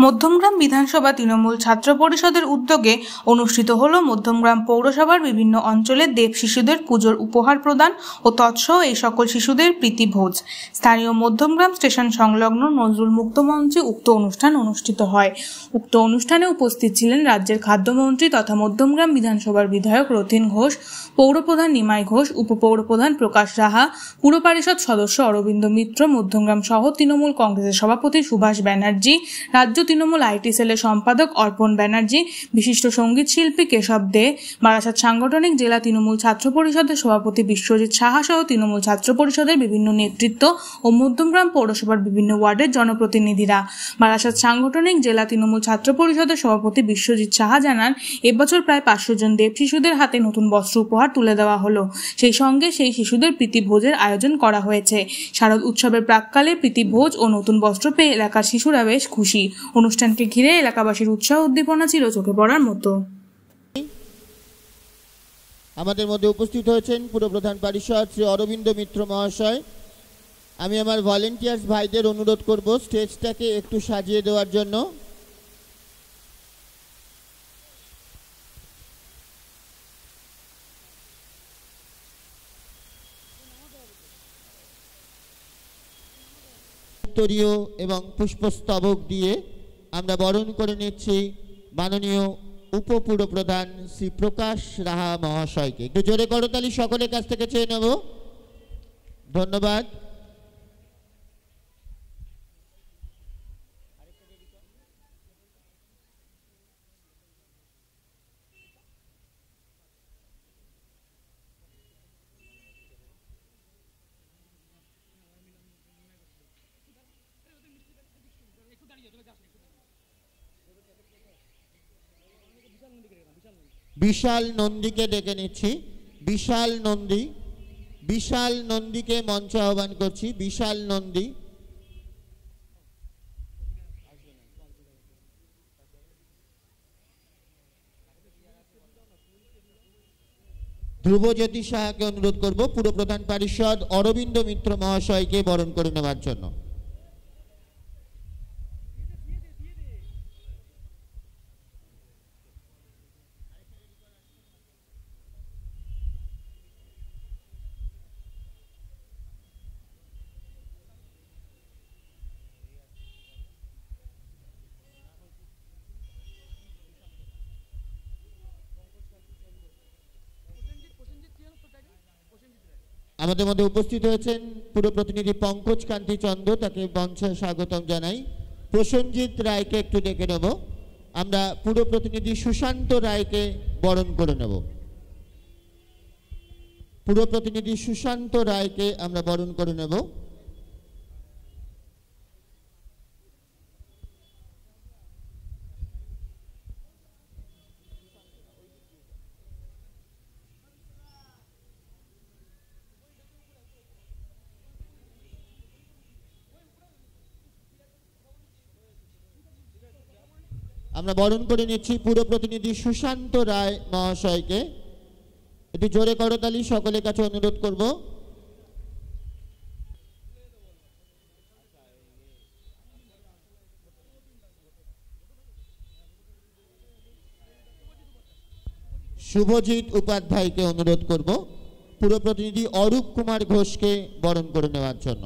মধ্যমগ্রাম বিধানসভা তৃণমূল ছাত্র পরিষদের উদ্যোগে অনুষ্ঠিত হল মধ্যমগ্রাম পৌরসভার বিভিন্ন অঞ্চলের দেব শিশুদের পুজোর উপহার প্রদান ও তৎসহ এই সকল শিশুদের প্রীতি ভোজ। স্থানীয় মধ্যমগ্রাম স্টেশন সংলগ্ন নজরুল মুক্ত মঞ্চে উক্ত অনুষ্ঠান অনুষ্ঠিত হয়। উক্ত অনুষ্ঠানে উপস্থিত ছিলেন রাজ্যের খাদ্যমন্ত্রী তথা মধ্যমগ্রাম বিধানসভার বিধায়ক রথীন ঘোষ, পৌরপ্রধান নিমাই ঘোষ, উপপৌরপ্রধান প্রকাশ রাহা, পুর পরিষদ সদস্য অরবিন্দ মিত্র, মধ্যমগ্রাম শহর তৃণমূল কংগ্রেসের সভাপতি সুভাষ ব্যানার্জি, রাজ্য তৃণমূল আইটি সেলের সম্পাদক অর্পণ ব্যানার্জি, বিশিষ্ট সঙ্গীত শিল্পী কেশব দে, বারাসাত সাংগঠনিক জেলা তৃণমূল ছাত্র পরিষদের সভাপতি বিশ্বজিৎ সাহা সহ তৃণমূল ছাত্র পরিষদের বিভিন্ন নেতৃত্ব ও মধ্যমগ্রাম পৌরসভার বিভিন্ন ওয়ার্ডের জনপ্রতিনিধিরা। বারাসাত সাংগঠনিক জেলা তৃণমূল ছাত্র পরিষদের সভাপতি বিশ্বজিৎ সাহা জানান, এবছর প্রায় 500 জন দেব শিশুদের হাতে নতুন বস্ত্র উপহার তুলে দেওয়া হলো। সেই সঙ্গে সেই শিশুদের প্রীতি ভোজের আয়োজন করা হয়েছে। শারদ উৎসবের প্রাক্কালে প্রীতি ভোজ ও নতুন বস্ত্র পেয়ে এলাকার শিশুরা বেশ খুশি। অনুষ্ঠানকে ঘিরে এলাকাবাসীর উৎসাহ উদ্দীপনা ছিল চোখে পড়ার মতো। আমাদের মধ্যে উপস্থিত হয়েছেন পুরপ্রধান পরিষদ শ্রী অরবিন্দ মিত্র মহাশয়। আমি আমার ভলেন্টিয়ার্স ভাইদের অনুরোধ করব স্টেজটাকে একটু সাজিয়ে দেওয়ার জন্য। উত্তরীয় এবং পুষ্পস্তবক দিয়ে আমরা বরণ করে নিচ্ছি মাননীয় উপপুরপ্রধান শ্রী প্রকাশ রাহা মহাশয়কে। একটু জোরে করতালি সকলের কাছ থেকে চেয়ে নেব। ধন্যবাদ। বিশাল নন্দীকে ডেকে নিচ্ছি। বিশাল নন্দীকে মঞ্চে আহ্বান করছি। বিশাল নন্দী, ধ্রুবজ্যোতি সাহাকে অনুরোধ করব পুরপ্রধান পরিষদ অরবিন্দ মিত্র মহাশয়কে বরণ করে নেওয়ার জন্য। আমাদের মধ্যে উপস্থিত হয়েছেন পুর প্রতিনিধি পঙ্কজ কান্তি চন্দ্র, তাকে মঞ্চে স্বাগতম জানাই। প্রসেনজিৎ রায়কে একটু ডেকে নেব। আমরা পুর প্রতিনিধি সুশান্ত রায়কে বরণ করে নেব। পুর প্রতিনিধি সুশান্ত রায়কে আমরা বরণ করে নেব। আমরা বরণ করে নিচ্ছি পুর প্রতিনিধি সুশান্ত রায় মহাশয়কে। একটু জোরে করতালি সকলের কাছে অনুরোধ করব। শুভজিৎ উপাধ্যায়কে অনুরোধ করব পুর প্রতিনিধি অরূপ কুমার ঘোষকে বরণ করে নেওয়ার জন্য।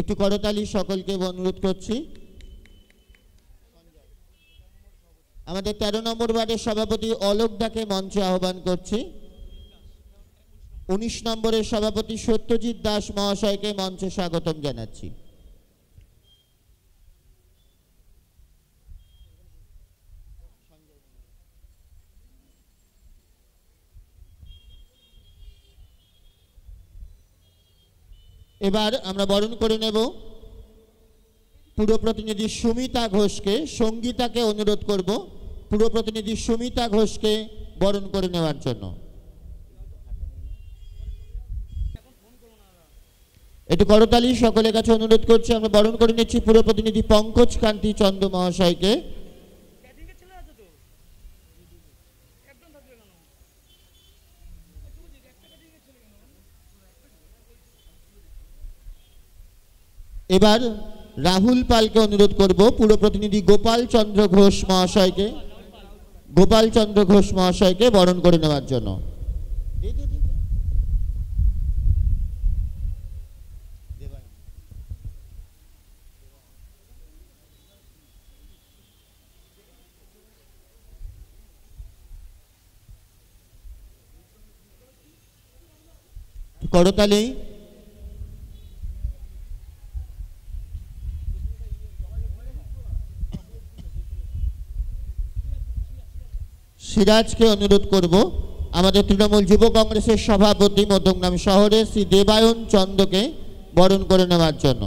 একটু করতালি সকলকে অনুরোধ করছি। আমাদের 13 নম্বর ওয়ার্ডের সভাপতি অলোক দাকে মঞ্চে আহ্বান করছি। 19 নম্বরের সভাপতি সত্যজিৎ দাস মহাশয়কে মঞ্চে স্বাগতম জানাচ্ছি। এবার আমরা বরণ করে নেব পুর প্রতিনিধি সুমিতা ঘোষকে। সঙ্গীতাকে অনুরোধ করব পুর প্রতিনিধি সুমিতা ঘোষকে বরণ করে নেওয়ার জন্য। একটু করতালি সকলের কাছে অনুরোধ করছি। আমরা বরণ করে নিচ্ছি পুর প্রতিনিধি পঙ্কজ কান্তি চন্দ্র মহাশয়কে। এবার রাহুল পালকে অনুরোধ করব পুরো প্রতিনিধি গোপাল চন্দ্র ঘোষ মহাশয়কে বরণ করে নেওয়ার জন্য। করতালি। সিরাজকে অনুরোধ করব আমাদের তৃণমূল যুব কংগ্রেসের সভাপতি মধ্যমগ্রাম শহরের শ্রী দেবায়ন চন্দ্রকে বরণ করে নেওয়ার জন্য।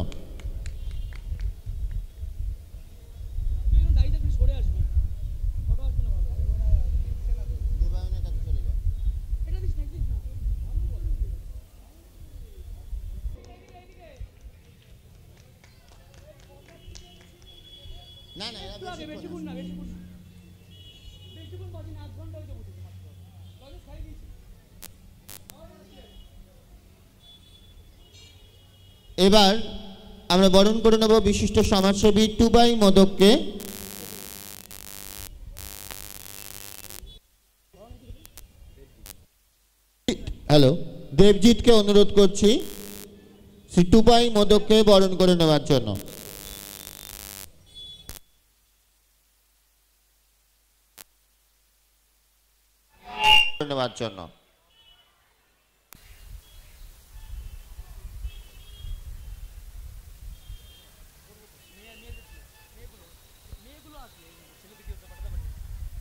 এবার আমরা বরণ করে নেব বিশিষ্ট সমাজসেবী টুবাই মোদককে। দেবজিৎকে অনুরোধ করছি শ্রী টুবাই মোদককে বরণ করে নেওয়ার জন্য।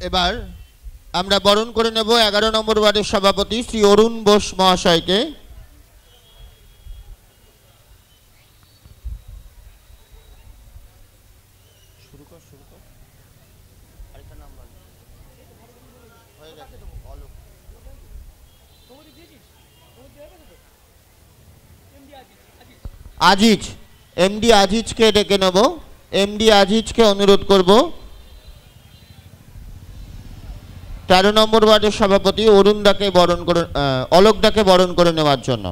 এবার আমরা বরণ করে নেব 11 নম্বর ওয়ার্ডের সভাপতি শ্রী অরুণ বোস মহাশয়কে। আজিজ এমডি আজিজকে ডেকে নেব। এমডি আজিজকে অনুরোধ করব 13 নম্বর ওয়ার্ডের সভাপতি অলোকদাকে বরণ করে নেওয়ার জন্য।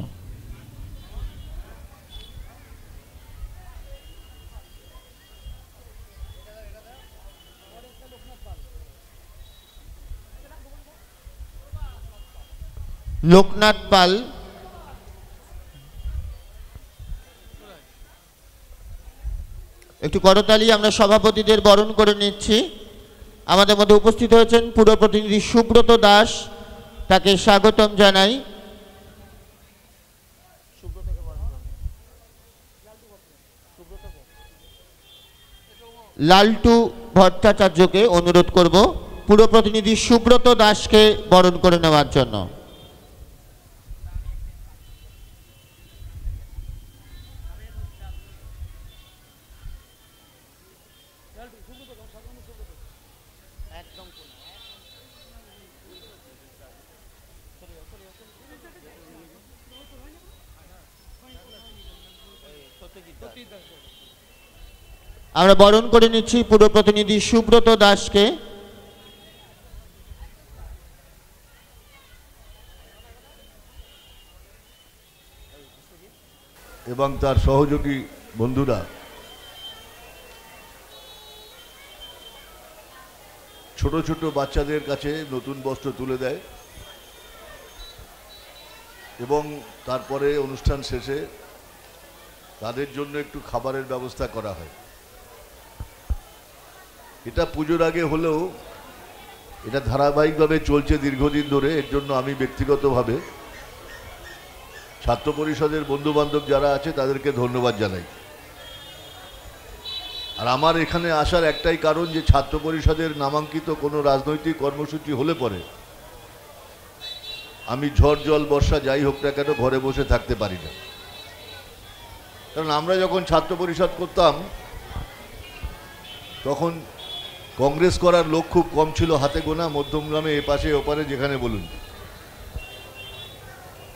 লোকনাথ পাল একটু করতালি। আমরা সভাপতিদের বরণ করে নিচ্ছি। আমাদের মধ্যে উপস্থিত হয়েছেন পুরো প্রতিনিধি সুব্রত দাস, তাকে স্বাগতম জানাই। লালটু ভট্টাচার্যকে অনুরোধ করব পুরো প্রতিনিধি সুব্রত দাসকে বরণ করে নেওয়ার জন্য। আমরা বরণ করে নিচ্ছি পুরো প্রতিনিধি সুব্রত দাসকে। এবং তার সহযোগী বন্ধুরা ছোট ছোট বাচ্চাদের কাছে নতুন বস্ত্র তুলে দেয় এবং তারপরে অনুষ্ঠান শেষে তাদের জন্য একটু খাবারের ব্যবস্থা করা হয়। এটা পুজোর আগে হলেও এটা ধারাবাহিকভাবে চলছে দীর্ঘদিন ধরে। এর জন্য আমি ব্যক্তিগতভাবে ছাত্র পরিষদের বন্ধুবান্ধব যারা আছে তাদেরকে ধন্যবাদ জানাই। আর আমার এখানে আসার একটাই কারণ যে ছাত্র পরিষদের নামাঙ্কিত কোনো রাজনৈতিক কর্মসূচি হলে পরে আমি ঝড় জল বর্ষা যাই হোক না কেন ঘরে বসে থাকতে পারি না। কারণ আমরা যখন ছাত্র পরিষদ করতাম তখন কংগ্রেস করার লোক খুব কম ছিল, হাতে গোনা, মধ্যমগ্রামে এপাশে ওপারে যেখানে বলুন।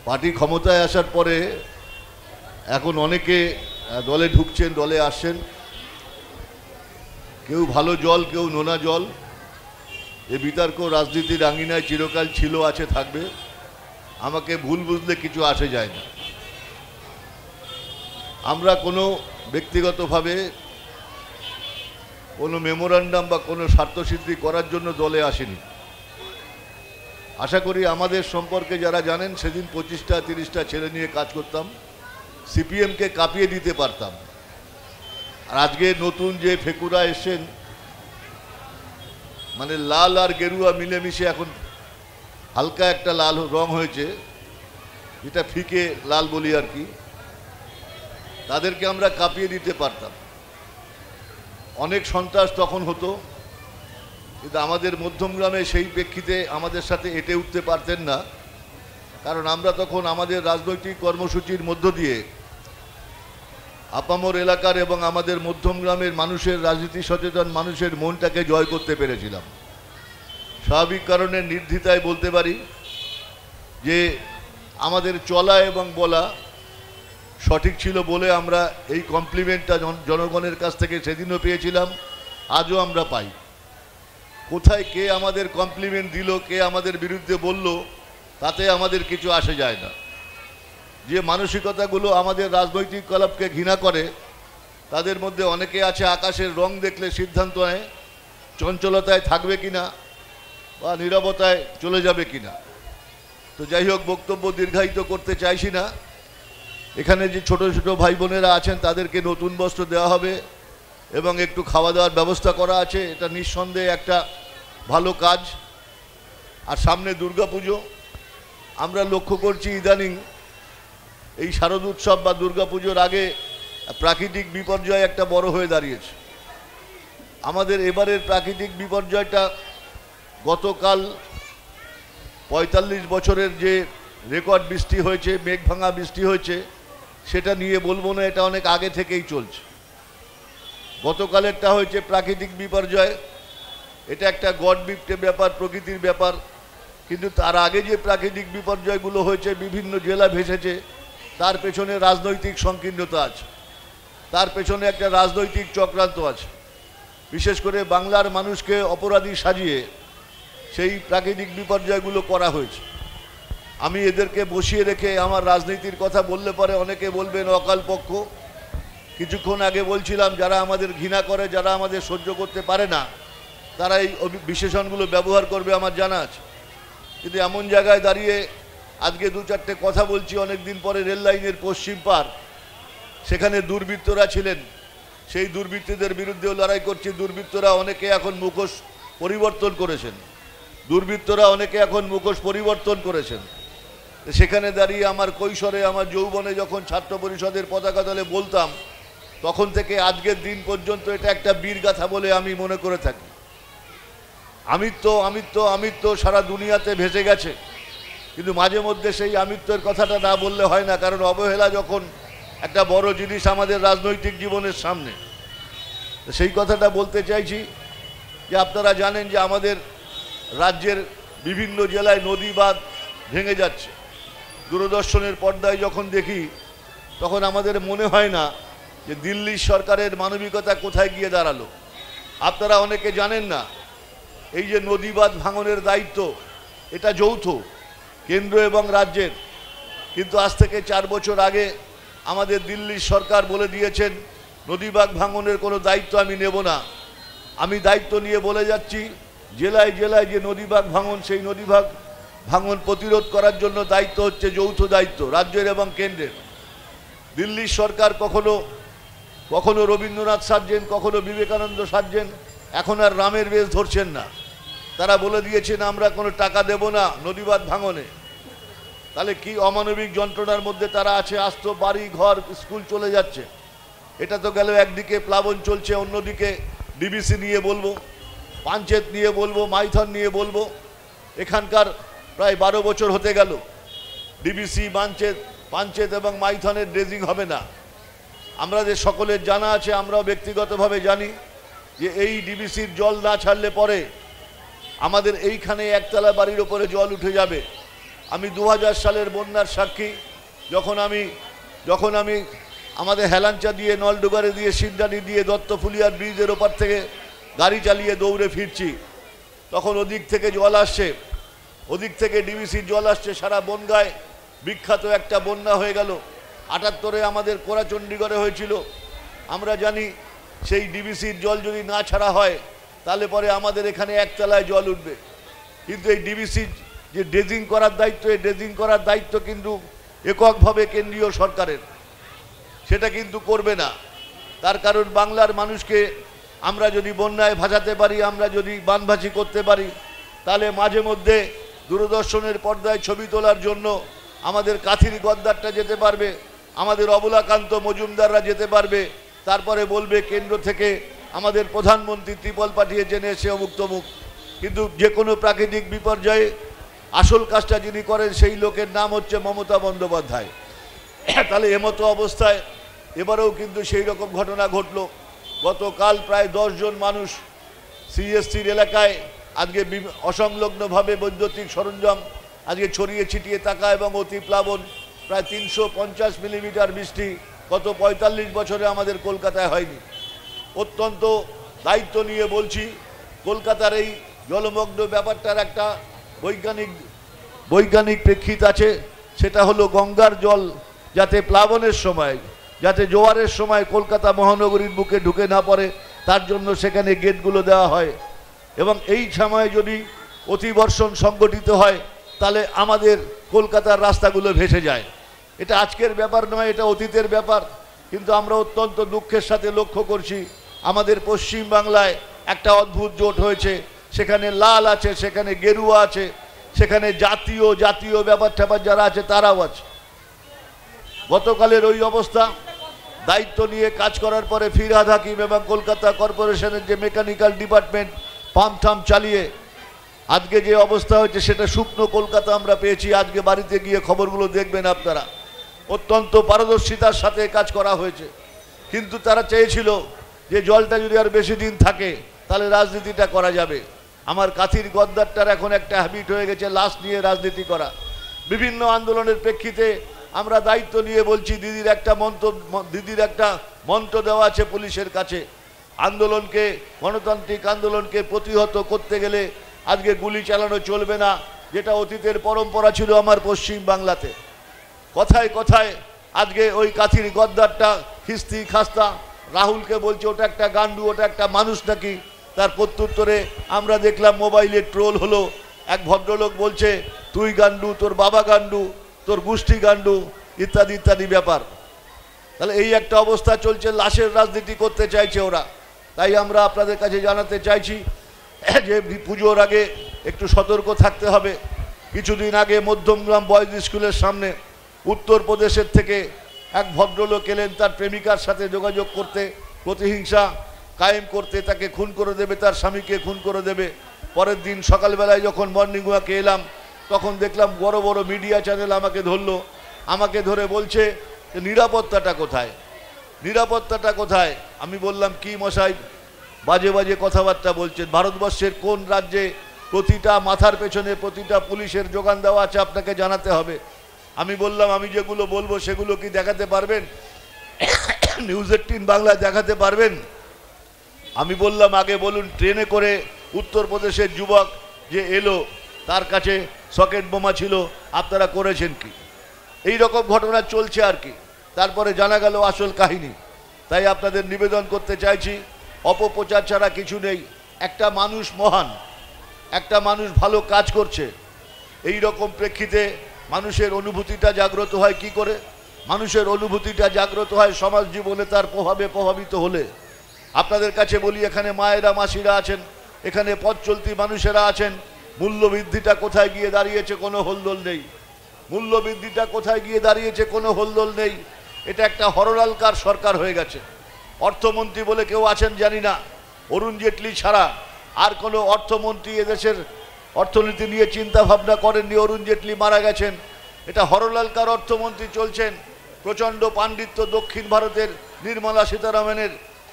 পার্টি ক্ষমতায় আসার পরে এখন অনেকে দলে ঢুকছেন, দলে আসছেন, কেউ ভালো জল, কেউ নোনা জল। এ বিতর্ক রাজনীতির আঙিনায় চিরকাল ছিল, আছে, থাকবে। আমাকে ভুল বুঝলে কিছু আসে যায় না। আমরা কোনো ব্যক্তিগতভাবে কোনো মেমোরান্ডাম বা কোনো স্বার্থসিদ্ধি করার জন্য দলে আসেনি। আশা করি আমাদের সম্পর্কে যারা জানেন, সেদিন 25টা 30টা ছেলে নিয়ে কাজ করতাম, সিপিএমকে কাঁপিয়ে দিতে পারতাম। আর আজকে নতুন যে ফেকুরা এসছেন, মানে লাল আর গেরুয়া মিলেমিশে এখন হালকা একটা লাল রং হয়েছে, যেটা ফিকে লাল বলি আর কি, তাদেরকে আমরা কাঁপিয়ে দিতে পারতাম। অনেক সন্ত্রাস তখন হতো, কিন্তু আমাদের মধ্যমগ্রামে সেই প্রেক্ষিতে আমাদের সাথে এঁটে উঠতে পারতেন না, কারণ আমরা তখন আমাদের রাজনৈতিক কর্মসূচির মধ্য দিয়ে আপামর এলাকার এবং আমাদের মধ্যমগ্রামের মানুষের, রাজনীতি সচেতন মানুষের মনটাকে জয় করতে পেরেছিলাম। স্বাভাবিক কারণে নির্দ্বিধায় বলতে পারি যে আমাদের চলা এবং বলা সঠিক ছিল বলে আমরা এই কমপ্লিমেন্টটা জনগণের কাছ থেকে সেদিনও পেয়েছিলাম, আজও আমরা পাই। কোথায় কে আমাদের কমপ্লিমেন্ট দিল, কে আমাদের বিরুদ্ধে বলল, তাতে আমাদের কিছু আসে যায় না। যে মানসিকতাগুলো আমাদের রাজনৈতিক কলাপকে ঘৃণা করে, তাদের মধ্যে অনেকে আছে আকাশের রং দেখলে সিদ্ধান্ত নেয় চঞ্চলতায় থাকবে কিনা বা নীরবতায় চলে যাবে কিনা। তো যাই হোক, বক্তব্য দীর্ঘায়িত করতে চাইছি না। এখানে যে ছোট ছোট ভাই বোনেরা আছেন, তাদেরকে নতুন বস্ত্র দেওয়া হবে এবং একটু খাওয়া দাওয়ার ব্যবস্থা করা আছে। এটা নিঃসন্দেহে একটা ভালো কাজ। আর সামনে দুর্গাপুজো, আমরা লক্ষ্য করছি ইদানিং এই শারদোৎসব বা দুর্গাপুজোর আগে প্রাকৃতিক বিপর্যয় একটা বড় হয়ে দাঁড়িয়েছে। আমাদের এবারের প্রাকৃতিক বিপর্যয়টা গতকাল 45 বছরের যে রেকর্ড বৃষ্টি হয়েছে, মেঘ ভাঙা বৃষ্টি হয়েছে, সেটা নিয়ে বলবো না, এটা অনেক আগে থেকেই চলছে। গতকালেরটা হয়েছে প্রাকৃতিক বিপর্যয়, এটা একটা গড গিফটের ব্যাপার, প্রকৃতির ব্যাপার। কিন্তু তার আগে যে প্রাকৃতিক বিপর্যয়গুলো হয়েছে, বিভিন্ন জেলা ভেসেছে, তার পেছনে রাজনৈতিক সংকীর্ণতা আছে, তার পেছনে একটা রাজনৈতিক চক্রান্ত আছে। বিশেষ করে বাংলার মানুষকে অপরাধী সাজিয়ে সেই প্রাকৃতিক বিপর্যয়গুলো করা হয়েছে। আমি এদেরকে বসিয়ে রেখে আমার রাজনীতির কথা বললে পরে অনেকে বলবেন অকাল পক্ষ। কিছুক্ষণ আগে বলছিলাম, যারা আমাদের ঘৃণা করে, যারা আমাদের সহ্য করতে পারে না, তারা এই বিশেষণগুলো ব্যবহার করবে আমার জানা আছে। কিন্তু এমন জায়গায় দাঁড়িয়ে আজকে 2-4টে কথা বলছি অনেক দিন পরে, রেল লাইনের পশ্চিম পার, সেখানে দুর্বৃত্তরা ছিলেন, সেই দুর্বৃত্তদের বিরুদ্ধেও লড়াই করছি। দুর্বৃত্তরা অনেকে এখন মুখোশ পরিবর্তন করেছেন, সেখানে দাঁড়িয়ে আমার কৈশোরে, আমার যৌবনে যখন ছাত্র পরিষদের পতাকা দলে বলতাম, তখন থেকে আজকের দিন পর্যন্ত এটা একটা বীরগাথা বলে আমি মনে করে থাকি। আমিত্ব আমিত্ব আমিত্ব সারা দুনিয়াতে ভেসে গেছে, কিন্তু মাঝে মধ্যে সেই আমিত্বের কথাটা না বললে হয় না, কারণ অবহেলা যখন একটা বড় জিনিস আমাদের রাজনৈতিক জীবনের সামনে। সেই কথাটা বলতে চাইছি যে আপনারা জানেন যে আমাদের রাজ্যের বিভিন্ন জেলায় নদী বাঁধ ভেঙে যাচ্ছে। দূরদর্শনের পর্দায় যখন দেখি, তখন আমাদের মনে হয় না যে দিল্লির সরকারের মানবিকতা কোথায় গিয়ে দাঁড়ালো। আপনারা অনেকে জানেন না, এই যে নদী বাঁধ ভাঙনের দায়িত্ব, এটা যৌথ কেন্দ্র এবং রাজ্যের। কিন্তু আজ থেকে 4 বছর আগে আমাদের দিল্লির সরকার বলে দিয়েছেন, নদী বাঁধ ভাঙনের কোনো দায়িত্ব আমি নেব না। আমি দায়িত্ব নিয়ে বলে যাচ্ছি, জেলায় জেলায় যে নদী বাঁধ ভাঙন, সেই নদী বাঁধ ভাঙন প্রতিরোধ করার জন্য দায়িত্ব হচ্ছে যৌথ দায়িত্ব রাজ্যের এবং কেন্দ্রের। দিল্লির সরকার কখনো কখনো রবীন্দ্রনাথ সাজছেন, কখনো বিবেকানন্দ সাজছেন, এখন আর রামের বেশ ধরছেন না। তারা বলে দিয়েছেন আমরা কোনো টাকা দেব না নদী বাঁধ ভাঙনে। তাহলে কি অমানবিক যন্ত্রণার মধ্যে তারা আছে। আস্ত বাড়ি ঘর স্কুল চলে যাচ্ছে। এটা তো গেল একদিকে প্লাবন চলছে, অন্যদিকে ডিবিসি নিয়ে বলবো, পাঞ্চেত নিয়ে বলবো, মাইথন নিয়ে বলবো। এখানকার প্রায় 12 বছর হতে গেল, ডিবিসি পাঞ্চেত এবং মাইথনের ড্রেজিং হবে না। আমাদের সকলের জানা আছে, আমরাও ব্যক্তিগতভাবে জানি যে এই ডিবিসির জল না ছাড়লে পরে আমাদের এইখানে একতলা বাড়ির ওপরে জল উঠে যাবে। আমি 2000 সালের বন্যার সাক্ষী। যখন আমি আমাদের হেলাঞ্চা দিয়ে, নলডুগারে দিয়ে, সিন্দানি দিয়ে দত্তফুলিয়ার ব্রিজের ওপার থেকে গাড়ি চালিয়ে দৌড়ে ফিরছি, তখন ওদিক থেকে জল আসছে, ওদিক থেকে ডিবিসির জল আসছে। সারা বনগাঁয় বিখ্যাত একটা বন্যা হয়ে গেল। 78-এ আমাদের কোরা চণ্ডীগড়ে হয়েছিল, আমরা জানি সেই ডিবিসির জল যদি না ছাড়া হয় তাহলে পরে আমাদের এখানে একতলায় জল উঠবে, কিন্তু এই ডিবিসির যে ড্রেজিং করার দায়িত্ব, এই ড্রেজিং করার দায়িত্ব কিন্তু এককভাবে কেন্দ্রীয় সরকারের, সেটা কিন্তু করবে না। তার কারণ বাংলার মানুষকে আমরা যদি বন্যায় ভাসাতে পারি, আমরা যদি বানভাসি করতে পারি, তাহলে মাঝে মধ্যে দূরদর্শনের পর্দায় ছবি তোলার জন্য আমাদের কাথির গদ্দারটা যেতে পারবে, আমাদের অবলাকান্ত মজুমদাররা যেতে পারবে, তারপরে বলবে কেন্দ্র থেকে আমাদের প্রধানমন্ত্রী ত্রিপল পাঠিয়েছেন এসে অমুক তমুক। কিন্তু যে কোনো প্রাকৃতিক বিপর্যয়ে আসল কাজটা যিনি করেন সেই লোকের নাম হচ্ছে মমতা বন্দ্যোপাধ্যায়। তাহলে এমতো অবস্থায় এবারেও কিন্তু সেই রকম ঘটনা ঘটল। গতকাল প্রায় 10 জন মানুষ সিএসসির এলাকায় আজকে অসংলগ্নভাবে বৈদ্যুতিক সরঞ্জাম আজকে ছড়িয়ে ছিটিয়ে থাকা এবং অতি প্লাবন, প্রায় 350 মিলিমিটার বৃষ্টি গত 45 বছরে আমাদের কলকাতায় হয়নি। অত্যন্ত দায়িত্ব নিয়ে বলছি, কলকাতার এই জলমগ্ন ব্যাপারটার একটা বৈজ্ঞানিক প্রেক্ষিত আছে, সেটা হলো গঙ্গার জল যাতে প্লাবনের সময়, যাতে জোয়ারের সময় কলকাতা মহানগরীর বুকে ঢুকে না পড়ে, তার জন্য সেখানে গেটগুলো দেওয়া হয়। এবং এই সময় যদি অতিবর্ষণ সংগঠিত হয় তাহলে আমাদের কলকাতার রাস্তাগুলো ভেসে যায়। এটা আজকের ব্যাপার নয়, এটা অতীতের ব্যাপার। কিন্তু আমরা অত্যন্ত দুঃখের সাথে লক্ষ্য করছি আমাদের পশ্চিম বাংলায় একটা অদ্ভুত জোট হয়েছে, সেখানে লাল আছে, সেখানে গেরুয়া আছে, সেখানে জাতীয় ব্যাপার ট্যাপার যারা আছে তারাও আছে। গতকালের ওই অবস্থা, দায়িত্ব নিয়ে কাজ করার পরে ফিরহাদ হাকিম এবং কলকাতা কর্পোরেশনের যে মেকানিক্যাল ডিপার্টমেন্ট পাম্প টাম চালিয়ে আজকে যে অবস্থা হয়েছে সেটা শুকনো কলকাতা আমরা পেয়েছি। আজকে বাড়িতে গিয়ে খবরগুলো দেখবেন আপনারা, অত্যন্ত পারদর্শিতার সাথে কাজ করা হয়েছে। কিন্তু তারা চেয়েছিল যে জলটা যদি আর বেশি দিন থাকে তাহলে রাজনীতিটা করা যাবে। আমার কাথির গদ্দারটার এখন একটা হ্যাবিট হয়ে গেছে লাশ নিয়ে রাজনীতি করা। বিভিন্ন আন্দোলনের প্রেক্ষিতে আমরা দায়িত্ব নিয়ে বলছি, দিদির একটা মন্ত্র দেওয়া আছে পুলিশের কাছে, আন্দোলনকে, গণতান্ত্রিক আন্দোলনকে প্রতিহত করতে গেলে আজকে গুলি চালানো চলবে না, যেটা অতীতের পরম্পরা ছিল আমার পশ্চিম বাংলাতে। কথায় কথায় আজকে ওই কাথির গদ্দারটা খিস্তি খাস্তা রাহুলকে বলছে ওটা একটা গান্ডু, ওটা একটা মানুষ নাকি। তার প্রত্যুত্তরে আমরা দেখলাম মোবাইলে ট্রোল হলো, এক ভদ্রলোক বলছে তুই গান্ডু, তোর বাবা গান্ডু, তোর গোষ্ঠী গান্ডু, ইত্যাদি ইত্যাদি ব্যাপার। তাহলে এই একটা অবস্থা চলছে, লাশের রাজনীতি করতে চাইছে ওরা। তাই আমরা আপনাদের কাছে জানাতে চাইছি যে পুজোর আগে একটু সতর্ক থাকতে হবে। কিছুদিন আগে মধ্যমগ্রাম বয়েজ স্কুলের সামনে উত্তরপ্রদেশের থেকে এক ভদ্রলোক এলেন তার প্রেমিকার সাথে যোগাযোগ করতে, প্রতিহিংসা কায়েম করতে, তাকে খুন করে দেবে, তার স্বামীকে খুন করে দেবে। পরের দিন সকালবেলায় যখন মর্নিং ওয়াকে এলাম তখন দেখলাম বড় বড় মিডিয়া চ্যানেল আমাকে ধরলো, আমাকে ধরে বলছে যে নিরাপত্তাটা কোথায়, নিরাপত্তাটা কোথায়। আমি বললাম কি মশাই, বাজে বাজে কথাবার্তা বলছেন। ভারতবর্ষের কোন রাজ্যে প্রতিটা মাথার পেছনে প্রতিটা পুলিশের যোগান দেওয়া আছে আপনাকে জানাতে হবে। আমি বললাম আমি যেগুলো বলবো সেগুলো কি দেখাতে পারবেন, নিউজ 18 বাংলায় দেখাতে পারবেন? আমি বললাম আগে বলুন ট্রেনে করে উত্তরপ্রদেশের যুবক যে এলো তার কাছে সকেট বোমা ছিল, আপনারা করেছেন কি? এই রকম ঘটনা চলছে আর কি। তারপরে জানা গেল আসল কাহিনী। তাই আপনাদের নিবেদন করতে চাইছি, অপপ্রচার ছাড়া কিছু নেই। একটা মানুষ মহান, একটা মানুষ ভালো কাজ করছে, এই রকম প্রেক্ষিতে মানুষের অনুভূতিটা জাগ্রত হয় কি করে? মানুষের অনুভূতিটা জাগ্রত হয় সমাজ জীবনে তার প্রভাবে প্রভাবিত হলে। আপনাদের কাছে বলি, এখানে মায়েরা মাসিরা আছেন, এখানে পথ চলতি মানুষেরা আছেন। মূল্যবৃদ্ধিটা কোথায় গিয়ে দাঁড়িয়েছে কোনো হোলদোল নেই, মূল্যবৃদ্ধিটা কোথায় গিয়ে দাঁড়িয়েছে কোনো হোলদোল নেই। এটা একটা হরলালকার সরকার হয়ে গেছে। অর্থমন্ত্রী বলে কেউ আছেন জানি না, অরুণ জেটলি ছাড়া আর কোনো অর্থমন্ত্রী এদেশের অর্থনীতি নিয়ে চিন্তা ভাবনা করেননি। অরুণ জেটলি মারা গেছেন, এটা হরলালকার অর্থমন্ত্রী চলছেন। প্রচণ্ড পাণ্ডিত্য দক্ষিণ ভারতের নির্মলা সীতারামনের।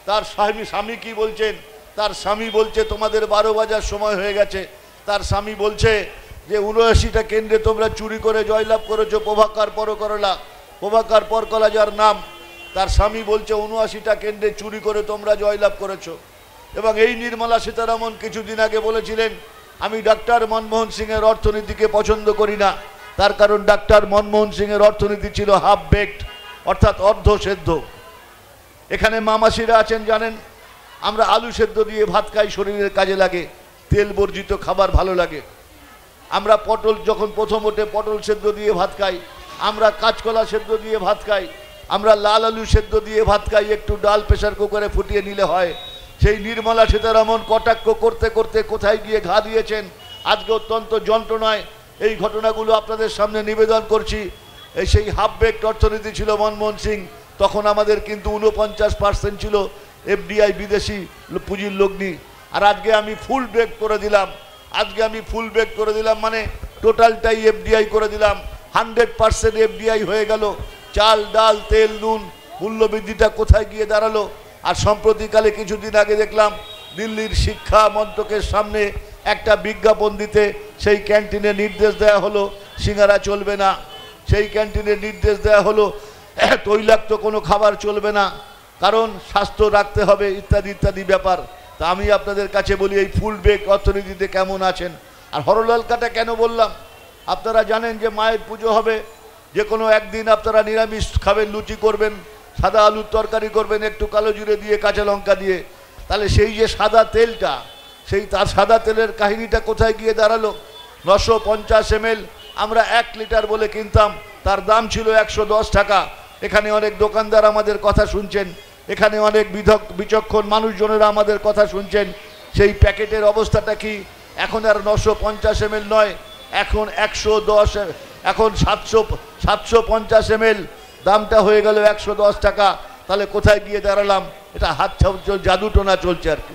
তার স্বামী কি বলছেন? তার স্বামী বলছে তোমাদের 12 বাজার সময় হয়ে গেছে। তার স্বামী বলছে যে 79টা কেন্দ্রে তোমরা চুরি করে জয়লাভ করেছো, প্রভাকর পরকরলা, প্রভাকর পরকলা যার নাম, তার স্বামী বলছে 79টা কেন্দ্রে চুরি করে তোমরা জয়লাভ করেছো। এবং এই নির্মলা সীতারামন কিছুদিন আগে বলেছিলেন আমি ডাক্তার মনমোহন সিংয়ের অর্থনীতিকে পছন্দ করি না, তার কারণ ডাক্তার মনমোহন সিংয়ের অর্থনীতি ছিল হাফ বেকড, অর্থাৎ অর্ধসেদ্ধ। এখানে মামাসিরা আছেন জানেন, আমরা আলু সেদ্ধ দিয়ে ভাত খাই, শরীরের কাজে লাগে, তেল বর্জিত খাবার ভালো লাগে। আমরা পটল যখন প্রথম ওঠে পটল সেদ্ধ দিয়ে ভাত খাই, আমরা কাঁচকলা সেদ্ধ দিয়ে ভাত খাই, আমরা লাল আলু সেদ্ধ দিয়ে ভাত খাই, একটু ডাল প্রেসার কুকারে ফুটিয়ে নিলে হয়। সেই নির্মলা সীতারামন কটাক্ষ করতে করতে কোথায় গিয়ে ঘা দিয়েছেন, আজকে অত্যন্ত যন্ত্রণায় এই ঘটনাগুলো আপনাদের সামনে নিবেদন করছি। সেই হাফ বেকড অর্থনীতি ছিল মনমোহন সিং, তখন আমাদের কিন্তু 49% ছিল এফডিআই, বিদেশি পুঁজির লগ্নি। আর আজকে আমি ফুল ব্রেক করে দিলাম, মানে টোটালটাই এফডিআই করে দিলাম, 100% এফডিআই হয়ে গেল। চাল ডাল তেল নুন মূল্যবৃদ্ধিটা কোথায় গিয়ে দাঁড়ালো। আর সম্প্রতিকালে কিছুদিন আগে দেখলাম দিল্লির শিক্ষা মন্ত্রকের সামনে একটা বিজ্ঞাপন দিতে, সেই ক্যান্টিনে নির্দেশ দেওয়া হলো সিঙ্গারা চলবে না, সেই ক্যান্টিনে নির্দেশ দেওয়া হলো তৈলাক্ত কোনো খাবার চলবে না, কারণ স্বাস্থ্য রাখতে হবে, ইত্যাদি ইত্যাদি ব্যাপার। তা আমি আপনাদের কাছে বলি, এই ফুল ব্রেক অর্থনীতিতে কেমন আছেন। আর হরলালকাটা কেন বললাম, আপনারা জানেন যে মায়ের পুজো হবে, যে কোনো একদিন আপনারা নিরামিষ খাবেন, লুচি করবেন, সাদা আলুর তরকারি করবেন, একটু কালো জিরে দিয়ে কাঁচা লঙ্কা দিয়ে। তাহলে সেই যে সাদা তেলটা, সেই তার সাদা তেলের কাহিনীটা কোথায় গিয়ে দাঁড়ালো। 950 ml আমরা 1 লিটার বলে কিনতাম, তার দাম ছিল 110 টাকা। এখানে অনেক দোকানদার আমাদের কথা শুনছেন, এখানে অনেক বিচক্ষণ মানুষজনেরা আমাদের কথা শুনছেন। সেই প্যাকেটের অবস্থাটা কি, এখন আর 950 ml নয়, এখন 110, এখন 750 ml, দামটা হয়ে গেল 110 টাকা। তাহলে কোথায় গিয়ে দাঁড়ালাম, এটা হাত জাদুটোনা চলছে আর কি।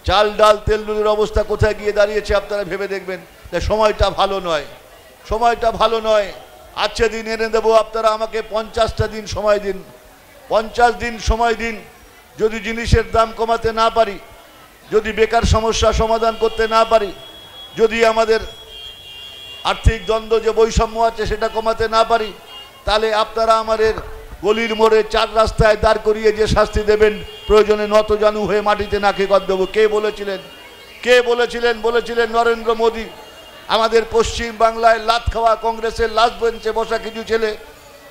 চাল ডাল তেল নুনের অবস্থা কোথায় গিয়ে দাঁড়িয়েছে আপনারা ভেবে দেখবেন। সময়টা ভালো নয়, সময়টা ভালো নয়। আজকে দিন এনে দেবো, আপনারা আমাকে 50টা দিন সময় দিন, 50 দিন সময় দিন। যদি জিনিসের দাম কমাতে না পারি, যদি বেকার সমস্যা সমাধান করতে না পারি, যদি আমাদের আর্থিক দ্বন্দ্ব যে বৈষম্য আছে সেটা কমাতে না পারি, তাহলে আপনারা আমাদের গলির মোড়ে 4 রাস্তায় দাঁড় করিয়ে যে শাস্তি দেবেন, প্রয়োজনে নতজানু হয়ে মাটিতে নাকে গদ দেবো। কে বলেছিলেন? বলেছিলেন নরেন্দ্র মোদী। আমাদের পশ্চিম বাংলায় লাত খাওয়া কংগ্রেসের লাস্ট বেঞ্চে বসা কিছু ছেলে,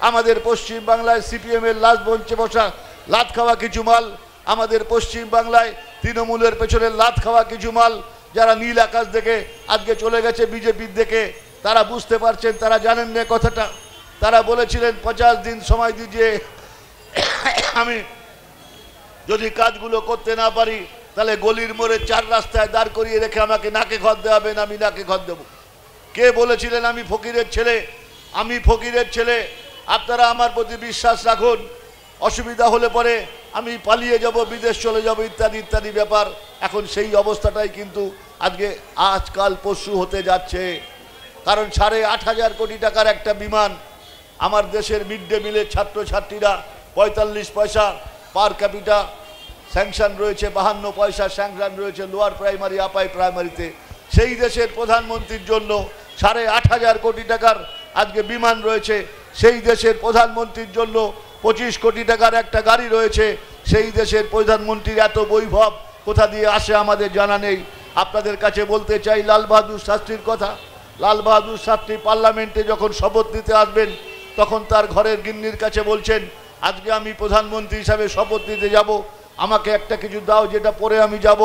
আমাদের পশ্চিম বাংলায় সিপিএমের লাস্ট বেঞ্চে বসা লাত খাওয়া কিছু মাল, আমাদের পশ্চিম বাংলায় তৃণমূলের পেছনে লাত খাওয়া কিছু মাল, যারা নীল আকাশ দেখে আজকে চলে গেছে বিজেপির দেখে, তারা বুঝতে পারছেন, তারা জানেন না কথাটা। তারা বলেছিলেন 50 দিন সময় দিয়ে আমি যদি কাজগুলো করতে না পারি, তাহলে গলির মোড়ে 4 রাস্তায় দাঁড় করিয়ে রেখে আমাকে নাকে খত দেওয়াবেন, আমি নাকে খত দেবো। কে বলেছিলেন আমি ফকিরের ছেলে, আপনারা আমার প্রতি বিশ্বাস রাখুন। অসুবিধা হলে পরে আমি পালিয়ে যাব, বিদেশ চলে যাব, ইত্যাদি ইত্যাদি ব্যাপার। এখন সেই অবস্থাটাই কিন্তু আজকাল পরশু হতে যাচ্ছে। কারণ 8,500 কোটি টাকার একটা বিমান, আমার দেশের মিড ডে মিলের ছাত্রছাত্রীরা 45 পয়সা পার ক্যাপিটা স্যাংশন রয়েছে, 52 পয়সা স্যাংশন রয়েছে লোয়ার প্রাইমারি আপার প্রাইমারিতে। সেই দেশের প্রধানমন্ত্রীর জন্য 8,500 কোটি টাকার আজকে বিমান রয়েছে। সেই দেশের প্রধানমন্ত্রীর জন্য 25 কোটি টাকার একটা গাড়ি রয়েছে। সেই দেশের প্রধানমন্ত্রীর এত বৈভব কোথা দিয়ে আসে আমাদের জানা নেই। আপনাদের কাছে বলতে চাই লাল বাহাদুর শাস্ত্রীর কথা। লাল বাহাদুর শাস্ত্রী পার্লামেন্টে যখন শপথ নিতে আসবেন, তখন তার ঘরের গিন্নির কাছে বলছেন, আজকে আমি প্রধানমন্ত্রী হিসাবে শপথ নিতে যাব, আমাকে একটা কিছু দাও যেটা পরে আমি যাব।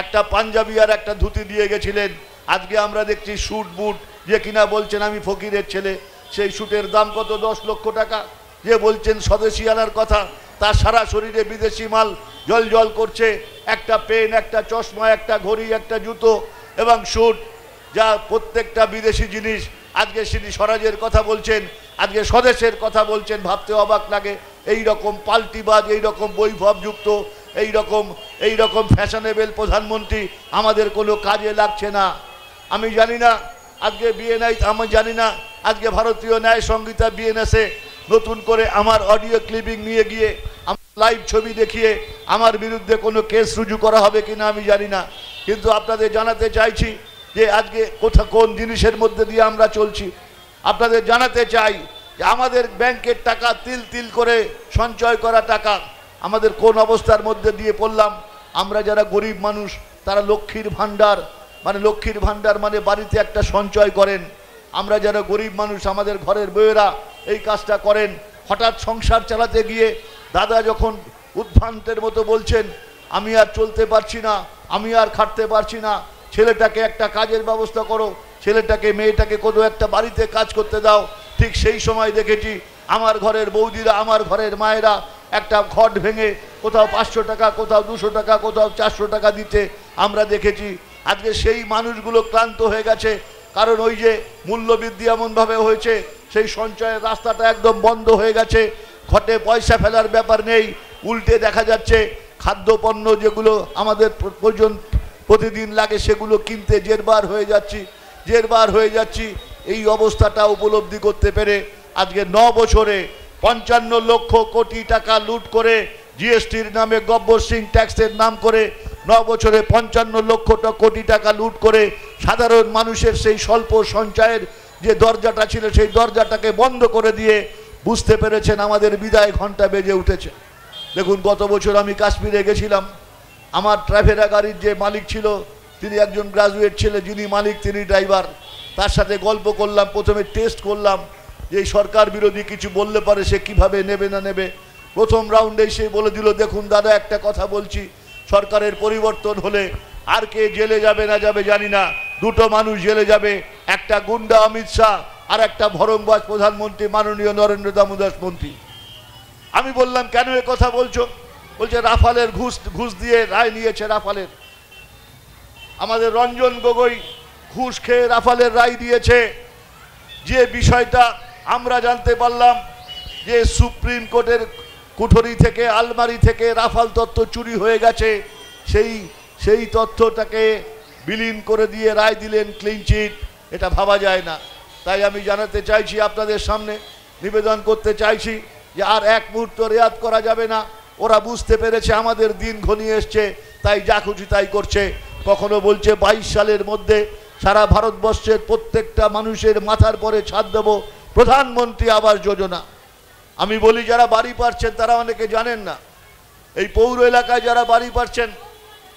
একটা পাঞ্জাবি আর একটা ধুতি দিয়ে গেছিলেন। আজকে আমরা দেখছি স্যুট বুট, যে কিনা বলছেন আমি ফকিরের ছেলে, সেই স্যুটের দাম কত? 10 লক্ষ টাকা। যে বলছেন স্বদেশি আনার কথা, তার সারা শরীরে বিদেশি মাল জল জল করছে। একটা পেন, একটা চশমা, একটা ঘড়ি, একটা জুতো এবং স্যুট, যা প্রত্যেকটা বিদেশি জিনিস। আজকে তিনি স্বরাজের কথা বলছেন, আজকে স্বদেশের কথা বলছেন। ভাবতে অবাক লাগে, এই রকম পাল্টিবাজ, এই রকম বৈভবযুক্ত, এই রকম ফ্যাশনেবল প্রধানমন্ত্রী আমাদের কোনো কাজে লাগছে না। আমি জানি না আজকে বিএনআই, আমি জানি না আজকে ভারতীয় ন্যায় সংহিতা বিএনএসে নতুন করে আমার অডিও ক্লিপিং নিয়ে গিয়ে আমার লাইভ ছবি দেখিয়ে আমার বিরুদ্ধে কোনো কেস রুজু করা হবে কিনা আমি জানি না। কিন্তু আপনাদের জানাতে চাইছি যে আজকে কোন জিনিসের মধ্যে দিয়ে আমরা চলছি। আপনাদের জানাতে চাই যে আমাদের ব্যাংকের টাকা তিল তিল করে সঞ্চয় করা টাকা আমাদের কোন অবস্থার মধ্যে দিয়ে পড়লাম। আমরা যারা গরিব মানুষ, তারা লক্ষ্মীর ভাণ্ডার মানে বাড়িতে একটা সঞ্চয় করেন। আমরা যারা গরিব মানুষ, আমাদের ঘরের বউয়েরা এই কাজটা করেন। হঠাৎ সংসার চালাতে গিয়ে দাদা যখন উদ্ভ্রান্তের মতো বলছেন আমি আর চলতে পারছি না, আমি আর খাটতে পারছি না, ছেলেটাকে একটা কাজের ব্যবস্থা করো, ছেলেটাকে মেয়েটাকে কোনো একটা বাড়িতে কাজ করতে দাও। ঠিক সেই সময় দেখেছি আমার ঘরের বৌদিরা, আমার ঘরের মায়েরা একটা ঘট ভেঙে কোথাও 500 টাকা, কোথাও 200 টাকা, কোথাও 400 টাকা দিতে আমরা দেখেছি। আজকে সেই মানুষগুলো ক্লান্ত হয়ে গেছে, কারণ ওই যে মূল্যবৃদ্ধি এমনভাবে হয়েছে সেই সঞ্চয়ের রাস্তাটা একদম বন্ধ হয়ে গেছে, ঘটে পয়সা ফেলার ব্যাপার নেই, উল্টে দেখা যাচ্ছে খাদ্যপণ্য যেগুলো আমাদের প্রতিদিন লাগে সেগুলো কিনতে জেরবার হয়ে যাচ্ছি। এই অবস্থাটা উপলব্ধি করতে পেরে আজকে 9 বছরে 55 লক্ষ কোটি টাকা লুট করে, জিএসটির নামে গব্বর সিং ট্যাক্সের নাম করে 9 বছরে 55 লক্ষ কোটি টাকা লুট করে সাধারণ মানুষের সেই স্বল্প সঞ্চয়ের যে দরজাটা ছিল সেই দরজাটাকে বন্ধ করে দিয়ে বুঝতে পেরেছেন আমাদের বিদায় ঘন্টা বেজে উঠেছে। দেখুন, গত বছর আমি কাশ্মীরে গেছিলাম, আমার ট্রাভেরা গাড়ির যে মালিক ছিল তিনি একজন গ্রাজুয়েট ছেলে, যিনি মালিক তিনি ড্রাইভার, তার সাথে গল্প করলাম, প্রথমে টেস্ট করলাম যে এই সরকার বিরোধী কিছু বললে পারে সে কিভাবে নেবে না নেবে। প্রথম রাউন্ডে সে বলে দিল, দেখুন দাদা একটা কথা বলছি, সরকারের পরিবর্তন হলে আর কে জেলে যাবে না যাবে জানি না, 2টো মানুষ জেলে যাবে, একটা গুন্ডা অমিত শাহ আর একটা ভরংবাজ প্রধানমন্ত্রী মাননীয় নরেন্দ্র দামোদর মন্ত্রী। আমি বললাম কেন এ কথা বলছো? বলছে রাফালের ঘুষ দিয়ে রায় নিয়েছে। রাফালের আমাদের রঞ্জন গগৈ ঘুষ খেয়ে রাফালের রায় দিয়েছে। যে বিষয়টা আমরা জানতে পারলাম যে সুপ্রিম কোর্টের কুঠরি থেকে, আলমারি থেকে রাফাল তথ্য চুরি হয়ে গেছে, সেই তথ্যটাকে বিলীন করে দিয়ে রায় দিলেন ক্লিন চিট। এটা ভাবা যায় না। তাই আমি জানাতে চাইছি, আপনাদের সামনে নিবেদন করতে চাইছি যে আর এক মুহূর্ত রেয়াত করা যাবে না। ওরা বুঝতে পেরেছে আমাদের দিন ঘনিয়ে এসছে, তাই যা খুশি তাই করছে। কখনো বলছে 22 সালের মধ্যে সারা ভারতবর্ষের প্রত্যেকটা মানুষের মাথার পরে ছাদ দেব, প্রধানমন্ত্রী আবাস যোজনা। আমি বলি যারা বাড়ি পাচ্ছেন তারা অনেকে জানেন না, এই পৌর এলাকায় যারা বাড়ি পাচ্ছেন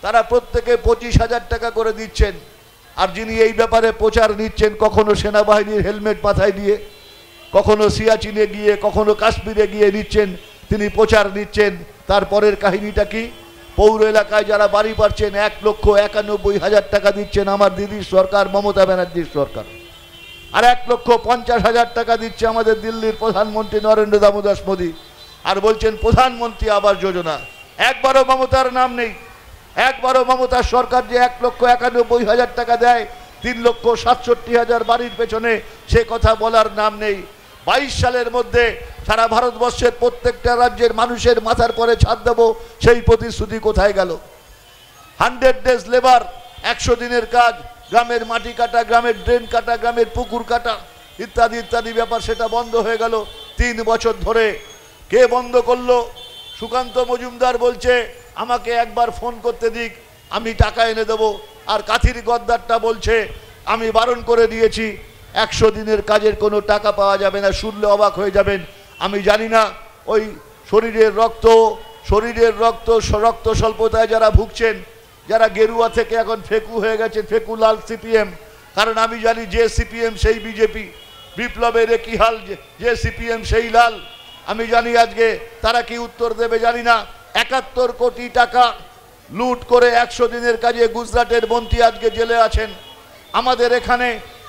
তারা প্রত্যেকে 25,000 টাকা করে দিচ্ছেন। আর যিনি এই ব্যাপারে প্রচার নিচ্ছেন, কখনো সেনাবাহিনীর হেলমেট মাথায় দিয়ে, কখনো সিয়াচিনে গিয়ে, কখনো কাশ্মীরে গিয়ে নিচ্ছেন, তিনি প্রচার নিচ্ছেন। তারপরের কাহিনীটা কি? পৌর এলাকায় যারা বাড়ি পাচ্ছেন 1,91,000 টাকা দিচ্ছেন আমার দিদির সরকার, মমতা ব্যানার্জির সরকার। আর 1,50,000 টাকা দিচ্ছে আমাদের দিল্লির প্রধানমন্ত্রী নরেন্দ্র দামোদর মোদী। আর বলছেন প্রধানমন্ত্রী আবাস যোজনা। একবারও মমতার নাম নেই। একবারও মমতার সরকার যে 1,91,000 টাকা দেয় 3,67,000 বাড়ির পেছনে, সে কথা বলার নাম নেই। 22 সালের মধ্যে সারা ভারতবর্ষের প্রত্যেকটা রাজ্যের মানুষের মাথার পরে ছাদ দেব, সেই প্রতিশ্রুতি কোথায় গেল? 100 ডেজ লেবার, 100 দিনের কাজ, গ্রামের মাটি কাটা, গ্রামের ড্রেন কাটা, গ্রামের পুকুর কাটা ইত্যাদি ইত্যাদি ব্যাপার, সেটা বন্ধ হয়ে গেল 3 বছর ধরে। কে বন্ধ করলো? সুকান্ত মজুমদার বলছে আমাকে একবার ফোন করতে দিক, আমি টাকা এনে দেবো। আর কাথির গদ্দারটা বলছে আমি বারণ করে দিয়েছি, 100 দিনের কাজের কোনো টাকা পাওয়া যাবে না। শুনলে অবাক হয়ে যাবেন। আমি জানি না ওই শরীরের রক্ত স্বল্পতায় যারা ভুগছেন, যারা গেরুয়া থেকে এখন ফেকু হয়ে গেছে, ফেকু লাল সিপিএম। কারণ আমি জানি যে সিপিএম সেই বিজেপি, বিপ্লবের একই হাল, যে সিপিএম সেই লাল। আমি জানি আজকে তারা কি উত্তর দেবে জানি না। 71 কোটি টাকা লুট করে 100 দিনের কাজে গুজরাটের মন্ত্রী আজকে জেলে আছেন। আমাদের এখানে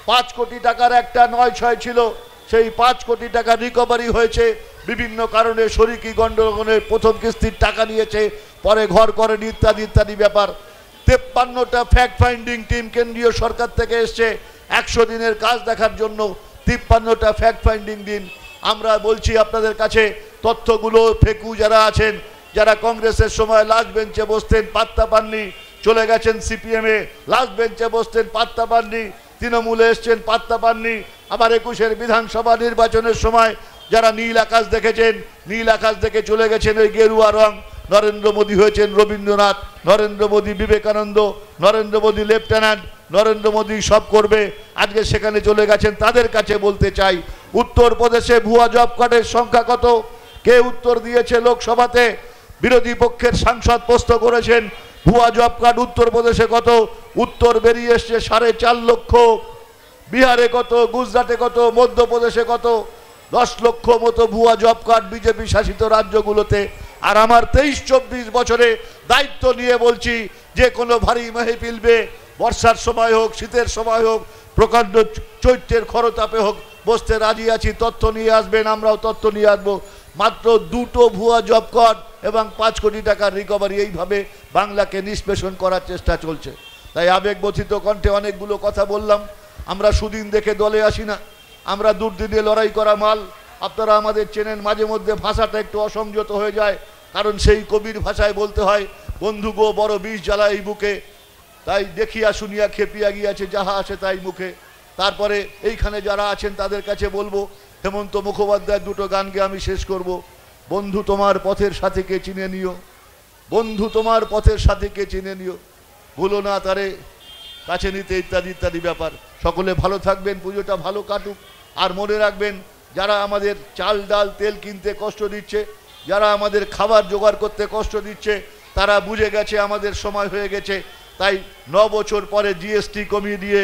5 কোটি টাকার একটা 9-6 ছিল, সেই 5 কোটি টাকা রিকভারি হয়েছে বিভিন্ন কারণে। শরিকি গন্ডগোলের প্রথম কিস্তির টাকা নিয়েছে, পরে ঘর করেন ইত্যাদি ইত্যাদি ব্যাপার। 53টা ফ্যাক্ট ফাইন্ডিং টিম কেন্দ্রীয় সরকার থেকে এসছে 100 দিনের কাজ দেখার জন্য। 53টা ফ্যাক্ট ফাইন্ডিং দিন। আমরা বলছি আপনাদের কাছে তথ্যগুলো, ফেকু যারা আছেন, যারা কংগ্রেসের সময় লাস্ট বেঞ্চে বসতেন পাত্তা পাননি, চলে গেছেন সিপিএমে, লাস্ট বেঞ্চে বসতেন পাত্তা পাননি, তৃণমূলে এসছেন পাত্তা পাননি। আবার 21-এর বিধানসভা নির্বাচনের সময় যারা নীল আকাশ দেখেছেন, নীল আকাশ দেখে চলে গেছেন ওই গেরুয়া রং। নরেন্দ্র মোদী হয়েছেন রবীন্দ্রনাথ, নরেন্দ্র মোদী বিবেকানন্দ, নরেন্দ্র মোদী লেফটেন্যান্ট, নরেন্দ্র মোদী সব করবে, আজকে সেখানে চলে গেছেন। তাদের কাছে বলতে চাই, উত্তরপ্রদেশে ভুয়া জব কার্ডের সংখ্যা কত? কে উত্তর দিয়েছে লোকসভাতে? বিরোধী পক্ষের সাংসদ প্রশ্ন করেছেন ভুয়া জব কার্ড উত্তরপ্রদেশে কত? উত্তর বেরিয়ে এসছে 4.5 লক্ষ। বিহারে কত? গুজরাটে কত? মধ্যপ্রদেশে কত? 10 লক্ষ মতো ভুয়া জব কার্ড বিজেপি শাসিত রাজ্যগুলোতে। আর আমার 23-24 বছরে দায়িত্ব নিয়ে বলছি, যে কোনো ভারী মেহফিলবে, বর্ষার সময় হোক, শীতের সময় হোক, প্রকাণ্ড চৈত্রের খরতাপে হোক, বসতে রাজি আছি। তথ্য নিয়ে আসবেন, আমরাও তথ্য নিয়ে আসবো। মাত্র 2টো ভুয়া জব কার্ড এবং 5 কোটি টাকার রিকভারি, এইভাবে বাংলাকে নিষ্পেষণ করার চেষ্টা চলছে। তাই আবেগবর্ধিত কণ্ঠে অনেকগুলো কথা বললাম। আমরা সুদিন দেখে দলে আসি না, আমরা দুর্দিনে লড়াই করা মাল। আপনারা আমাদের চেনেন, মাঝে মধ্যে ভাষাটা একটু অসংযত হয়ে যায়, কারণ সেই কবির ভাষায় বলতে হয়, বন্ধু গো বড় বিষ জ্বালা এই বুকে, তাই দেখিয়া শুনিয়া খেপিয়া গিয়াছে যাহা আসে তাই মুখে। তারপরে এইখানে যারা আছেন তাদের কাছে বলবো, হেমন্ত মুখোপাধ্যায়ের 2টো গানকে আমি শেষ করব। বন্ধু তোমার পথের সাথীকে চিনে নিও, বন্ধু তোমার পথের সাথীকে চিনে নিও, ভুলো না তারে কাছে নিতে, ইত্যাদি ইত্যাদি ব্যাপার। সকলে ভালো থাকবেন, পুজোটা ভালো কাটুক। আর মনে রাখবেন, যারা আমাদের চাল ডাল তেল কিনতে কষ্ট দিচ্ছে, যারা আমাদের খাবার জোগাড় করতে কষ্ট দিচ্ছে, তারা বুঝে গেছে আমাদের সময় হয়ে গেছে। তাই 9 বছর পরে জিএসটি কমিয়ে দিয়ে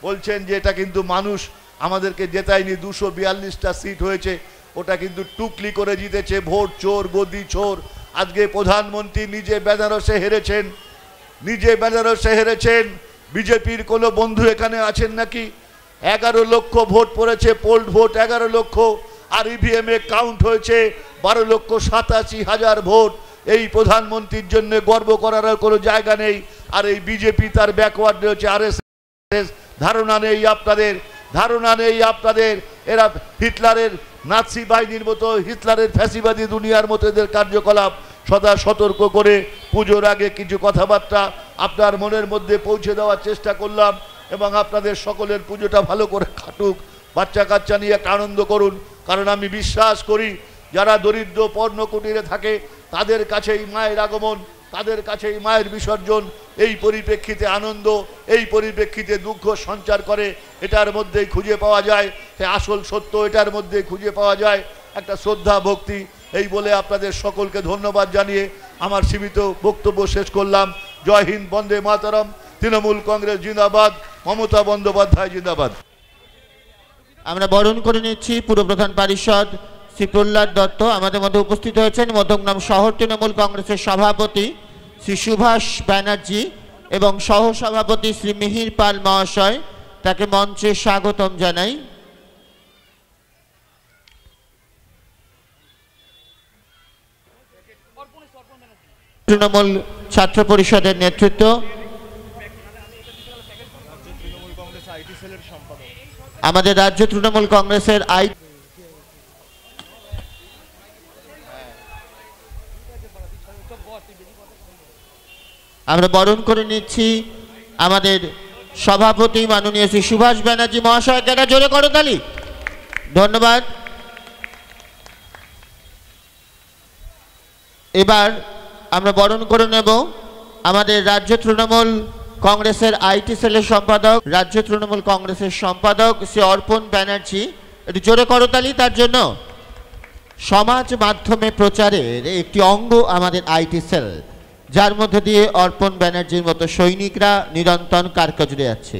বলছেন যে এটা কিন্তু মানুষ আমাদেরকে জেতায়নি, 242টা সিট হয়েছে, ওটা কিন্তু টুকলি করে জিতেছে। ভোট চোর, গদি চোর। আজকে প্রধানমন্ত্রী নিজে বেনারসে হেরেছেন, নিজে বেনারসে হেরেছেন। বিজেপির কোনো বন্ধু এখানে আছেন নাকি? 11 লক্ষ ভোট পড়েছে, পোল্ড ভোট 11 লক্ষ, আর ইভিএমে কাউন্ট হয়েছে 12,87,000 ভোট। এই প্রধানমন্ত্রীর জন্য গর্ব করার কোনো জায়গা নেই। আর এই বিজেপি তার ব্যাকওয়ার্ড রয়েছে আরএসএস। ধারণা নেই আপনাদের, ধারণা নেই আপনাদের। এরা হিটলারের নাৎসি বাহিনীর মতো, হিটলারের ফ্যাসিবাদী দুনিয়ার মতো এদের কার্যকলাপ। সদা সতর্ক করে পুজোর আগে কিছু কথাবার্তা আপনার মনের মধ্যে পৌঁছে দেওয়ার চেষ্টা করলাম, এবং আপনাদের সকলের পুজোটা ভালো করে কাটুক। বাচ্চা কাচ্চা নিয়ে একটা আনন্দ করুন, কারণ আমি বিশ্বাস করি যারা দরিদ্র পর্ণকুটিরে থাকে তাদের কাছেই মায়ের আগমন, তাদের কাছেই মায়ের বিসর্জন। এই পরিপ্রেক্ষিতে আনন্দ, এই পরিপ্রেক্ষিতে দুঃখ সঞ্চার করে, এটার মধ্যেই খুঁজে পাওয়া যায় আসল সত্য, এটার মধ্যেই খুঁজে পাওয়া যায় একটা শ্রদ্ধা ভক্তি। এই বলে আপনাদের সকলকে ধন্যবাদ জানিয়ে আমার সীমিত বক্তব্য শেষ করলাম। জয় হিন্দ, বন্দে মাতরম, তৃণমূল কংগ্রেস জিন্দাবাদ, মমতা বন্দ্যোপাধ্যায় জিন্দাবাদ। আমরা বরণ করে নিচ্ছি পুরপ্রধান পারিষদ শ্রী প্রহ্লাদ দত্ত। আমাদের মধ্যে উপস্থিত হয়েছেন মধ্যমগ্রাম শহর তৃণমূল কংগ্রেসের সভাপতি শ্রী সুভাষ ব্যানার্জি এবং সহসভাপতি শ্রী মিহির পাল মহাশয়। তাকে মঞ্চে স্বাগতম জানাই। তৃণমূল ছাত্র পরিষদের নেতৃত্ব, আমাদের রাজ্য তৃণমূল কংগ্রেসের আমরা বরণ করে নিচ্ছি আমাদের সভাপতি মাননীয় শ্রী সুভাষ ব্যানার্জি মহাশয়কে। একটা জোরে করতালি। ধন্যবাদ। এবার আমরা বরণ করে নেব আমাদের রাজ্য তৃণমূল কংগ্রেসের আইটি সেলের সম্পাদক, রাজ্য তৃণমূল কংগ্রেসের সম্পাদক শ্রী অর্পণ ব্যানার্জি। একটু জোরে করতালি তার জন্য। সমাজ মাধ্যমে প্রচারের একটি অঙ্গ আমাদের আইটি সেল, যার মধ্যে দিয়ে অর্পণ ব্যানার্জির মতো সৈনিকরা নিরন্তর কারকাজে যাচ্ছে।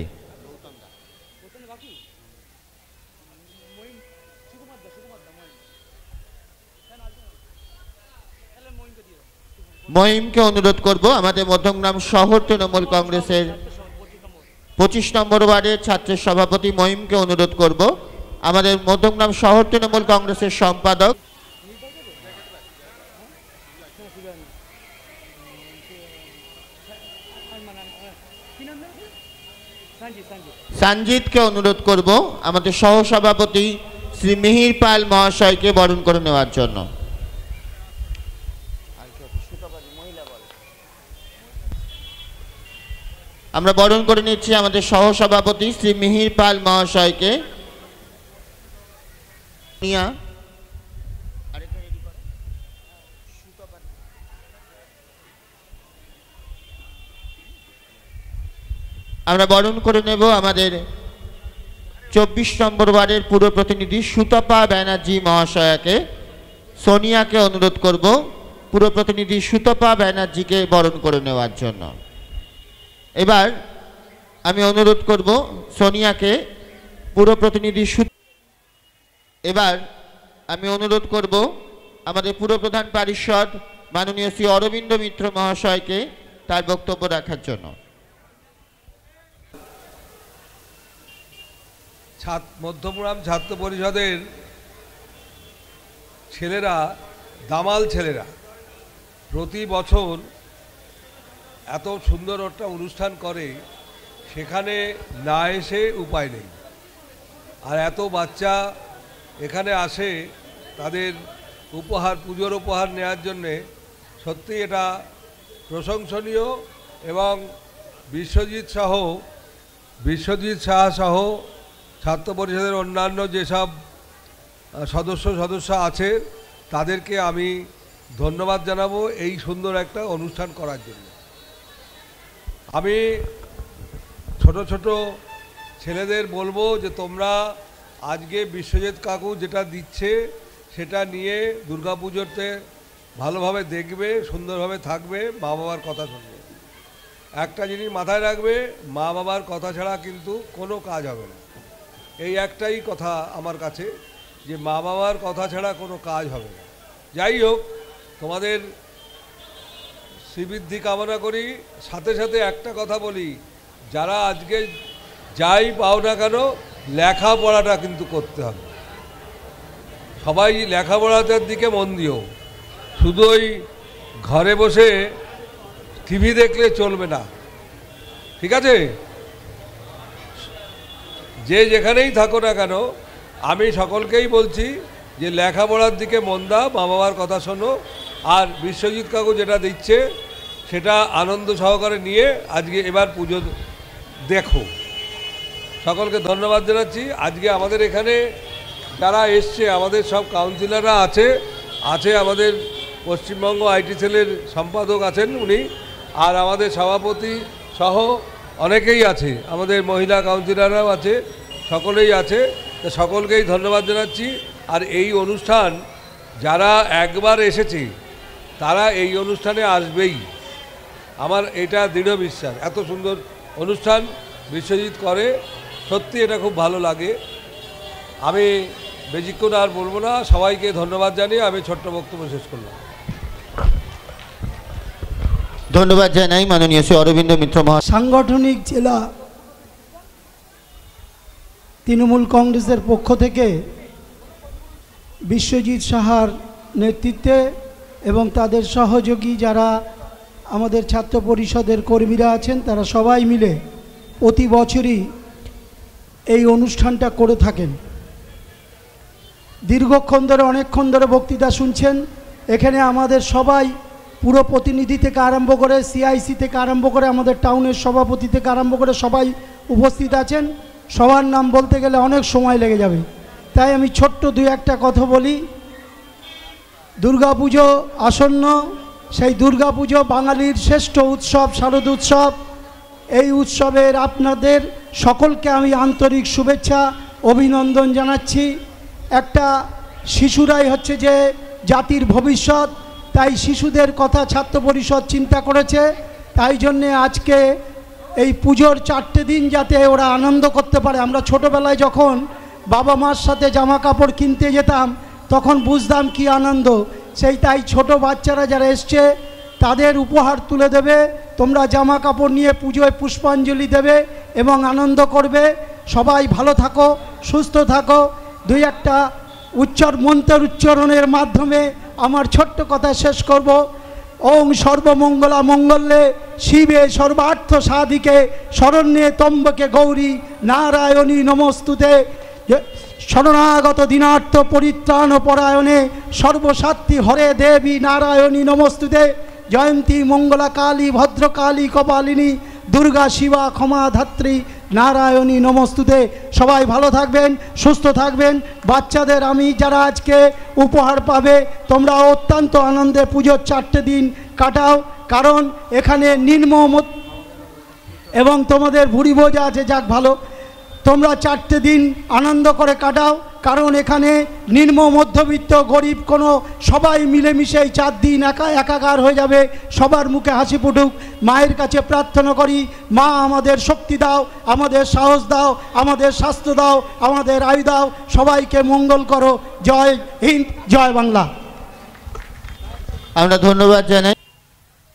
মহিমকে অনুরোধ করব, আমাদের মধ্যমগ্রাম শহর তৃণমূল কংগ্রেসের 25 নম্বর ওয়ার্ডের ছাত্রের সভাপতি মহিমকে অনুরোধ করব, আমাদের মধ্যমগ্রাম শহর তৃণমূল কংগ্রেসের সম্পাদক সঞ্জিতকে অনুরোধ করব আমাদের সহসভাপতি শ্রী মিহির পাল মহাশয়কে বরণ করে নেওয়ার জন্য। আমরা বরণ করে নিচ্ছি আমাদের সহসভাপতি শ্রী মিহির পাল মহাশয়কে। আমরা বরণ করে নেব আমাদের 24 নম্বর ওয়ার্ডের পুর প্রতিনিধি সুতপা ব্যানার্জি মহাশয়াকে। সোনিয়াকে অনুরোধ করব পুর প্রতিনিধি সুতপা ব্যানার্জিকে বরণ করে নেওয়ার জন্য। এবার আমি অনুরোধ করব সোনিয়াকে পুর প্রতিনিধি আমাদের পুরপ্রধান পারিষদ মাননীয় শ্রী অরবিন্দ মিত্র মহাশয়কে তার বক্তব্য রাখার জন্য। মধ্যমগ্রাম ছাত্র পরিষদের ছেলেরা, দামাল ছেলেরা প্রতি বছর এত সুন্দর একটা অনুষ্ঠান করে, সেখানে না এসে উপায় নেই। আর এত বাচ্চা এখানে আসে তাদের উপহার, পুজোর উপহার নেওয়ার জন্যে, সত্যি এটা প্রশংসনীয়। এবং বিশ্বজিৎ সাহা সহ ছাত্র পরিষদের অন্যান্য যেসব সদস্য আছে তাদেরকে আমি ধন্যবাদ জানাবো এই সুন্দর একটা অনুষ্ঠান করার জন্য। আমি ছোট ছোট ছেলেদের বলবো যে তোমরা আজকে বিশ্বজিৎ কাকু যেটা দিচ্ছে সেটা নিয়ে দুর্গাপুজোতে ভালোভাবে দেখবে, সুন্দরভাবে থাকবে, মা বাবার কথা শুনবে। একটা জিনিস মাথায় রাখবে, মা বাবার কথা ছাড়া কিন্তু কোনো কাজ হবে না। এই একটাই কথা আমার কাছে, যে মা বাবার কথা ছাড়া কোনো কাজ হবে না। যাই হোক, তোমাদের শ্রীবৃদ্ধি কামনা করি। সাথে সাথে একটা কথা বলি, যারা আজকে যাই পাও না কেন, লেখাপড়াটা কিন্তু করতে হবে। সবাই লেখাপড়াটার দিকে মন দিও। শুধু ওই ঘরে বসে টিভি দেখলে চলবে না, ঠিক আছে? যে যেখানেই থাকো না কেন, আমি সকলকেই বলছি যে লেখাপড়ার দিকে মন দাও, মা বাবার কথা শোনো। আর বিশ্বজিৎ কাকু যেটা দিচ্ছে সেটা আনন্দ সহকারে নিয়ে আজকে এবার পুজো দেখো। সকলকে ধন্যবাদ জানাচ্ছি। আজকে আমাদের এখানে যারা এসছে, আমাদের সব কাউন্সিলররা আছে, আমাদের পশ্চিমবঙ্গ আইটি সেলের সম্পাদক আছেন উনি, আর আমাদের সভাপতি সহ অনেকেই আছে, আমাদের মহিলা কাউন্সিলররাও আছে, সকলেই আছে। তো সকলকেই ধন্যবাদ জানাচ্ছি। আর এই অনুষ্ঠান যারা একবার এসেছে তারা এই অনুষ্ঠানে আসবেই, আমার এটা দৃঢ় বিশ্বাস। এত সুন্দর অনুষ্ঠান বিশ্বজিৎ করে, সত্যি এটা খুব ভালো লাগে। আমি বেশিক্ষণ আর বলবো না, সবাইকে ধন্যবাদ জানিয়ে আমি ছোট্ট বক্তব্য শেষ করলাম। ধন্যবাদ জানাই মাননীয় শ্রী অরবিন্দ মিত্র মহাশয়। সাংগঠনিক জেলা তৃণমূল কংগ্রেসের পক্ষ থেকে বিশ্বজিৎ সাহার নেতৃত্বে এবং তাদের সহযোগী যারা আমাদের ছাত্র পরিষদের কর্মীরা আছেন, তারা সবাই মিলে প্রতি বছরই এই অনুষ্ঠানটা করে থাকেন। দীর্ঘক্ষণ ধরে, অনেকক্ষণ ধরে বক্তৃতা শুনছেন। এখানে আমাদের সবাই, পুরো প্রতিনিধি থেকে আরম্ভ করে, সিআইসি থেকে আরম্ভ করে, আমাদের টাউনের সভাপতি থেকে আরম্ভ করে সবাই উপস্থিত আছেন। সবার নাম বলতে গেলে অনেক সময় লেগে যাবে, তাই আমি ছোট্ট দুই একটা কথা বলি। দুর্গাপুজো আসন্ন, সেই দুর্গাপুজো বাঙালির শ্রেষ্ঠ উৎসব, শারদ উৎসব। এই উৎসবের আপনাদের সকলকে আমি আন্তরিক শুভেচ্ছা, অভিনন্দন জানাচ্ছি। একটা শিশুরাই হচ্ছে যে জাতির ভবিষ্যৎ, তাই শিশুদের কথা ছাত্র পরিষদ চিন্তা করেছে। তাই জন্যে আজকে এই পুজোর 4টে দিন যাতে ওরা আনন্দ করতে পারে। আমরা ছোটোবেলায় যখন বাবা মার সাথে জামা কাপড় কিনতে যেতাম তখন বুঝতাম কি আনন্দ। তাই ছোট বাচ্চারা যারা এসছে তাদের উপহার তুলে দেবে, তোমরা জামা কাপড় নিয়ে পুজোয় পুষ্পাঞ্জলি দেবে এবং আনন্দ করবে। সবাই ভালো থাকো, সুস্থ থাকো। দুই একটা মন্ত্রের উচ্চারণের মাধ্যমে আমার ছোট্ট কথা শেষ করব। ওং সর্বমঙ্গলা মঙ্গলে শিবে সর্বার্থ সাধিকে শরণ্যে ত্র্যম্বকে গৌরী নারায়ণী নমস্তুতে। শরণাগত দিনার্থ পরিত্রাণ পরায়ণে সর্বসাত্রী হরে দেবী নারায়ণী নমস্তুতে। জয়ন্তী মঙ্গলা কালী ভদ্রকালী কপালিনী দুর্গা শিবা ক্ষমা ধাত্রী নারায়ণী নমস্তুতে। সবাই ভালো থাকবেন, সুস্থ থাকবেন। বাচ্চাদের আমি যারা আজকে উপহার পাবে, তোমরা অত্যন্ত আনন্দে পুজোর 4টে দিন কাটাও, কারণ এখানে নিম্ন এবং তোমাদের ভুড়ি বোঝা আছে, যাক ভালো। তোমরা 4টে দিন আনন্দ করে কাটাও, কারণ এখানে নিম্ন মধ্যবিত্ত গরিব কোনো সবাই মিলেমিশে 4 দিন একাকার হয়ে যাবে। সবার মুখে হাসি ফুটুক। মায়ের কাছে প্রার্থনা করি, মা আমাদের শক্তি দাও, আমাদের সাহস দাও, আমাদের স্বাস্থ্য দাও, আমাদের আয়ু দাও। সবাইকে মঙ্গল করো। জয় হিন্দ, জয় বাংলা। আমরা ধন্যবাদ জানাই।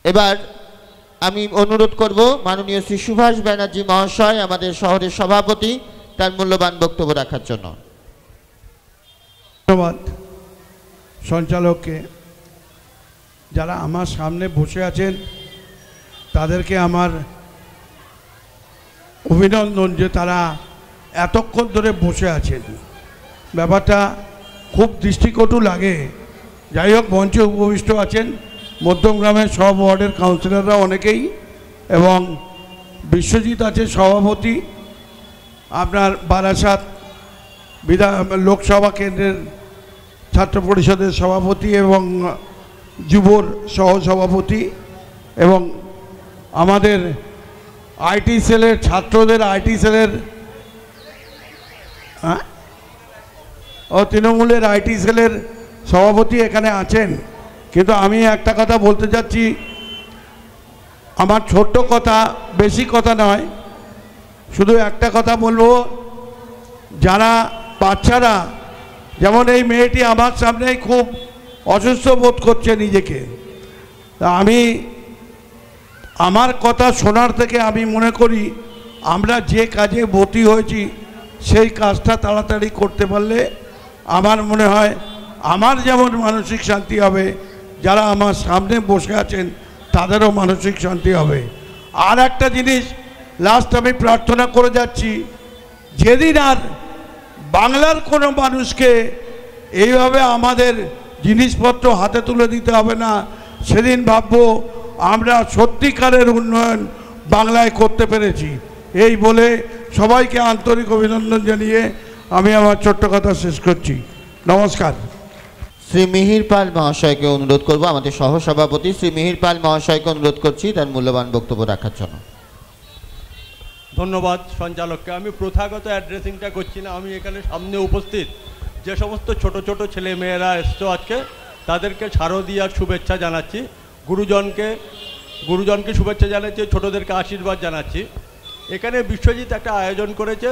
এবার আমি অনুরোধ করব মাননীয় শ্রী সুভাষ ব্যানার্জি মহাশয়, আমাদের শহরের সভাপতি, তার মূল্যবান বক্তব্য রাখার জন্য। ধন্যবাদ সঞ্চালককে। যারা আমার সামনে বসে আছেন তাদেরকে আমার অভিনন্দন যে তারা এতক্ষণ ধরে বসে আছেন। ব্যাপারটা খুব দৃষ্টিকটু লাগে। যাই হোক, মঞ্চে উপবিষ্ট আছেন মধ্যমগ্রামের সব ওয়ার্ডের কাউন্সিলররা অনেকেই, এবং বিশ্বজিৎ আছে সভাপতি, আপনার বারাসাত লোকসভা কেন্দ্রের ছাত্র পরিষদের সভাপতি এবং যুবর সহসভাপতি, এবং আমাদের আইটি সেলের ছাত্রদের আইটি সেলের ও তৃণমূলের আইটি সেলের সভাপতি এখানে আছেন। কিন্তু আমি একটা কথা বলতে চাচ্ছি, আমার ছোট্ট কথা, বেশি কথা নয়, শুধু একটা কথা বলবো। যারা বাচ্চারা, যেমন এই মেয়েটি আমার সামনেই খুব অসুস্থ বোধ করছে নিজেকে, তা আমি আমার কথা শোনার থেকে আমি মনে করি আমরা যে কাজে ভর্তি হয়েছি সেই কাজটা তাড়াতাড়ি করতে পারলে আমার মনে হয় আমার যেমন মানসিক শান্তি হবে, যারা আমার সামনে বসে আছেন তাদেরও মানসিক শান্তি হবে। আর একটা জিনিস লাস্ট আমি প্রার্থনা করে যাচ্ছি, যেদিন আর বাংলার কোনো মানুষকে এইভাবে আমাদের জিনিসপত্র হাতে তুলে দিতে হবে না, সেদিন ভাববো আমরা সত্যিকারের উন্নয়ন বাংলায় করতে পেরেছি। এই বলে সবাইকে আন্তরিক অভিনন্দন জানিয়ে আমি আমার ছোট্ট কথা শেষ করছি। নমস্কার। শ্রী মিহির পাল মহাশয়কে অনুরোধ করব, আমাদের সহসভাপতি শ্রী মিহির পাল মহাশয়কে অনুরোধ করছি তার মূল্যবান বক্তব্য রাখার জন্য। ধন্যবাদ সঞ্চালককে। আমি প্রথাগত অ্যাড্রেসিংটা করছি না, আমি এখানে সামনে উপস্থিত যে সমস্ত ছোট ছোট ছেলে মেয়েরা এসছো আজকে তাদেরকে শারদীয়ার শুভেচ্ছা জানাচ্ছি। গুরুজনকে শুভেচ্ছা জানাচ্ছি, ছোটদেরকে আশীর্বাদ জানাচ্ছি। এখানে বিশ্বজিৎ একটা আয়োজন করেছে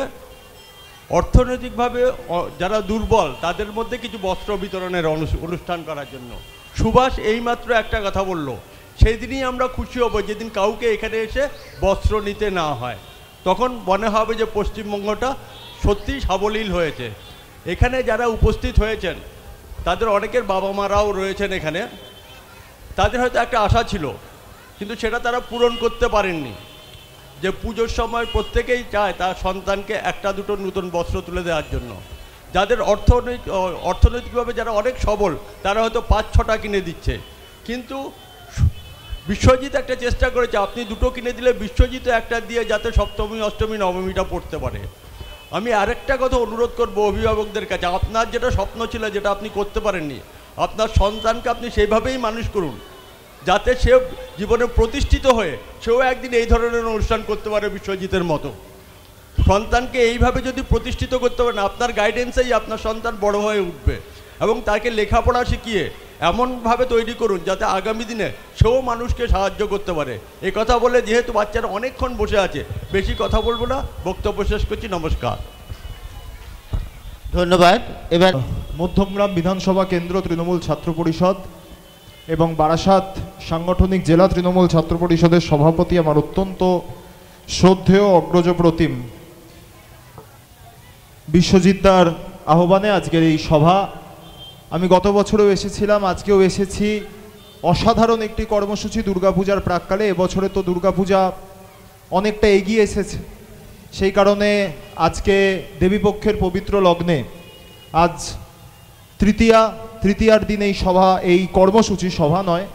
অর্থনৈতিকভাবে যারা দুর্বল তাদের মধ্যে কিছু বস্ত্র বিতরণের অনুষ্ঠান করার জন্য। সুভাষ এইমাত্র একটা কথা বলল, সেই দিনই আমরা খুশি হব যেদিন কাউকে এখানে এসে বস্ত্র নিতে না হয়। তখন মনে হবে যে পশ্চিমবঙ্গটা সত্যিই সাবলীল হয়েছে। এখানে যারা উপস্থিত হয়েছেন তাদের অনেকের বাবা মারাও রয়েছেন এখানে। তাদের হয়তো একটা আশা ছিল, কিন্তু সেটা তারা পূরণ করতে পারেননি। যে পুজোর সময় প্রত্যেকেই চায় তার সন্তানকে একটা দুটো নতুন বস্ত্র তুলে দেওয়ার জন্য। যাদের অর্থনৈতিকভাবে যারা অনেক সবল তারা হয়তো 5-6টা কিনে দিচ্ছে, কিন্তু বিশ্বজিৎ একটা চেষ্টা করেছে আপনি দুটো কিনে দিলে বিশ্বজিৎ একটা দিয়ে যাতে সপ্তমী অষ্টমী নবমীটা পড়তে পারে। আমি আরেকটা কথা অনুরোধ করব অভিভাবকদের কাছে, আপনার যেটা স্বপ্ন ছিল যেটা আপনি করতে পারেননি, আপনার সন্তানকে আপনি সেইভাবেই মানুষ করুন যাতে সে জীবনে প্রতিষ্ঠিত হয়ে সেও একদিন এই ধরনের অনুষ্ঠান করতে পারে বিশ্বজিতের মতো। সন্তানকে এইভাবে যদি প্রতিষ্ঠিত করতে পারেন আপনার গাইডেন্সেই আপনার সন্তান বড় হয়ে উঠবে, এবং তাকে লেখাপড়া শিখিয়ে এমনভাবে তৈরি করুন যাতে আগামী দিনে সেও মানুষকে সাহায্য করতে পারে। এই কথা বলে যেহেতু বাচ্চারা অনেকক্ষণ বসে আছে বেশি কথা বলবো না, বক্তব্য শেষ করছি। নমস্কার। ধন্যবাদ। এবার মধ্যমগ্রাম বিধানসভা কেন্দ্র তৃণমূল ছাত্র পরিষদ এবং বারাসাত সাংগঠনিক জেলা তৃণমূল ছাত্র পরিষদের সভাপতি আমার অত্যন্ত শ্রদ্ধেয় অগ্রজ প্রতিম বিশ্বজিৎদার আহ্বানে আজকের এই সভা। আমি গত বছরেও এসেছিলাম, আজকেও এসেছি। অসাধারণ একটি কর্মসূচি দুর্গাপূজার প্রাক্কালে। এবছরে তো দুর্গাপূজা অনেকটা এগিয়ে এসেছে, সেই কারণে আজকে দেবীপক্ষের পবিত্র লগ্নে আজ তৃতীয়ার দিন এই সভা, এই কর্মসূচি, সভা নয়,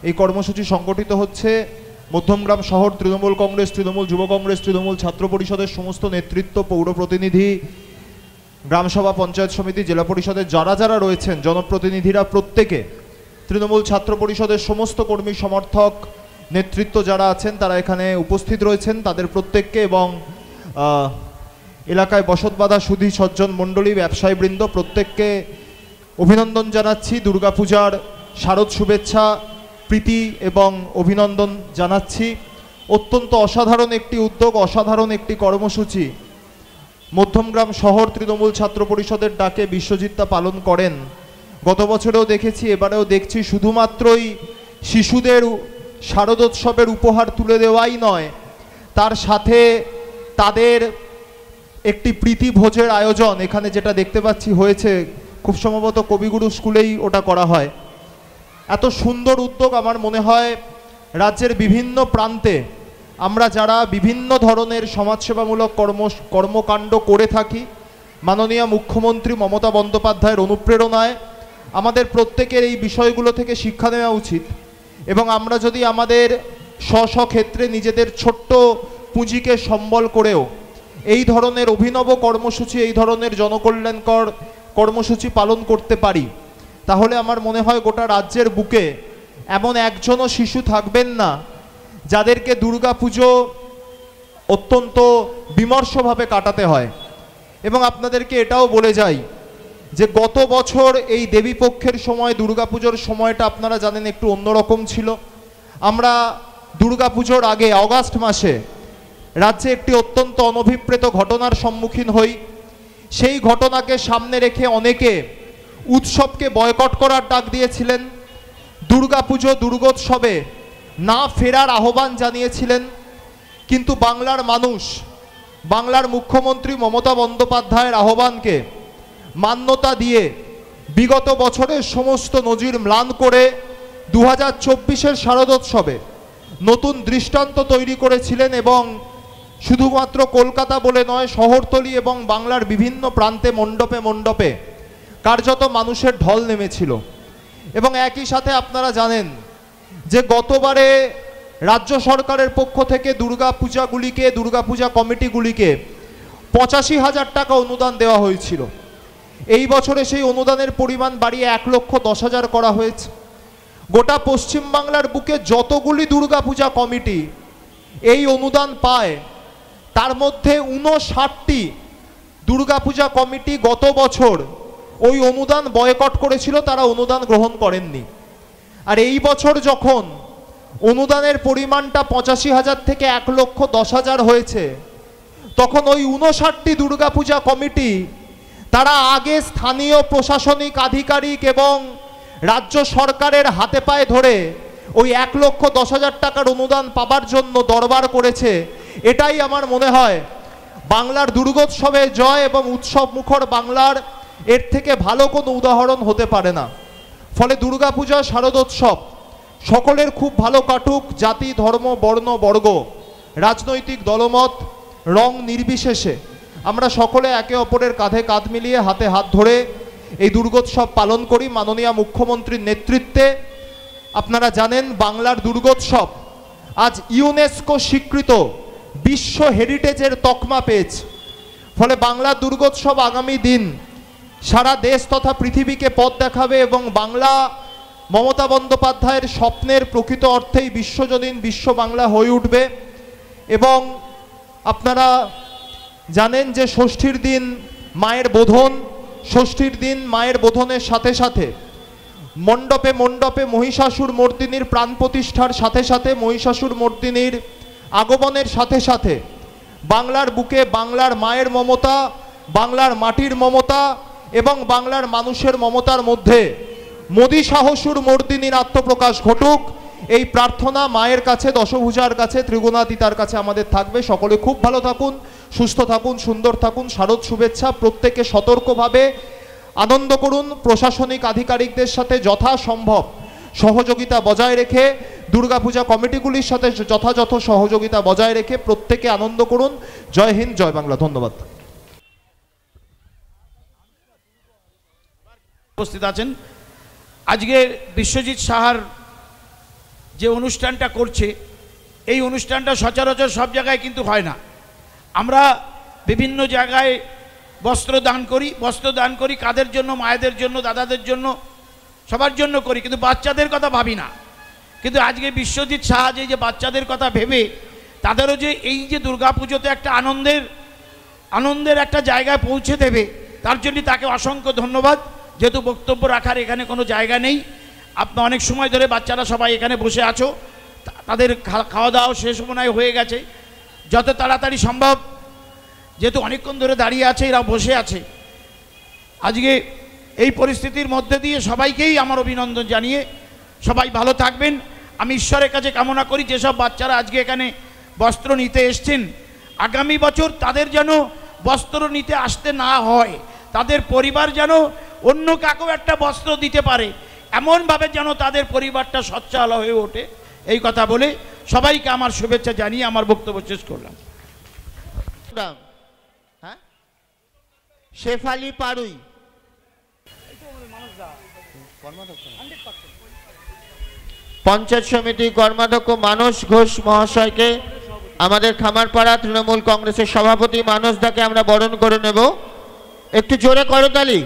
এই কর্মসূচি সংগঠিত হচ্ছে মধ্যমগ্রাম শহর তৃণমূল কংগ্রেস, তৃণমূল যুব কংগ্রেস, তৃণমূল ছাত্র পরিষদের সমস্ত নেতৃত্ব, পৌর প্রতিনিধি, গ্রামসভা, পঞ্চায়েত সমিতি, জেলা পরিষদের যারা যারা রয়েছেন জনপ্রতিনিধিরা, প্রত্যেকে, তৃণমূল ছাত্র পরিষদের সমস্ত কর্মী সমর্থক নেতৃত্ব যারা আছেন তারা এখানে উপস্থিত রয়েছেন। তাদের প্রত্যেককে এবং এলাকায় বসতবাঁধা সুধী সজ্জন মণ্ডলী, ব্যবসায়ীবৃন্দ প্রত্যেককে অভিনন্দন জানাচ্ছি। দুর্গাপূজার শারদ শুভেচ্ছা, প্রীতি এবং অভিনন্দন জানাচ্ছি। অত্যন্ত অসাধারণ একটি উদ্যোগ, অসাধারণ একটি কর্মসূচি মধ্যমগ্রাম শহর তৃণমূল ছাত্র পরিষদের ডাকে বিশ্বজিৎ তা পালন করেন। গত বছরেও দেখেছি, এবারেও দেখছি, শুধুমাত্রই শিশুদের শারদোৎসবের উপহার তুলে দেওয়াই নয়, তার সাথে তাদের একটি প্রীতি ভোজের আয়োজন এখানে যেটা দেখতে পাচ্ছি হয়েছে, খুব সম্ভবত কবিগুরু স্কুলেই ওটা করা হয়। এত সুন্দর উদ্যোগ আমার মনে হয় রাজ্যের বিভিন্ন প্রান্তে আমরা যারা বিভিন্ন ধরনের সমাজসেবামূলক কর্মকাণ্ড করে থাকি, মাননীয় মুখ্যমন্ত্রী মমতা বন্দ্যোপাধ্যায়ের অনুপ্রেরণায় আমাদের প্রত্যেকের এই বিষয়গুলো থেকে শিক্ষা নেওয়া উচিত। এবং আমরা যদি আমাদের স্ব ক্ষেত্রে নিজেদের ছোট্ট পুঁজিকে সম্বল করেও এই ধরনের অভিনব কর্মসূচি, এই ধরনের জনকল্যাণকর কর্মসূচি পালন করতে পারি, তাহলে আমার মনে হয় গোটা রাজ্যের বুকে এমন একজনও শিশু থাকবেন না যাদেরকে দুর্গাপুজো অত্যন্ত বিমর্ষভাবে কাটাতে হয়। এবং আপনাদেরকে এটাও বলে যাই যে গত বছর এই দেবীপক্ষের সময়, দুর্গাপুজোর সময়টা আপনারা জানেন একটু অন্যরকম ছিল। আমরা দুর্গাপুজোর আগে অগাস্ট মাসে রাজ্যে একটি অত্যন্ত অনভিপ্রেত ঘটনার সম্মুখীন হই। সেই ঘটনাকে সামনে রেখে অনেকে উৎসবকে বয়কট করার ডাক দিয়েছিলেন, দুর্গাপুজো দুর্গোৎসবে না ফেরার আহ্বান জানিয়েছিলেন। কিন্তু বাংলার মানুষ বাংলার মুখ্যমন্ত্রী মমতা বন্দ্যোপাধ্যায়ের আহ্বানকে মান্যতা দিয়ে বিগত বছরের সমস্ত নজির ম্লান করে 2024-এর শারদোৎসবে নতুন দৃষ্টান্ত তৈরি করেছিলেন। এবং শুধুমাত্র কলকাতা বলে নয়, শহরতলি এবং বাংলার বিভিন্ন প্রান্তে মণ্ডপে মণ্ডপে কার্যত মানুষের ঢল নেমেছিল। এবং একই সাথে আপনারা জানেন যে গতবারে রাজ্য সরকারের পক্ষ থেকে দুর্গাপূজা কমিটিগুলিকে 85,000 টাকা অনুদান দেওয়া হয়েছিল। এই বছরে সেই অনুদানের পরিমাণ বাড়িয়ে 1,10,000 করা হয়েছে। গোটা পশ্চিমবাংলার বুকে যতগুলি দুর্গাপূজা কমিটি এই অনুদান পায়, তার মধ্যে 59টি দুর্গাপূজা কমিটি গত বছর ওই অনুদান বয়কট করেছিল, তারা অনুদান গ্রহণ করেননি। আর এই বছর যখন অনুদানের পরিমাণটা 85,000 থেকে 1,10,000 হয়েছে, তখন ওই 59টি দুর্গাপূজা কমিটি তারা আগে স্থানীয় প্রশাসনিক আধিকারিক এবং রাজ্য সরকারের হাতে পায়ে ধরে ওই 1,10,000 টাকার অনুদান পাবার জন্য দরবার করেছে। এটাই আমার মনে হয় বাংলার দুর্গোৎসবে জয় এবং উৎসব মুখর বাংলার এর থেকে ভালো কোনো উদাহরণ হতে পারে না। ফলে দুর্গাপূজা শারদোৎসব সকলের খুব ভালো কাটুক, জাতি ধর্ম বর্ণ বর্গ রাজনৈতিক দলমত রং নির্বিশেষে আমরা সকলে একে অপরের কাঁধে কাঁধ মিলিয়ে হাতে হাত ধরে এই দুর্গোৎসব পালন করি মাননীয় মুখ্যমন্ত্রীর নেতৃত্বে। আপনারা জানেন বাংলার দুর্গোৎসব আজ ইউনেস্কো স্বীকৃত বিশ্ব হেরিটেজের তকমা পেয়েছে। ফলে বাংলার দুর্গোৎসব আগামী দিন সারা দেশ তথা পৃথিবীকে পথ দেখাবে এবং বাংলা মমতা বন্দ্যোপাধ্যায়ের স্বপ্নের প্রকৃত অর্থেই বিশ্বজনীন বিশ্ব বাংলা হয়ে উঠবে। এবং আপনারা জানেন যে ষষ্ঠীর দিন মায়ের বোধন, ষষ্ঠীর দিন মায়ের বোধনের সাথে সাথে মণ্ডপে মণ্ডপে মহিষাসুর মর্দিনীর প্রাণ প্রতিষ্ঠার সাথে সাথে, মহিষাসুর মর্দিনীর আগমনের সাথে সাথে বাংলার বুকে বাংলার মায়ের মমতা, বাংলার মাটির মমতা এবং বাংলার মানুষের মমতার মধ্যে মোদী সাহসুর মর্দিনীর আত্মপ্রকাশ ঘটুক, এই প্রার্থনা মায়ের কাছে, দশভুজার কাছে, ত্রিগুণাতীতার কাছে আমাদের থাকবে। সকলে খুব ভালো থাকুন, সুস্থ থাকুন, সুন্দর থাকুন। শারদ শুভেচ্ছা। প্রত্যেকে সতর্কভাবে আনন্দ করুন, প্রশাসনিক আধিকারিকদের সাথে যথাসম্ভব সহযোগিতা বজায় রেখে, দুর্গাপূজা কমিটিগুলির সাথে যথাযথ সহযোগিতা বজায় রেখে প্রত্যেকে আনন্দ করুন। জয় হিন্দ, জয় বাংলা। ধন্যবাদ। উপস্থিত আছেন আজকে বিশ্বজিৎ সাহার যে অনুষ্ঠানটা করছে, এই অনুষ্ঠানটা সচরাচর সব জায়গায় কিন্তু হয় না। আমরা বিভিন্ন জায়গায় বস্ত্র দান করি কাদের জন্য? মায়েদের জন্য, দাদাদের জন্য, সবার জন্য করি, কিন্তু বাচ্চাদের কথা ভাবি না। কিন্তু আজকে বিশ্বজিৎ সাহা যে বাচ্চাদের কথা ভেবে তাদেরও যে এই যে দুর্গাপুজোতে একটা আনন্দের একটা জায়গায় পৌঁছে দেবে, তার জন্য তাকে অসংখ্য ধন্যবাদ। যেহেতু বক্তব্য রাখার এখানে কোনো জায়গা নেই, আপনি অনেক সময় ধরে বাচ্চারা সবাই এখানে বসে আছো, তাদের খাওয়া দাওয়া শেষ মনে হয়ে গেছে। যত তাড়াতাড়ি সম্ভব, যেহেতু অনেকক্ষণ ধরে দাঁড়িয়ে আছে, এরা বসে আছে, আজকে এই পরিস্থিতির মধ্যে দিয়ে সবাইকেই আমার অভিনন্দন জানিয়ে সবাই ভালো থাকবেন। আমি ঈশ্বরের কাছে কামনা করি যেসব বাচ্চারা আজকে এখানে বস্ত্র নিতে এসছেন, আগামী বছর তাদের যেন বস্ত্র নিতে আসতে না হয়, তাদের পরিবার যেন অন্য কাকেও একটা বস্ত্র দিতে পারে, এমনভাবে যেন তাদের পরিবারটা সচ্ছল হয়ে ওঠে। এই কথা বলে সবাইকে আমার শুভেচ্ছা জানিয়ে আমার বক্তব্য শেষ করলাম। হ্যাঁ, শেফালি পারুই, পঞ্চায়েত সমিতি কর্মাধ্যক্ষ মানস ঘোষ মহাশয়কে, আমাদের খামারপাড়া তৃণমূল কংগ্রেসের সভাপতি মানস দাকে আমরা বরণ করে নেব। একটু জোরে করতালি।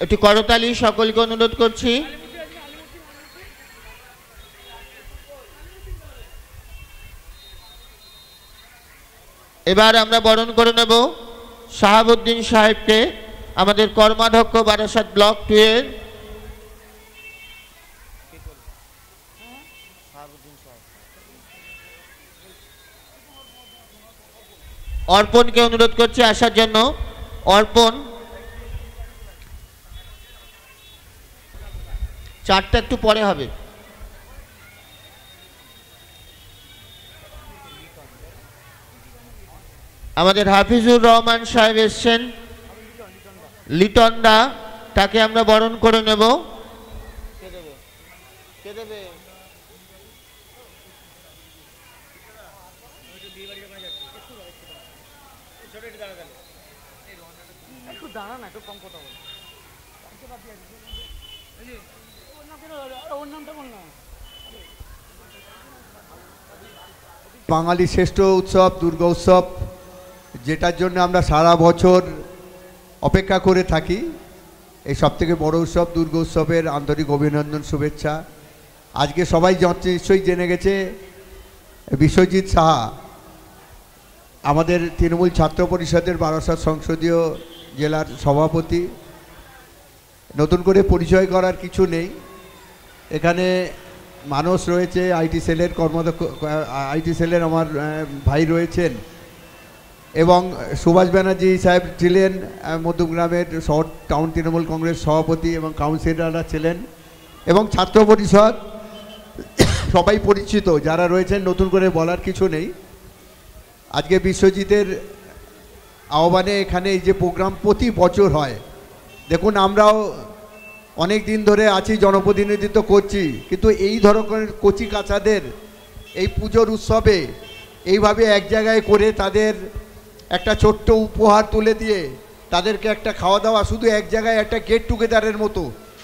একটু করতালি সকলকে অনুরোধ করছি। এবার আমরা বরণ করে নেব শাহাবুদ্দিন সাহেবকে, আমাদের কর্মাধ্যক্ষ বারাসাত ব্লক 2 এর। অর্পণকে অনুরোধ করছি আসার জন্য। অর্পণ, চারটা একটু পরে হবে। আমাদের হাফিজুর রহমান সাহেব এসছেন, লিটন দা, তাকে আমরা বরণ করে নেব। বাঙালি শ্রেষ্ঠ উৎসব দুর্গা উৎসব, যেটার জন্য আমরা সারা বছর অপেক্ষা করে থাকি, এই সবথেকে বড় উৎসব দুর্গা উৎসবের আন্তরিক অভিনন্দন, শুভেচ্ছা। আজকে সবাই নিশ্চয়ই জেনে গেছে বিশ্বজিৎ সাহা আমাদের তৃণমূল ছাত্র পরিষদের বারাসাত সংসদীয় জেলার সভাপতি। নতুন করে পরিচয় করার কিছু নেই। এখানে মানস রয়েছে, আইটি সেলের কর্মাধ্যক্ষ, আইটি সেলের আমার ভাই রয়েছেন, এবং সুভাষ ব্যানার্জি সাহেব ছিলেন মধ্যমগ্রামের শহর টাউন তৃণমূল কংগ্রেস সভাপতি, এবং কাউন্সিলররা ছিলেন, এবং ছাত্র পরিষদ সবাই পরিচিত যারা রয়েছেন, নতুন করে বলার কিছু নেই। আজকে বিশ্বজিতের আহ্বানে এখানে এই যে প্রোগ্রাম প্রতি বছর হয়, দেখুন আমরাও অনেক দিন ধরে আছি, জনপ্রতিনিধিত্ব করছি, কিন্তু এই ধরনের কচি কাচাদের এই পুজোর উৎসবে এইভাবে এক জায়গায় করে তাদের একটা ছোট্ট উপহার তুলে দিয়ে তাদেরকে একটা খাওয়া দাওয়া, শুধু এক জায়গায় একটা গেট টুগেদারের মতো,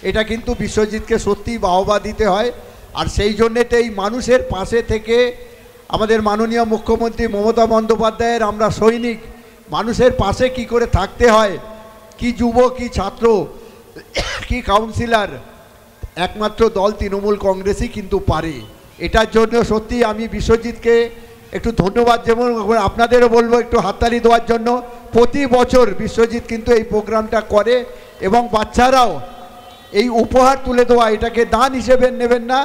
এটা কিন্তু বিশ্বজিৎকে সত্যিই বাহবা দিতে হয়। আর সেই জন্যেতেই মানুষের পাশে থেকে আমাদের মাননীয় মুখ্যমন্ত্রী মমতা বন্দ্যোপাধ্যায়ের আমরা সৈনিক, মানুষের পাশে কি করে থাকতে হয়, কি যুব, কি ছাত্র, কি কাউন্সিলর, একমাত্র দল তৃণমূল কংগ্রেসই কিন্তু পারে। এটার জন্য সত্যি আমি বিশ্বজিৎকে একটু ধন্যবাদ, যেমন আপনাদেরও বলবো একটু হাততালি দেওয়ার জন্য। প্রতি বছর বিশ্বজিৎ কিন্তু এই প্রোগ্রামটা করে, এবং বাচ্চারাও এই উপহার তুলে দেওয়া, এটাকে দান হিসেবে নেবেন না,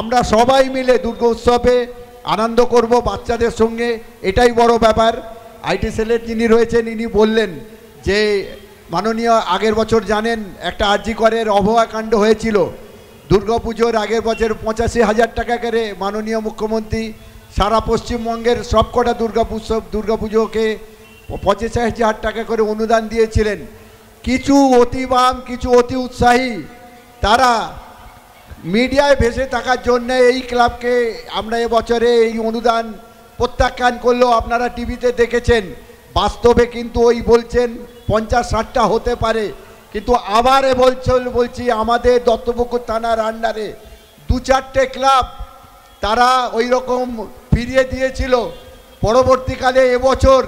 আমরা সবাই মিলে দুর্গা উৎসবে আনন্দ করব বাচ্চাদের সঙ্গে, এটাই বড় ব্যাপার। আইটি সেলের যিনি রয়েছেন ইনি বললেন যে মাননীয়, আগের বছর জানেন একটা আরজি করের অবহেলাকাণ্ড হয়েছিল, দুর্গাপুজোর আগের বছর 85,000 টাকা করে মাননীয় মুখ্যমন্ত্রী সারা পশ্চিমবঙ্গের সবকটা দুর্গাপুজোকে 85,000 টাকা করে অনুদান দিয়েছিলেন। কিছু অতিবাম, কিছু অতি উৎসাহী তারা মিডিয়ায় ভেসে থাকার জন্য এই ক্লাবকে আমরা এবছরে এই অনুদান প্রত্যাখ্যান করলেও আপনারা টিভিতে দেখেছেন, বাস্তবে কিন্তু ওই বলছেন 50-60টা হতে পারে, কিন্তু আবার বলছি আমাদের দত্তপুকুর থানার আন্ডারে 2-4টে ক্লাব তারা ওই রকম ফিরিয়ে দিয়েছিল। পরবর্তীকালে এবছর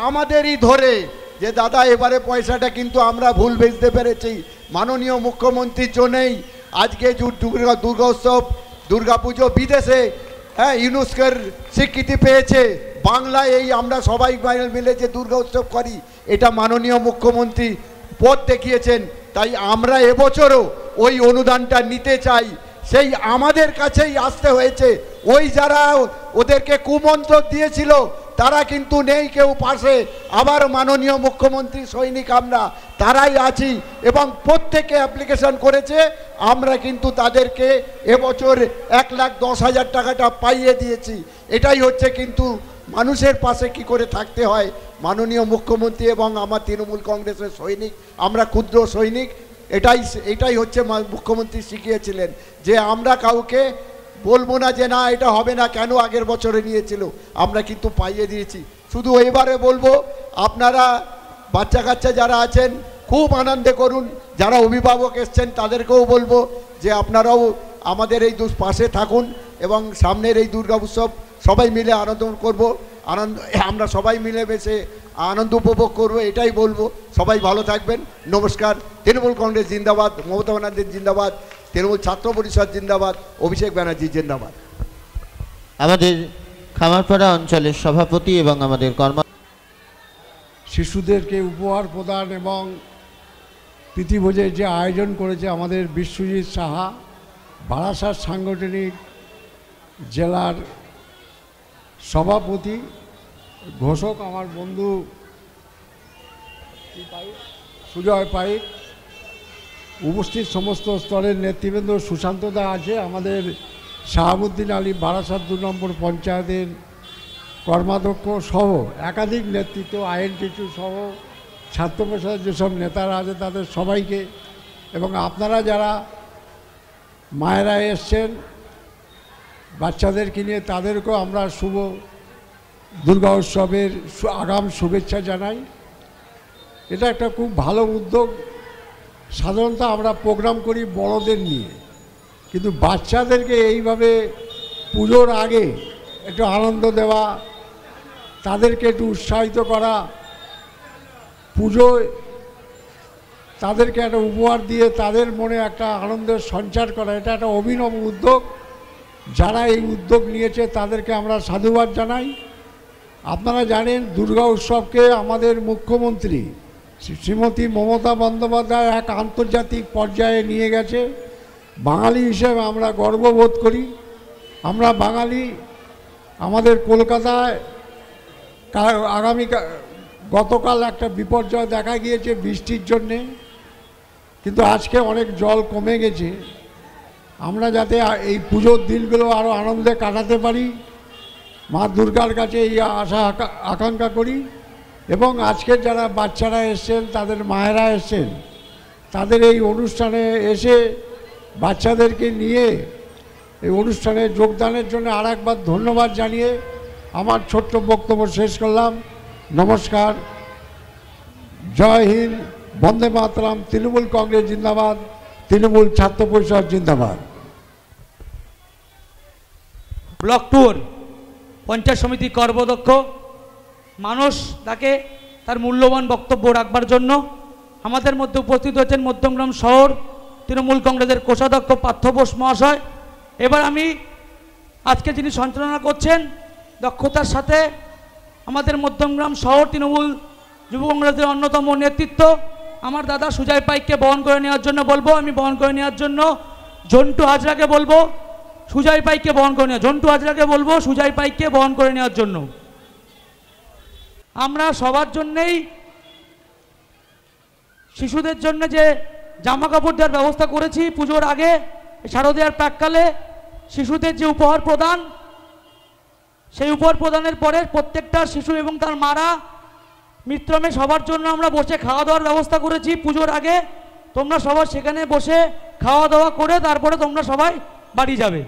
আমাদেরই ধরে যে দাদা এবারে পয়সাটা কিন্তু আমরা ভুল বেচতে পেরেছি, মাননীয় মুখ্যমন্ত্রীর জন্যেই আজকে দুর্গা উৎসব দুর্গাপুজো বিদেশে ইউনেস্কোর স্বীকৃতি পেয়েছে, বাংলায় এই আমরা সবাই মিলে যে দুর্গা উৎসব করি, এটা মাননীয় মুখ্যমন্ত্রী পথ দেখিয়েছেন। তাই আমরা এবছরও ওই অনুদানটা নিতে চাই। সেই আমাদের কাছেই আসতে হয়েছে। ওই যারা ওদেরকে কুমন্ত্র দিয়েছিল তারা কিন্তু নেই কেউ পাশে। আবার মাননীয় মুখ্যমন্ত্রী সৈনিক আমরা তারাই আছি এবং প্রত্যেকে অ্যাপ্লিকেশন করেছে। আমরা কিন্তু তাদেরকে এবছর 1,10,000 টাকাটা পাইয়ে দিয়েছি। এটাই হচ্ছে কিন্তু মানুষের পাশে কি করে থাকতে হয়। মাননীয় মুখ্যমন্ত্রী এবং আমার তৃণমূল কংগ্রেসের সৈনিক, আমরা ক্ষুদ্র সৈনিক, এটাই হচ্ছে মুখ্যমন্ত্রী শিখিয়েছিলেন যে আমরা কাউকে বলবো না যে না এটা হবে না, কেন আগের বছরে নিয়েছিল, আমরা কিন্তু পাইয়ে দিয়েছি। শুধু এবারে বলবো আপনারা বাচ্চা কাচ্চা যারা আছেন খুব আনন্দে করুন, যারা অভিভাবক এসছেন তাদেরকেও বলবো যে আপনারাও আমাদের এই পাশে থাকুন এবং সামনের এই দুর্গা উৎসব সবাই মিলে আনন্দ করব। আমরা সবাই মিলে বেশি আনন্দ উপভোগ করবো, এটাই বলবো। সবাই ভালো থাকবেন। নমস্কার। তৃণমূল কংগ্রেস জিন্দাবাদ, মমতা ব্যানার্জি জিন্দাবাদ, তৃণমূল ছাত্র পরিষদ জিন্দাবাদ, অভিষেক ব্যানার্জি জিন্দাবাদ। আমাদের খামারপাড়া অঞ্চলের সভাপতি এবং আমাদের শিশুদেরকে উপহার প্রদান এবং প্রীতিভোজের যে আয়োজন করেছে আমাদের বিশ্বজিৎ সাহা, বারাসাত সাংগঠনিক জেলার সভাপতি, ঘোষক আমার বন্ধু সুজয় পাইক, উপস্থিত সমস্ত স্তরের নেতৃবৃন্দ, সুশান্ত দা আছে, আমাদের শাহাবুদ্দিন আলী বারাসাত 2 নম্বর পঞ্চায়েতের কর্মাধ্যক্ষ সহ একাধিক নেতৃত্ব, আইএনটিসি সহ ছাত্র পরিষদের যেসব নেতারা আছে তাদের সবাইকে, এবং আপনারা যারা মায়েরা এসছেন বাচ্চাদেরকে নিয়ে তাদেরকেও আমরা শুভ দুর্গা উৎসবের আগাম শুভেচ্ছা জানাই। এটা একটা খুব ভালো উদ্যোগ। সাধারণত আমরা প্রোগ্রাম করি বড়দের নিয়ে, কিন্তু বাচ্চাদেরকে এইভাবে পুজোর আগে একটু আনন্দ দেওয়া, তাদেরকে একটু উৎসাহিত করা, পুজোয় তাদেরকে একটা উপহার দিয়ে তাদের মনে একটা আনন্দের সঞ্চার করা, এটা একটা অভিনব উদ্যোগ। যারা এই উদ্যোগ নিয়েছে তাদেরকে আমরা সাধুবাদ জানাই। আপনারা জানেন দুর্গা উৎসবকে আমাদের মুখ্যমন্ত্রী শ্রীমতী মমতা বন্দ্যোপাধ্যায় এক আন্তর্জাতিক পর্যায়ে নিয়ে গেছে। বাঙালি হিসেবে আমরা গর্ববোধ করি। আমরা বাঙালি, আমাদের কলকাতায় গতকাল একটা বিপর্যয় দেখা গিয়েছে বৃষ্টির জন্যে, কিন্তু আজকে অনেক জল কমে গেছে। আমরা যাতে এই পুজোর দিনগুলো আরও আনন্দে কাটাতে পারি, মা দুর্গার কাছে এই আশা আকাঙ্ক্ষা করি। এবং আজকের যারা বাচ্চারা এসছেন, তাদের মায়েরা এসছেন, তাদের এই অনুষ্ঠানে এসে বাচ্চাদেরকে নিয়ে এই অনুষ্ঠানে যোগদানের জন্য আরেকবার ধন্যবাদ জানিয়ে আমার ছোট্ট বক্তব্য শেষ করলাম। নমস্কার, জয় হিন্দ, বন্দে মাতরম, তৃণমূল কংগ্রেস জিন্দাবাদ, তৃণমূল ছাত্র পরিষদ জিন্দাবাদ। ব্লক টুর পঞ্চায়েত সমিতি কর্মদক্ষ মানুষ তাকে তার মূল্যবান বক্তব্য রাখবার জন্য আমাদের মধ্যে উপস্থিত হয়েছেন মধ্যমগ্রাম শহর তৃণমূল কংগ্রেসের কোষাধ্যক্ষ পার্থ বোস মহাশয়। এবার আমি আজকে যিনি সঞ্চালনা করছেন দক্ষতার সাথে আমাদের মধ্যমগ্রাম শহর তৃণমূল যুব কংগ্রেসের অন্যতম নেতৃত্ব আমার দাদা সুজয় পাইককে বহন করে নেওয়ার জন্য বলবো। আমি বহন করে নেওয়ার জন্য জন্টু হাজরাকে বলবো, সুজয় পাইককে বহন করে নেওয়া, জন্টু হাজরাকে বলবো সুজয় পাইককে বহন করে নেওয়ার জন্য। আমরা সবার জন্যেই শিশুদের জন্য যে জামা কাপড় দেওয়ার ব্যবস্থা করেছি পুজোর আগে, শারদীয়ার প্রাককালে শিশুদের যে উপহার প্রদান, সেই উপহার প্রদানের পরে প্রত্যেকটা শিশু এবং তার মারা মিত্রমে সবার জন্য আমরা বসে খাওয়া দাওয়ার ব্যবস্থা করেছি পুজোর আগে। তোমরা সবার সেখানে বসে খাওয়া দাওয়া করে তারপরে তোমরা সবাই বাড়ি যাবে।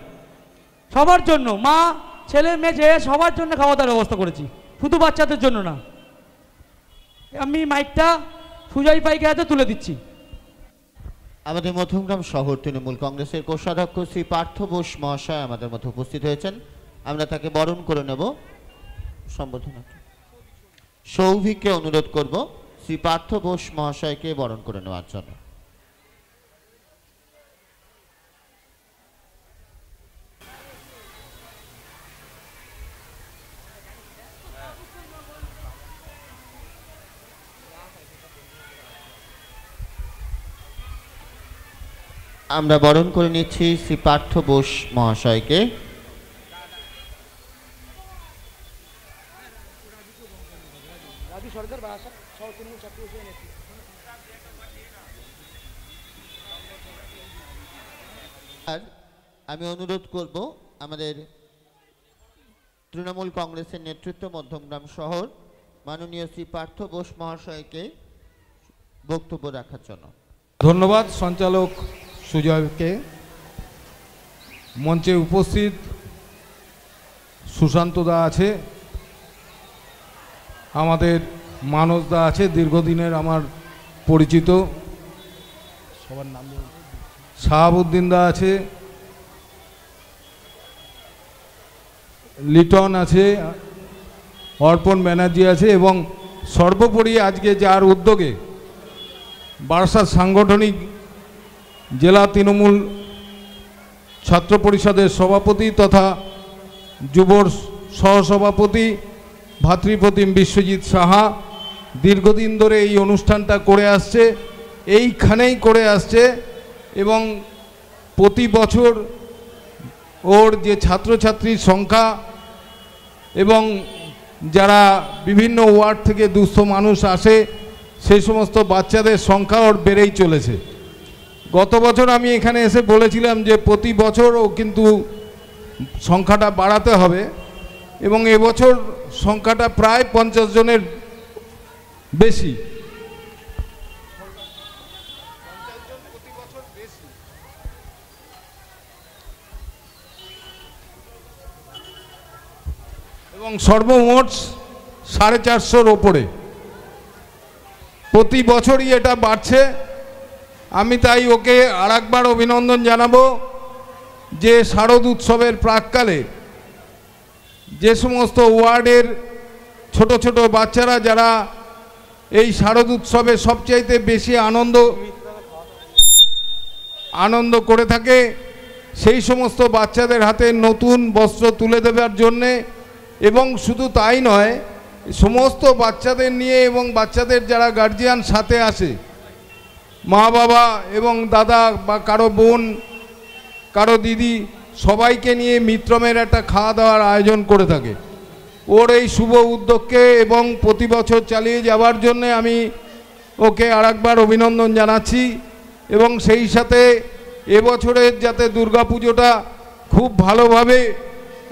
সবার জন্য, মা ছেলে মেয়ে যে সবার জন্য খাওয়া দাওয়ার ব্যবস্থা করেছি, শুধু বাচ্চাদের জন্য না। আমি মাইকটা সুজয় পাইকের হাতে তুলে দিচ্ছি। আমাদের মধ্যমগ্রাম শহর তৃণমূল কংগ্রেসের কোষাধ্যক্ষ শ্রী পার্থ বোস মহাশয় আমাদের মধ্যে উপস্থিত হয়েছেন। আমরা তাকে বরণ করে নেব। সম্বোধনা সৌভিককে অনুরোধ করব শ্রী পার্থ বোস মহাশয়কে বরণ করে নেওয়ার জন্য। আমরা বরণ করে নিচ্ছি শ্রী পার্থ বোস মহাশয়কে। আর আমি অনুরোধ করব আমাদের তৃণমূল কংগ্রেসের নেতৃত্ব মধ্যমগ্রাম শহর মাননীয় শ্রী পার্থ বোস মহাশয়কে বক্তব্য রাখার জন্য। ধন্যবাদ সঞ্চালক সুজয়কে। মঞ্চে উপস্থিত সুশান্তদা আছে, আমাদের মানসদা আছে, দীর্ঘদিনের আমার পরিচিত, সবার নাম শাহাবুদ্দিন দা আছে, লিটন আছে, অর্পণ ব্যানার্জি আছে, এবং সর্বোপরি আজকে যার উদ্যোগে বারাসাত সাংগঠনিক জেলা তৃণমূল ছাত্র পরিষদের সভাপতি তথা যুবর সহসভাপতি ভাতৃপ্রতিম বিশ্বজিৎ সাহা দীর্ঘদিন ধরে এই অনুষ্ঠানটা করে আসছে, এইখানেই করে আসছে, এবং প্রতি বছর ওর যে ছাত্রছাত্রীর সংখ্যা এবং যারা বিভিন্ন ওয়ার্ড থেকে দুস্থ মানুষ আসে সেই সমস্ত বাচ্চাদের সংখ্যা ওর বেড়েই চলেছে। গত বছর আমি এখানে এসে বলেছিলাম যে প্রতি বছর ও কিন্তু সংখ্যাটা বাড়াতে হবে, এবং এবছর সংখ্যাটা প্রায় 50 জনের বেশি। এবং সর্বমোট 450-র ওপরে প্রতি বছরই এটা বাড়ছে। আমি তাই ওকে আরেকবার অভিনন্দন জানাবো যে শারদ উৎসবের প্রাককালে যে সমস্ত ওয়ার্ডের ছোট ছোট বাচ্চারা যারা এই শারদ উৎসবে সবচাইতে বেশি আনন্দ করে থাকে সেই সমস্ত বাচ্চাদের হাতে নতুন বস্ত্র তুলে দেওয়ার জন্যে, এবং শুধু তাই নয়, সমস্ত বাচ্চাদের নিয়ে এবং বাচ্চাদের যারা গার্জিয়ান সাথে আসে, মা বাবা এবং দাদা বা কারো বোন কারো দিদি সবাইকে নিয়ে মিত্রমের একটা খাওয়া দাওয়ার আয়োজন করে থাকে। ওর এই শুভ উদ্যোগকে এবং প্রতি বছর চালিয়ে যাওয়ার জন্য আমি ওকে আরেকবার অভিনন্দন জানাচ্ছি, এবং সেই সাথে এবছরের যাতে দুর্গাপুজোটা খুব ভালোভাবে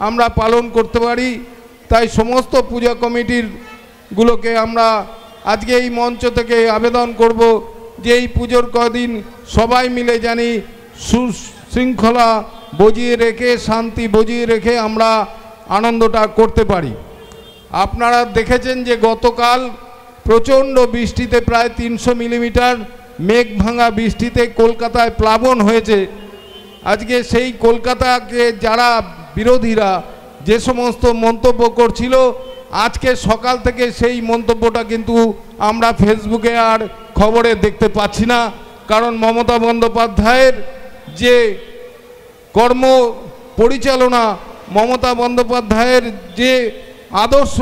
আমরা পালন করতে পারি তাই সমস্ত পূজা কমিটির গুলোকে আমরা আজকে এই মঞ্চ থেকে আবেদন করব যে এই পুজোর কদিন সবাই মিলে জানি সুশৃঙ্খলা বজিয়ে রেখে শান্তি বজিয়ে রেখে আমরা আনন্দটা করতে পারি। আপনারা দেখেছেন যে গতকাল প্রচণ্ড বৃষ্টিতে প্রায় 300 মিলিমিটার মেঘ ভাঙা বৃষ্টিতে কলকাতায় প্লাবন হয়েছে। আজকে সেই কলকাতাকে যারা বিরোধীরা যে সমস্ত মন্তব্য করছিল, আজকে সকাল থেকে সেই মন্তব্যটা কিন্তু আমরা ফেসবুকে আর খবরে দেখতে পাচ্ছি না, কারণ মমতা বন্দ্যোপাধ্যায়ের যে কর্ম পরিচালনা, মমতা বন্দ্যোপাধ্যায়ের যে আদর্শ,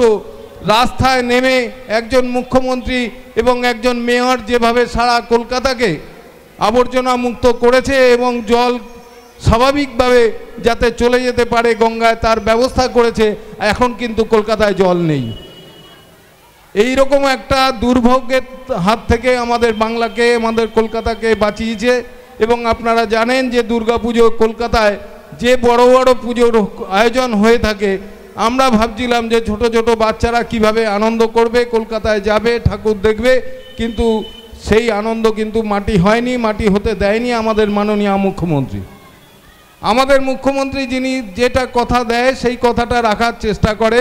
রাস্তায় নেমে একজন মুখ্যমন্ত্রী এবং একজন মেয়র যেভাবে সারা কলকাতাকে আবর্জনা মুক্ত করেছে এবং জল স্বাভাবিকভাবে যাতে চলে যেতে পারে গঙ্গায় তার ব্যবস্থা করেছে, এখন কিন্তু কলকাতায় জল নেই। এই রকম একটা দুর্ভোগের হাত থেকে আমাদের বাংলাকে, আমাদের কলকাতাকে বাঁচিয়েছে। এবং আপনারা জানেন যে দুর্গাপুজো কলকাতায় যে বড় বড় পুজোর আয়োজন হয়ে থাকে, আমরা ভাবছিলাম যে ছোট ছোট বাচ্চারা কিভাবে আনন্দ করবে, কলকাতায় যাবে, ঠাকুর দেখবে, কিন্তু সেই আনন্দ কিন্তু মাটি হয়নি, মাটি হতে দেয়নি আমাদের মাননীয় মুখ্যমন্ত্রী। আমাদের মুখ্যমন্ত্রী যিনি যেটা কথা দেয় সেই কথাটা রাখার চেষ্টা করে।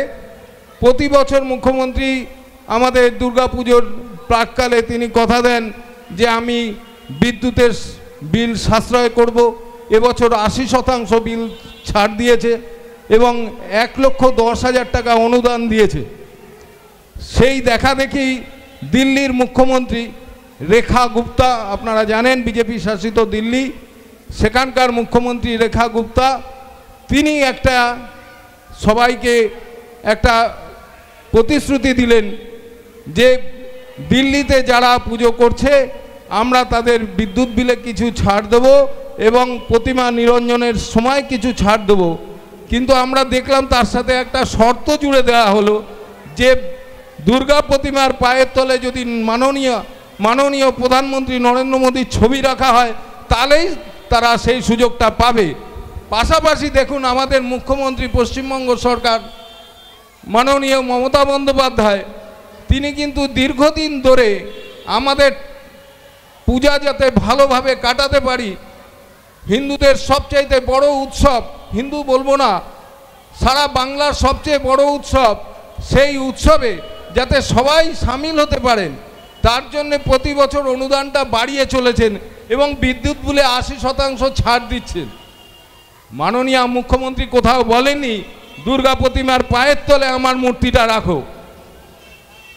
প্রতি বছর মুখ্যমন্ত্রী আমাদের দুর্গাপুজোর প্রাককালে তিনি কথা দেন যে আমি বিদ্যুতের বিল সাশ্রয় করব। এবছর 80% বিল ছাড় দিয়েছে এবং 1,10,000 টাকা অনুদান দিয়েছে। সেই দেখা দেখি দিল্লির মুখ্যমন্ত্রী রেখা গুপ্তা, আপনারা জানেন বিজেপি শাসিত দিল্লি, সেখানকার মুখ্যমন্ত্রী রেখা গুপ্তা, তিনি একটা সবাইকে একটা প্রতিশ্রুতি দিলেন যে দিল্লিতে যারা পুজো করছে আমরা তাদের বিদ্যুৎ বিলে কিছু ছাড় দেব এবং প্রতিমা নিরঞ্জনের সময় কিছু ছাড় দেবো, কিন্তু আমরা দেখলাম তার সাথে একটা শর্ত জুড়ে দেওয়া হলো যে দুর্গা প্রতিমার পায়ের তলে যদি মাননীয় প্রধানমন্ত্রী নরেন্দ্র মোদীর ছবি রাখা হয় তাহলেই তারা সেই সুযোগটা পাবে। পাশাপাশি দেখুন আমাদের মুখ্যমন্ত্রী পশ্চিমবঙ্গ সরকার মাননীয় মমতা বন্দ্যোপাধ্যায়, তিনি কিন্তু দীর্ঘদিন ধরে আমাদের পূজা যাতে ভালোভাবে কাটাতে পারি, হিন্দুদের সবচাইতে বড় উৎসব, হিন্দু বলবো না, সারা বাংলার সবচেয়ে বড় উৎসব, সেই উৎসবে যাতে সবাই সামিল হতে পারেন তার জন্য প্রতি বছর অনুদানটা বাড়িয়ে চলেছেন এবং বিদ্যুৎ বিলে 80% ছাড় দিচ্ছেন। মাননীয় মুখ্যমন্ত্রী কোথাও বলেননি দুর্গা প্রতিমার পায়ের তলে আমার মূর্তিটা রাখো।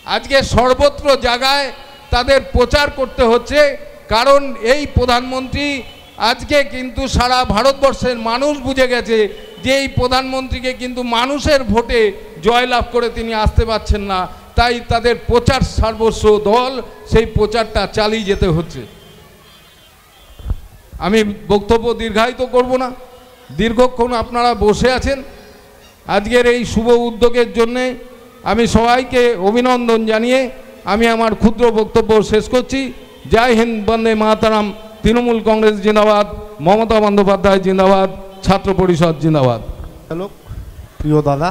আজকে সর্বত্র জায়গায় তাদের প্রচার করতে হচ্ছে, কারণ এই প্রধানমন্ত্রী আজকে কিন্তু সারা ভারতবর্ষের মানুষ বুঝে গেছে যে এই প্রধানমন্ত্রীকে কিন্তু মানুষের ভোটে জয়লাভ করে তিনি আসতে পারছেন না, তাই তাদের প্রচার সর্বস্ব দল সেই প্রচারটা চালিয়ে যেতে হচ্ছে। আমি বক্তব্য দীর্ঘায়িত করব না, দীর্ঘক্ষণ আপনারা বসে আছেন। আজকের এই শুভ উদ্যোগের জন্যে আমি সবাইকে অভিনন্দন জানিয়ে আমি আমার ক্ষুদ্র বক্তব্য শেষ করছি। জয় হিন্দ, বন্দে মাতরম, তৃণমূল কংগ্রেস জিন্দাবাদ, মমতা বন্দ্যোপাধ্যায় জিন্দাবাদ, ছাত্র পরিষদ জিন্দাবাদ। হ্যালো প্রিয় দাদা,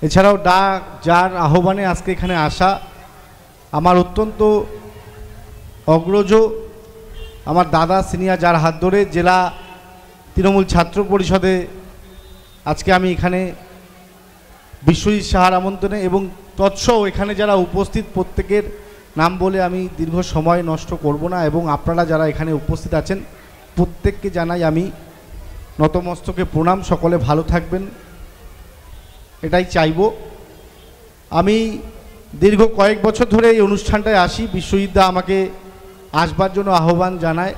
এছাড়াও যার আহ্বানে আজকে এখানে আসা আমার অত্যন্ত অগ্রজ আমার দাদা সিনিয়র, যার হাত ধরে জেলা তৃণমূল ছাত্র পরিষদে আজকে আমি এখানে বিশ্বজিৎ সাহার আমন্ত্রণে এবং তৎসহ এখানে যারা উপস্থিত প্রত্যেকের নাম বলে আমি দীর্ঘ সময় নষ্ট করব না, এবং আপনারা যারা এখানে উপস্থিত আছেন প্রত্যেককে জানাই আমি নতমস্তকে প্রণাম। সকলে ভালো থাকবেন এটাই চাইব। আমি দীর্ঘ কয়েক বছর ধরে এই অনুষ্ঠানটায় আসি, বিশ্বজিৎ দা আমাকে আসবার জন্য আহ্বান জানায়,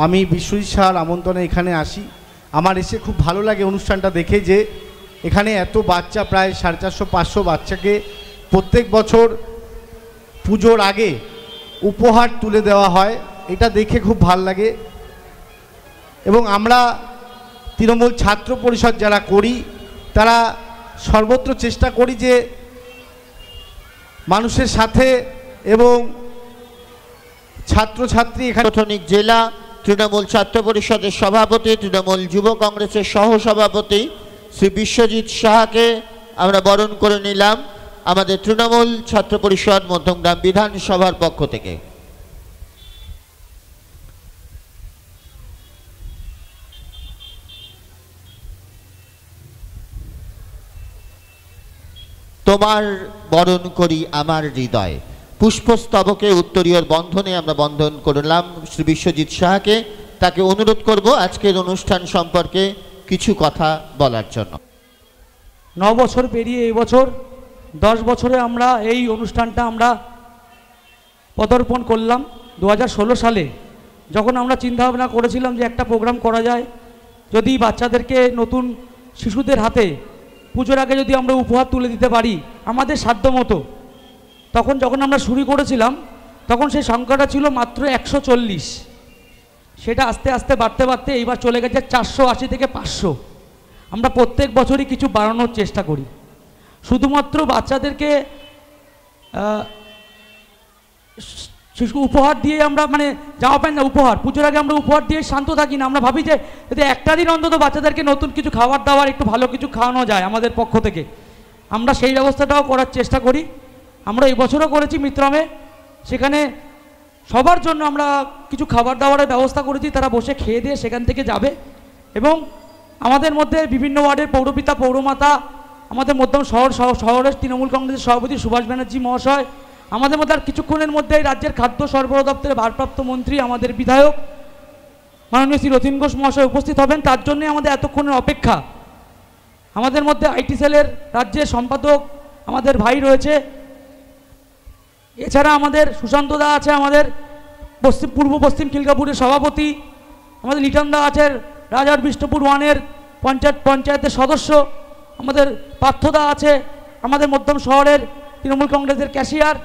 আমি বিশ্বজিৎ সাহার আমন্ত্রণে এখানে আসি। আমার এসে খুব ভালো লাগে অনুষ্ঠানটা দেখে, যে এখানে এত বাচ্চা, প্রায় 450-500 বাচ্চাকে প্রত্যেক বছর পুজোর আগে উপহার তুলে দেওয়া হয়, এটা দেখে খুব ভাল লাগে। এবং আমরা তৃণমূল ছাত্র পরিষদ যারা করি তারা সর্বত্র চেষ্টা করি যে মানুষের সাথে, এবং ছাত্রছাত্রী এখানে জেলা তৃণমূল ছাত্র পরিষদের সভাপতি, তৃণমূল যুব কংগ্রেসের সহসভাপতি শ্রী বিশ্বজিৎ সাহাকে আমরা বরণ করে নিলাম আমাদের তৃণমূল ছাত্র পরিষদ মধ্যমগ্রাম বিধানসভার পক্ষ থেকে। তোমার বরণ করি আমার হৃদয়, পুষ্পস্তবকে উত্তরীয়র বন্ধনে আমরা বন্ধন করলাম শ্রী বিশ্বজিৎ সাহাকে। তাকে অনুরোধ করব আজকের অনুষ্ঠান সম্পর্কে কিছু কথা বলার জন্য। 9 বছর পেরিয়ে এই বছর 10 বছরে আমরা এই অনুষ্ঠানটা আমরা পদার্পণ করলাম। 2016 সালে যখন আমরা চিন্তাভাবনা করেছিলাম যে একটা প্রোগ্রাম করা যায়, যদি বাচ্চাদেরকে, নতুন শিশুদের হাতে পুজোর আগে যদি আমরা উপহার তুলে দিতে পারি আমাদের সাধ্য মতো, তখন যখন আমরা শুরু করেছিলাম তখন সেই সংখ্যাটা ছিল মাত্র 140। সেটা আস্তে আস্তে বাড়তে বাড়তে এইবার চলে গেছে 480 থেকে 500। আমরা প্রত্যেক বছরই কিছু বাড়ানোর চেষ্টা করি। শুধুমাত্র বাচ্চাদেরকে শিশু উপহার দিয়ে আমরা, মানে জামা প্যান্ট না, উপহার, পুজোর আগে আমরা উপহার দিয়ে শান্ত থাকি না। আমরা ভাবি যে যদি একটা দিন অন্তত বাচ্চাদেরকে নতুন কিছু খাবার দাবার, একটু ভালো কিছু খাওয়ানো যায় আমাদের পক্ষ থেকে, আমরা সেই ব্যবস্থাটাও করার চেষ্টা করি। আমরা এই বছরও করেছি মিত্রমে, সেখানে সবার জন্য আমরা কিছু খাবার দাবারের ব্যবস্থা করেছি, তারা বসে খেয়ে দিয়ে সেখান থেকে যাবে। এবং আমাদের মধ্যে বিভিন্ন ওয়ার্ডের পৌরপিতা, পৌরমাতা, আমাদের মধ্যম শহরের তৃণমূল কংগ্রেসের সভাপতি সুভাষ ব্যানার্জি মহাশয়, আমাদের মধ্যে আর কিছুক্ষণের মধ্যেই রাজ্যের খাদ্য সরবরাহ দপ্তরের ভারপ্রাপ্ত মন্ত্রী, আমাদের বিধায়ক মাননীয় শ্রী রতিন ঘোষ মহাশয় উপস্থিত হবেন। তার জন্যই আমাদের এতক্ষণের অপেক্ষা। আমাদের মধ্যে আইটি সেলের রাজ্যের সম্পাদক আমাদের ভাই রয়েছে, এছাড়া আমাদের সুশান্ত দা আছে, আমাদের পূর্ব পশ্চিম খিলগাপুরের সভাপতি, আমাদের লিটন দা আছেন রাজার বিষ্ণুপুর 1-এর পঞ্চায়েতের সদস্য, আমাদের পার্থদা আছে আমাদের মধ্যম শহরের তৃণমূল কংগ্রেসের ক্যাশিয়ার,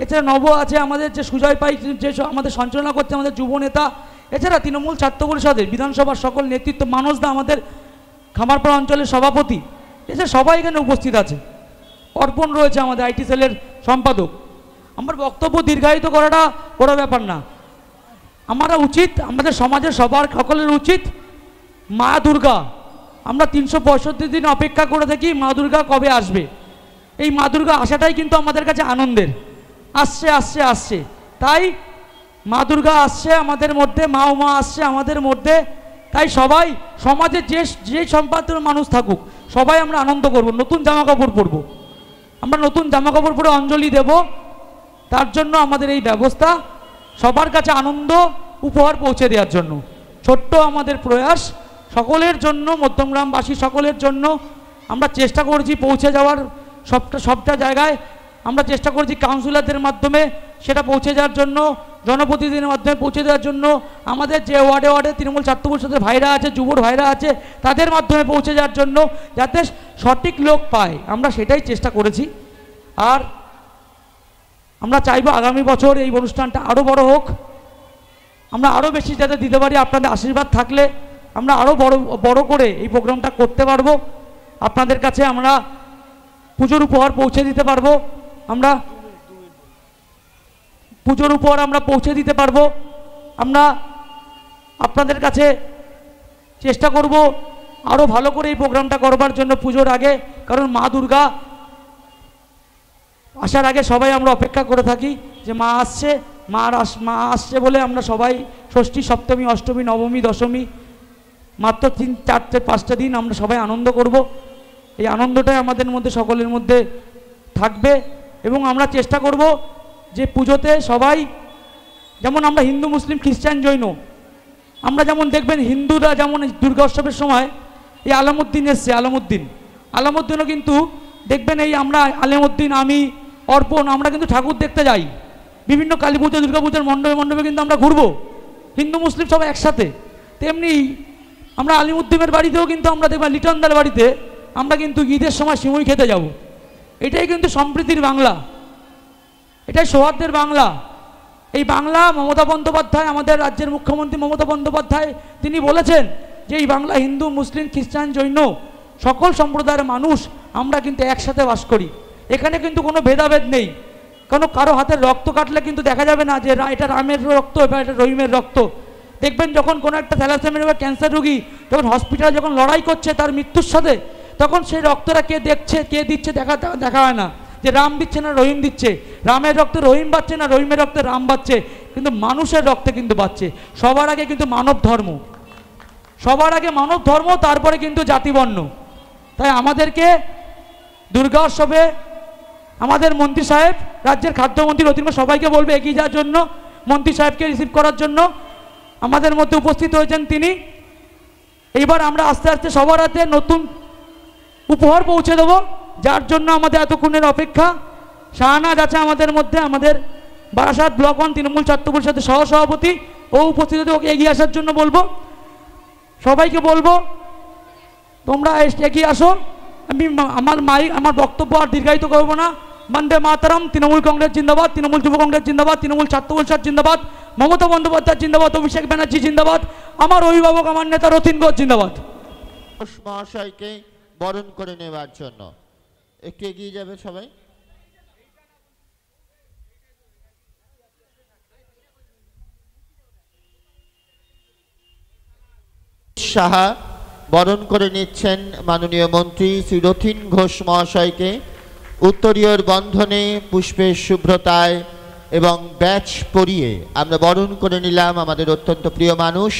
এছাড়া নব আছে আমাদের যে সুজয় পাই, যে আমাদের সঞ্চালনা করছে আমাদের যুব নেতা। এছাড়া তৃণমূল ছাত্র পরিষদের বিধানসভার সকল নেতৃত্ব, মানসদা আমাদের খামারপাড়া অঞ্চলের সভাপতি, এছাড়া সবাই এখানে উপস্থিত আছে। অর্পণ রয়েছে আমাদের আইটি সেলের সম্পাদক। আমার বক্তব্য দীর্ঘায়িত করাটা বড় ব্যাপার না। আমরা উচিত, আমাদের সমাজের সবার সকলের উচিত, মা দুর্গা, আমরা 365 দিন অপেক্ষা করে থাকি মা দুর্গা কবে আসবে। এই মা দুর্গা আসাটাই কিন্তু আমাদের কাছে আনন্দের। আসছে আসছে আসছে, তাই মা দুর্গা আসছে আমাদের মধ্যে, মা উমা আসছে আমাদের মধ্যে। তাই সবাই সমাজে যে সম্পাদিত মানুষ থাকুক, সবাই আমরা আনন্দ করব, নতুন জামা কাপড় পরবো, আমরা নতুন জামা কাপড় পরে অঞ্জলি দেব। তার জন্য আমাদের এই ব্যবস্থা, সবার কাছে আনন্দ উপহার পৌঁছে দেওয়ার জন্য ছোট্ট আমাদের প্রয়াস, সকলের জন্য, মধ্যমগ্রামবাসী সকলের জন্য আমরা চেষ্টা করেছি পৌঁছে যাওয়ার। সবটা জায়গায় আমরা চেষ্টা করেছি কাউন্সিলরদের মাধ্যমে সেটা পৌঁছে যাওয়ার জন্য, জনপ্রতিনিধিদের মাধ্যমে পৌঁছে দেওয়ার জন্য, আমাদের যে ওয়ার্ডে ওয়ার্ডে তৃণমূল ছাত্র পরিষদের ভাইরা আছে, যুবর ভাইরা আছে, তাদের মাধ্যমে পৌঁছে যাওয়ার জন্য, যাতে সঠিক লোক পায়, আমরা সেটাই চেষ্টা করেছি। আর আমরা চাইবো আগামী বছর এই অনুষ্ঠানটা আরও বড় হোক, আমরা আরও বেশি যাতে দিতে পারি। আপনাদের আশীর্বাদ থাকলে আমরা আরও বড় করে এই প্রোগ্রামটা করতে পারবো। আপনাদের কাছে আমরা পুজোর উপহার পৌঁছে দিতে পারবো, আমরা পুজোর উপহার আমরা পৌঁছে দিতে পারবো। আমরা আপনাদের কাছে চেষ্টা করব আরও ভালো করে এই প্রোগ্রামটা করবার জন্য পুজোর আগে, কারণ মা দুর্গা আসার আগে সবাই আমরা অপেক্ষা করে থাকি যে মা আসছে, মা আসছে বলে আমরা সবাই ষষ্ঠী, সপ্তমী, অষ্টমী, নবমী, দশমী, মাত্র 3-4-5টা দিন আমরা সবাই আনন্দ করব। এই আনন্দটাই আমাদের মধ্যে, সকলের মধ্যে থাকবে। এবং আমরা চেষ্টা করব যে পুজোতে সবাই, যেমন আমরা হিন্দু, মুসলিম, খ্রিস্টান, জৈন, আমরা যেমন দেখবেন হিন্দুরা যেমন দুর্গা উৎসবের সময় এই আলামুদ্দিন এসছে, আলামুদ্দিনও কিন্তু দেখবেন, এই আমরা আলামুদ্দিন, আমি, অর্পণ, আমরা কিন্তু ঠাকুর দেখতে যাই বিভিন্ন কালী পুজো, দুর্গা পুজোর মণ্ডপে মণ্ডপে কিন্তু আমরা ঘুরবো, হিন্দু মুসলিম সবাই একসাথে। তেমনি আমরা আলিমুদ্দিনের বাড়িতেও কিন্তু আমরা দেখবেন, লিটনদার বাড়িতে আমরা কিন্তু ঈদের সময় সিমুই খেতে যাব। এটাই কিন্তু সম্প্রীতির বাংলা, এটাই সৌহার্দ্যের বাংলা। এই বাংলা মমতা বন্দ্যোপাধ্যায়, আমাদের রাজ্যের মুখ্যমন্ত্রী মমতা বন্দ্যোপাধ্যায়, তিনি বলেছেন যে এই বাংলা হিন্দু, মুসলিম, খ্রিস্টান, জৈন সকল সম্প্রদায়ের মানুষ আমরা কিন্তু একসাথে বাস করি। এখানে কিন্তু কোনো ভেদাভেদ নেই, কারো হাতের রক্ত কাটলে কিন্তু দেখা যাবে না যে এটা রামের রক্ত বা এটা রহিমের রক্ত। দেখবেন যখন কোনো একটা থ্যালাসেমিয়া বা ক্যান্সার রোগী যখন হসপিটালে যখন লড়াই করছে তার মৃত্যুর সাথে, তখন সেই রক্তটা কে দেখছে, কে দিচ্ছে দেখা হয় না, যে রাম দিচ্ছে না রহিম দিচ্ছে, রামের রক্তে রহিম বাচ্ছে না রহিমের রক্তে রাম বাচ্ছে, কিন্তু মানুষের রক্তে কিন্তু বাচ্ছে। সবার আগে কিন্তু মানব ধর্ম, সবার আগে মানব ধর্ম, তারপরে কিন্তু জাতিবর্ণ। তাই আমাদেরকে দুর্গা উৎসবে আমাদের মন্ত্রী সাহেব, রাজ্যের খাদ্যমন্ত্রী রতিনবাবু সবাইকে বলবে এগিয়ে যাওয়ার জন্য, মন্ত্রী সাহেবকে রিসিভ করার জন্য। আমাদের মধ্যে উপস্থিত হয়েছেন তিনি। এইবার আমরা আস্তে আস্তে সবার হাতে নতুন উপহার পৌঁছে দেবো, যার জন্য আমাদের এতক্ষণের অপেক্ষা। শাহনাজ আছে আমাদের মধ্যে, আমাদের বারাসাত ব্লক 1 তৃণমূল ছাত্র পরিষদের সহসভাপতি, ও উপস্থিত হতে ওকে এগিয়ে আসার জন্য বলবো। সবাইকে বলবো তোমরা এগিয়ে আসো। আমি আমার বক্তব্য আর দীর্ঘায়িত করবো না। বন্দে মাতরম, তৃণমূল কংগ্রেস জিন্দাবাদ, তৃণমূল যুব কংগ্রেস জিন্দাবাদ, তৃণমূল ছাত্র পরিষদ জিন্দাবাদ, মমতা বন্দ্যোপাধ্যায় জিন্দাবাদ, অভিষেক ব্যানার্জি জিন্দাবাদ, আমার অভিভাবক আমার নেতা রতিন ঘোষ জিন্দাবাদ। মহাশয়কে বরণ করে নেওয়ার জন্য একটু এগিয়ে যাবে সবাই। সাহা বরণ করে নিচ্ছেন মাননীয় মন্ত্রী শ্রী রতিন ঘোষ মহাশয়কে। উত্তরীয়র বন্ধনে পুষ্পের শুভ্রতায় এবং ব্যাচ পরিয়ে আমরা বরণ করে নিলাম আমাদের অত্যন্ত প্রিয় মানুষ,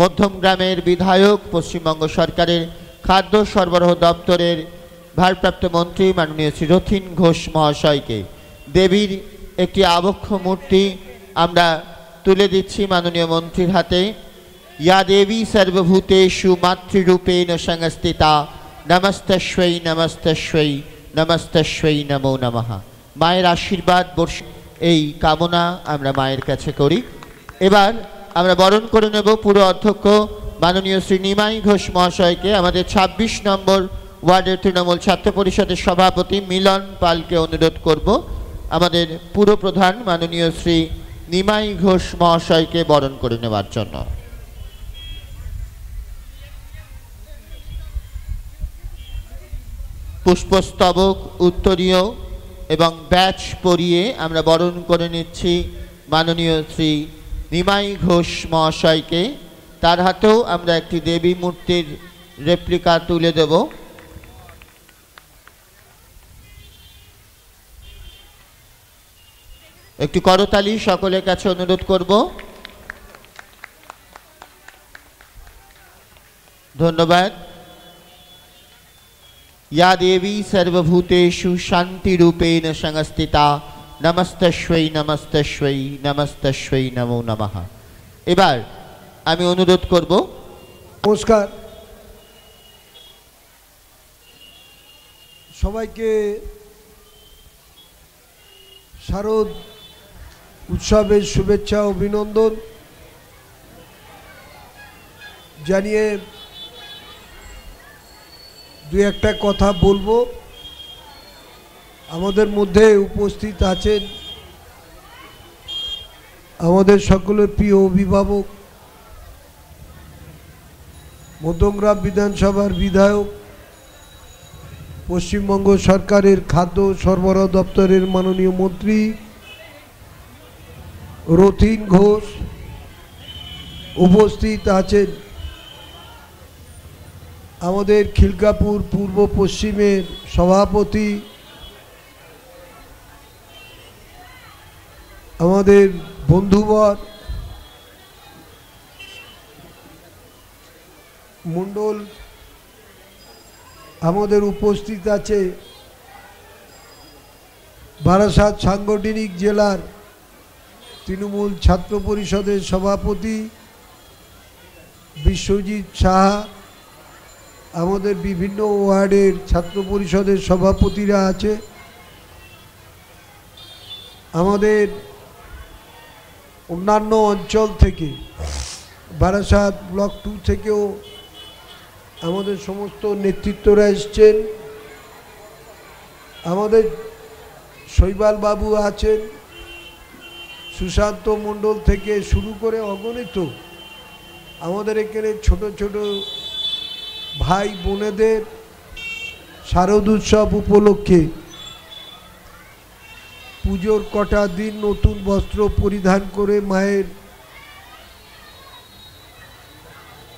মধ্যমগ্রামের বিধায়ক, পশ্চিমবঙ্গ সরকারের খাদ্য সরবরাহ দপ্তরের ভারপ্রাপ্ত মন্ত্রী মাননীয় শ্রী রতিন ঘোষ মহাশয়কে। দেবীর একটি আবক্ষ মূর্তি আমরা তুলে দিচ্ছি মাননীয় মন্ত্রীর হাতে। या देवी सर्वभूतेषु मातृरूपेण संस्थिता नमस्तस्यै नमस्तस्यै नमस्तस्यै नमो नमः। माয়ের আশীর্বাদ এই কামনা আমরা মায়ের কাছে করি। এবার আমরা বরণ করে নেব পুরো অধ্যক্ষ মাননীয় শ্রী নিমাই ঘোষ মহাশয়কে। আমাদের 26 নম্বর ওয়ার্ডের তৃণমূল ছাত্র পরিষদের সভাপতি মিলন পালকে অনুরোধ করব। আমাদের পুরো প্রধান মাননীয় শ্রী নিমাই ঘোষ মহাশয়কে বরণ করে নেওয়ার জন্য। পুষ্পস্তবক, উত্তরীয় এবং ব্যাচ পরিয়ে আমরা বরণ করে নিচ্ছি মাননীয় শ্রী নিমাই ঘোষ মহাশয়কে। তার হাতেও আমরা একটি দেবী মূর্তির রেপ্লিকা তুলে দেব। একটি করতালি সকলের কাছে অনুরোধ করব। ধন্যবাদ। या देवी सर्वभूतेषु शान्तिरूपेण संस्थिता नमस्तस्यै नमस्तस्यै नमस्तस्यै नमो नमः। এবার আমি অনুরোধ করব। নমস্কার সবাইকে, শারদ উৎসবের শুভেচ্ছা অভিনন্দন জানিয়ে দু একটা কথা বলবো। আমাদের মধ্যে উপস্থিত আছেন আমাদের সকলের প্রিয় অভিভাবক, মধ্যমগ্রাম বিধানসভার বিধায়ক, পশ্চিমবঙ্গ সরকারের খাদ্য সরবরাহ দপ্তরের মাননীয় মন্ত্রী রথীন ঘোষ। উপস্থিত আছেন আমাদের খিলগাপুর পূর্ব পশ্চিমের সভাপতি, আমাদের বন্ধুবর মণ্ডল। আমাদের উপস্থিত আছে বারাসাত সাংগঠনিক জেলার তৃণমূল ছাত্র পরিষদের সভাপতি বিশ্বজিৎ সাহা, আমাদের বিভিন্ন ওয়ার্ডের ছাত্র পরিষদের সভাপতিরা আছে, আমাদের অন্যান্য অঞ্চল থেকে বারাসাত ব্লক 2 থেকেও আমাদের সমস্ত নেতৃত্বরা এসছেন। আমাদের শৈবাল বাবু আছেন, সুশান্ত মণ্ডল থেকে শুরু করে অগণিত আমাদের এখানে ছোট ছোট ভাই বোনেদের শারদ উৎসব উপলক্ষে পুজোর কটা দিন নতুন বস্ত্র পরিধান করে মায়ের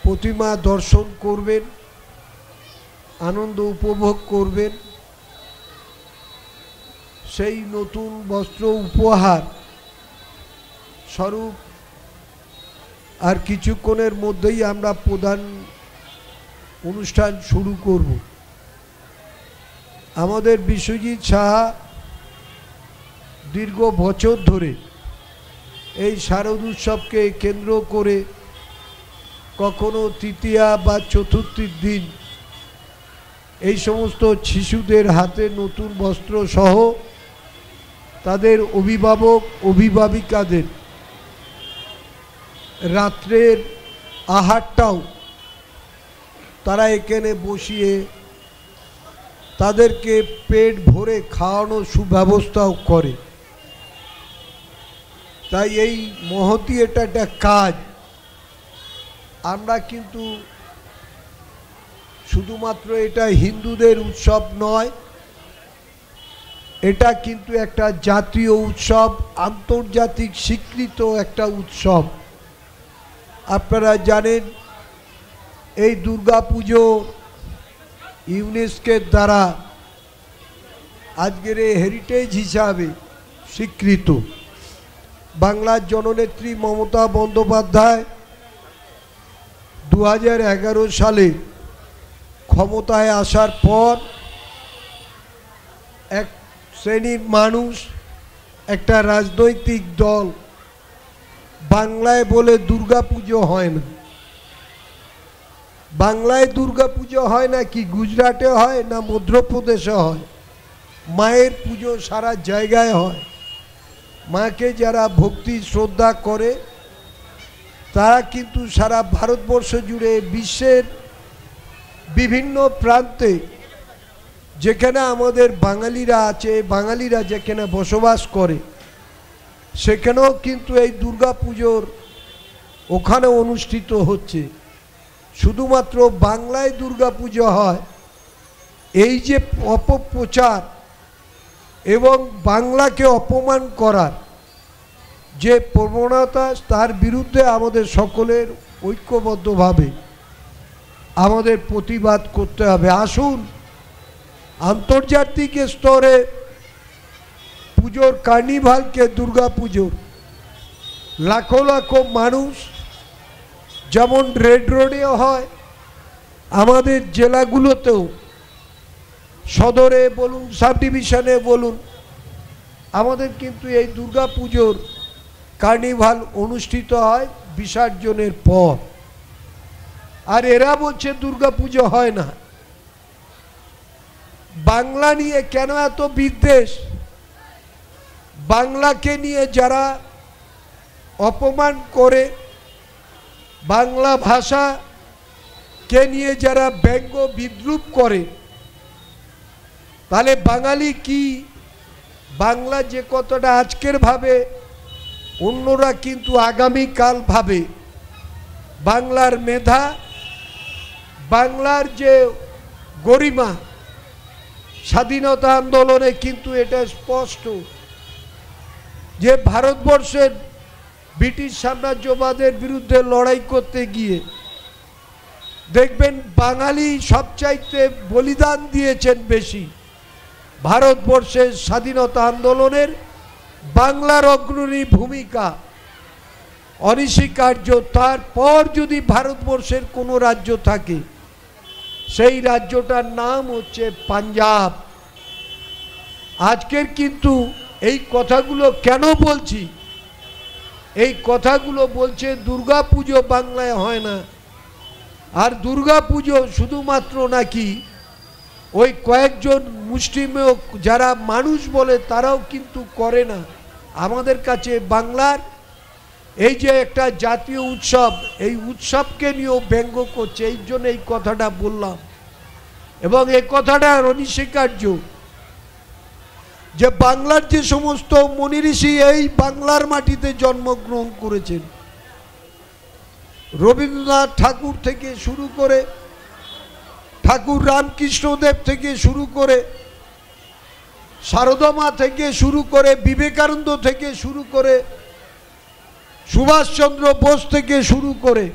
প্রতিমা দর্শন করবেন, আনন্দ উপভোগ করবেন। সেই নতুন বস্ত্র উপহার স্বরূপ আর কিছুক্ষণের মধ্যেই আমরা প্রধান অনুষ্ঠান শুরু করব। আমাদের বিশ্বজিৎ সাহা দীর্ঘ বছর ধরে এই শারদ উৎসবকে কেন্দ্র করে কখনো তৃতীয়া বা চতুর্থীর দিন এই সমস্ত শিশুদের হাতে নতুন বস্ত্র সহ তাদের অভিভাবক অভিভাবিকাদের রাত্রের আহারটাও তারা এখানে বসিয়ে তাদেরকে পেট ভরে খাওয়ানোর সুব্যবস্থাও করে। তাই এই মহতি এটা একটা কাজ। আমরা কিন্তু শুধুমাত্র এটা হিন্দুদের উৎসব নয়, এটা কিন্তু একটা জাতীয় উৎসব, আন্তর্জাতিক স্বীকৃত একটা উৎসব। আপনারা জানেন এই দুর্গা পুজো ইউনেস্কোর দ্বারা আজকের এই হেরিটেজ হিসাবে স্বীকৃত। বাংলার জননেত্রী মমতা বন্দ্যোপাধ্যায় 2011 সালে ক্ষমতায় আসার পর এক শ্রেণীর মানুষ, একটা রাজনৈতিক দল বাংলায় বলে দুর্গা পুজো হয় না। বাংলায় দুর্গা পুজো হয় না কি গুজরাটে হয় না মধ্যপ্রদেশে হয়, মায়ের পুজো সারা জায়গায় হয়। মাকে যারা ভক্তি শ্রদ্ধা করে তারা কিন্তু সারা ভারতবর্ষ জুড়ে বিশ্বের বিভিন্ন প্রান্তে যেখানে আমাদের বাঙালিরা আছে, বাঙালিরা যেখানে বসবাস করে সেখানেও কিন্তু এই দুর্গা পুজোর ওখানে অনুষ্ঠিত হচ্ছে। শুধুমাত্র বাংলায় দুর্গা পুজো হয়, এই যে অপপ্রচার এবং বাংলাকে অপমান করার যে প্রবণতা, তার বিরুদ্ধে আমাদের সকলের ঐক্যবদ্ধভাবে আমাদের প্রতিবাদ করতে হবে। আসুন আন্তর্জাতিক স্তরে পুজোর কার্নিভালকে দুর্গা পুজোর লাখো লাখো মানুষ যেমন রেড রোডে হয়, আমাদের জেলাগুলোতেও সদরে বলুন, সাব ডিভিশনে বলুন, আমাদের কিন্তু এই দুর্গা পুজোর কার্নিভাল অনুষ্ঠিত হয় বিসর্জনের পর। আর এরা বলছে দুর্গা পুজো হয় না। বাংলা নিয়ে কেন এত বিদ্বেষ? বাংলাকে নিয়ে যারা অপমান করে, বাংলা ভাষাকে নিয়ে যারা ব্যঙ্গ বিদ্রূপ করে, তাহলে বাঙালি কি বাংলা যে কতটা আজকের ভাবে, অন্যরা কিন্তু আগামীকাল ভাবে। বাংলার মেধা, বাংলার যে গরিমা, স্বাধীনতা আন্দোলনে কিন্তু এটা স্পষ্ট যে ভারতবর্ষের ব্রিটিশ সাম্রাজ্যবাদের বিরুদ্ধে লড়াই করতে গিয়ে দেখবেন বাঙালি সবচাইতে বলিদান দিয়েছেন বেশি। ভারতবর্ষের স্বাধীনতা আন্দোলনের বাংলার অগ্রণী ভূমিকা অনস্বীকার্য। তারপর যদি ভারতবর্ষের কোনো রাজ্য থাকে, সেই রাজ্যটার নাম হচ্ছে পাঞ্জাব। আজকের কিন্তু এই কথাগুলো কেন বলছি? এই কথাগুলো বলছে দুর্গা পুজো বাংলায় হয় না। আর দুর্গা পুজো শুধুমাত্র নাকি ওই কয়েকজন মুসলিমও যারা মানুষ বলে তারাও কিন্তু করে না। আমাদের কাছে বাংলার এই যে একটা জাতীয় উৎসব, এই উৎসবকে নিয়েও ব্যঙ্গ করছে। এই জন্য এই কথাটা বললাম। এবং এই কথাটা অনস্বীকার্য যে বাংলার যে সমস্ত মুনি ঋষি এই বাংলার মাটিতে জন্মগ্রহণ করেছেন, রবীন্দ্রনাথ ঠাকুর থেকে শুরু করে, ঠাকুর রামকৃষ্ণদেব থেকে শুরু করে, সারদা মা থেকে শুরু করে, বিবেকানন্দ থেকে শুরু করে, সুভাষচন্দ্র বোস থেকে শুরু করে,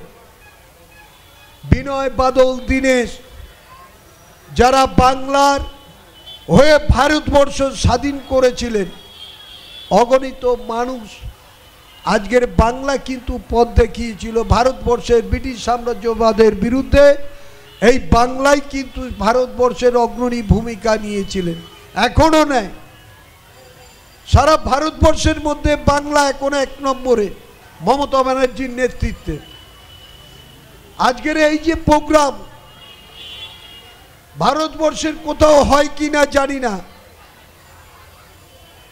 বিনয় বাদল দীনেশ, যারা বাংলার হয়ে ভারতবর্ষ স্বাধীন করেছিলেন, অগণিত মানুষ আজকের বাংলা কিন্তু পথ দেখিয়েছিল ভারতবর্ষের ব্রিটিশ সাম্রাজ্যবাদের বিরুদ্ধে। এই বাংলায় কিন্তু ভারতবর্ষের অগ্রণী ভূমিকা নিয়েছিলেন, এখনো নেয়। সারা ভারতবর্ষের মধ্যে বাংলা এখন এক নম্বরে মমতা ব্যানার্জির নেতৃত্বে। আজকের এই যে প্রোগ্রাম ভারতবর্ষের কোথাও হয় কি না জানি না।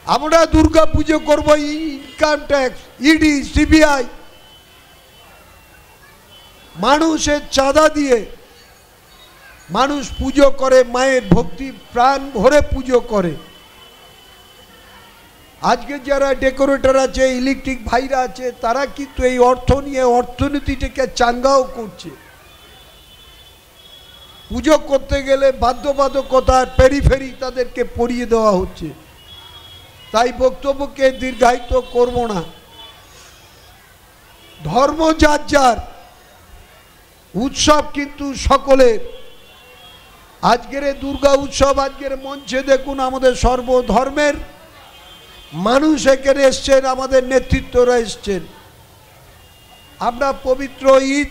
আমরা দুর্গা পুজো করবো ইনকাম ট্যাক্স, ইডি, সিবিআই, মানুষের চাঁদা দিয়ে মানুষ পুজো করে, মায়ের ভক্তি প্রাণ ভরে পুজো করে। আজকে যারা ডেকোরেটর আছে, ইলেকট্রিক ভাইরা আছে, তারা কিন্তু এই অর্থ নিয়ে অর্থনীতিটাকে চাঙ্গাও করছে। পুজো করতে গেলে বাধ্যবাধকতার পেরিফেরি তাদেরকে পরিয়ে দেওয়া হচ্ছে। তাই বক্তব্যকে দীর্ঘায়িত করব না। ধর্ম যার যার, উৎসব কিন্তু সকলের। আজকের দুর্গা উৎসব, আজকের মঞ্চে দেখুন আমাদের সর্বধর্মের মানুষ এখানে এসছেন, আমাদের নেতৃত্বরা এসছেন। আমরা পবিত্র ঈদ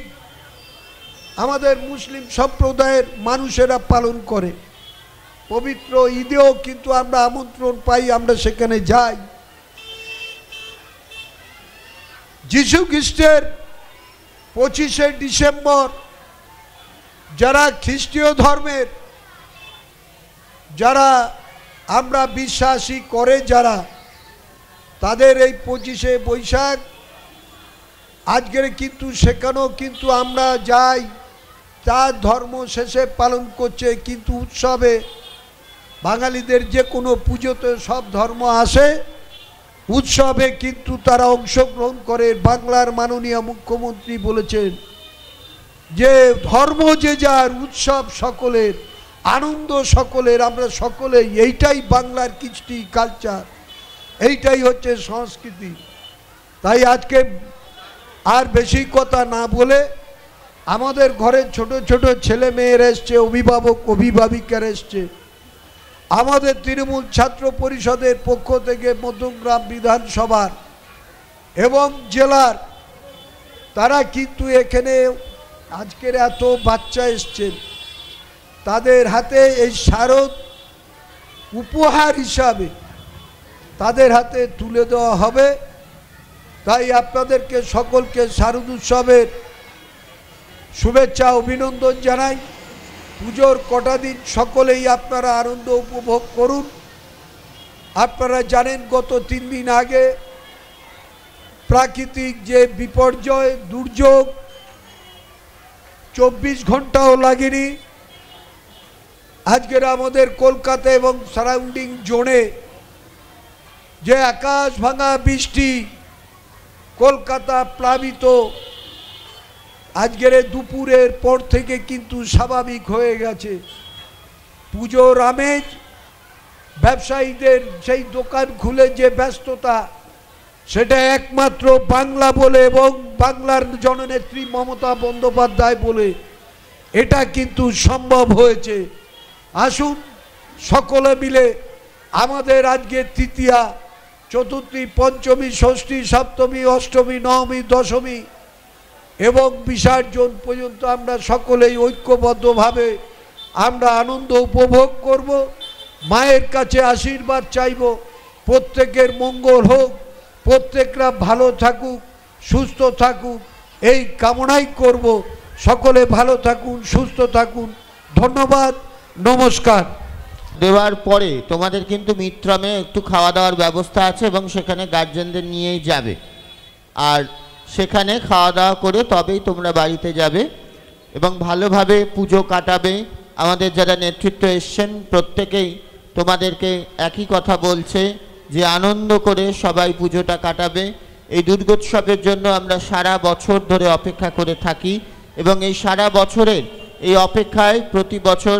আমাদের মুসলিম সম্প্রদায়ের মানুষেরা পালন করে। পবিত্র ঈদেও কিন্তু আমরা আমন্ত্রণ পাই, আমরা সেখানে যাই। যিশু খ্রিস্টের 25শে ডিসেম্বর যারা খ্রিস্টীয় ধর্মের, যারা আমরা বিশ্বাসী করে, যারা তাদের এই 25শে বৈশাখ আজকের কিন্তু সেখানেও কিন্তু আমরা যাই, তার ধর্ম শেষে পালন করছে। কিন্তু উৎসবে বাঙালিদের যে কোনো পুজোতে সব ধর্ম আসে, উৎসবে কিন্তু তারা অংশগ্রহণ করে। বাংলার মাননীয় মুখ্যমন্ত্রী বলেছেন যে ধর্ম যে যার, উৎসব সকলের, আনন্দ সকলের, আমরা সকলেই, এইটাই বাংলার কৃষ্টি কালচার, এইটাই হচ্ছে সংস্কৃতি। তাই আজকে আর বেশি কথা না বলে আমাদের ঘরের ছোট ছোট ছেলে মেয়েরা এসছে, অভিভাবক অভিভাবিকারা এসছে, আমাদের তৃণমূল ছাত্র পরিষদের পক্ষ থেকে মধ্যমগ্রাম বিধানসভার এবং জেলার, তারা কিন্তু এখানে আজকের এত বাচ্চা এসছেন, তাদের হাতে এই শারদ উপহার হিসাবে তাদের হাতে তুলে দেওয়া হবে। তাই আপনাদেরকে সকলকে শারদ উৎসবের শুভেচ্ছা অভিনন্দন জানাই। পুজোর কটা দিন সকলেই আপনারা আনন্দ উপভোগ করুন। আপনারা জানেন গত 3 দিন আগে প্রাকৃতিক যে বিপর্যয়, দুর্যোগ, 24 ঘন্টাও লাগেনি। আজকের আমাদের কলকাতা এবং সারাউন্ডিং জোনে যে আকাশ ভাঙা বৃষ্টি, কলকাতা প্লাবিত, আজকের দুপুরের পর থেকে কিন্তু স্বাভাবিক হয়ে গেছে। পুজোর আমেজ, ব্যবসায়ীদের সেই দোকান খুলে যে ব্যস্ততা, সেটা একমাত্র বাংলা বলে এবং বাংলার জননেত্রী মমতা বন্দ্যোপাধ্যায় বলে এটা কিন্তু সম্ভব হয়েছে। আসুন সকলে মিলে আমাদের আজকে তৃতীয়া, চতুর্থী, পঞ্চমী, ষষ্ঠী, সপ্তমী, অষ্টমী, নবমী, দশমী এবং বিসর্জন পর্যন্ত আমরা সকলেই ঐক্যবদ্ধভাবে আমরা আনন্দ উপভোগ করব। মায়ের কাছে আশীর্বাদ চাইব, প্রত্যেকের মঙ্গল হোক, প্রত্যেকরা ভালো থাকুক, সুস্থ থাকুক, এই কামনাই করব। সকলে ভালো থাকুন, সুস্থ থাকুন। ধন্যবাদ, নমস্কার। দেওয়ার পরে তোমাদের কিন্তু মিত্রমে একটু খাওয়া দাওয়ার ব্যবস্থা আছে এবং সেখানে গার্জেনদের নিয়েই যাবে, আর সেখানে খাওয়া দাওয়া করে তবেই তোমরা বাড়িতে যাবে এবং ভালোভাবে পুজো কাটাবে। আমাদের যারা নেতৃত্ব এসছেন প্রত্যেকেই তোমাদেরকে একই কথা বলছে যে আনন্দ করে সবাই পুজোটা কাটাবে। এই দুর্গোৎসবের জন্য আমরা সারা বছর ধরে অপেক্ষা করে থাকি এবং এই সারা বছরের এই অপেক্ষায় প্রতি বছর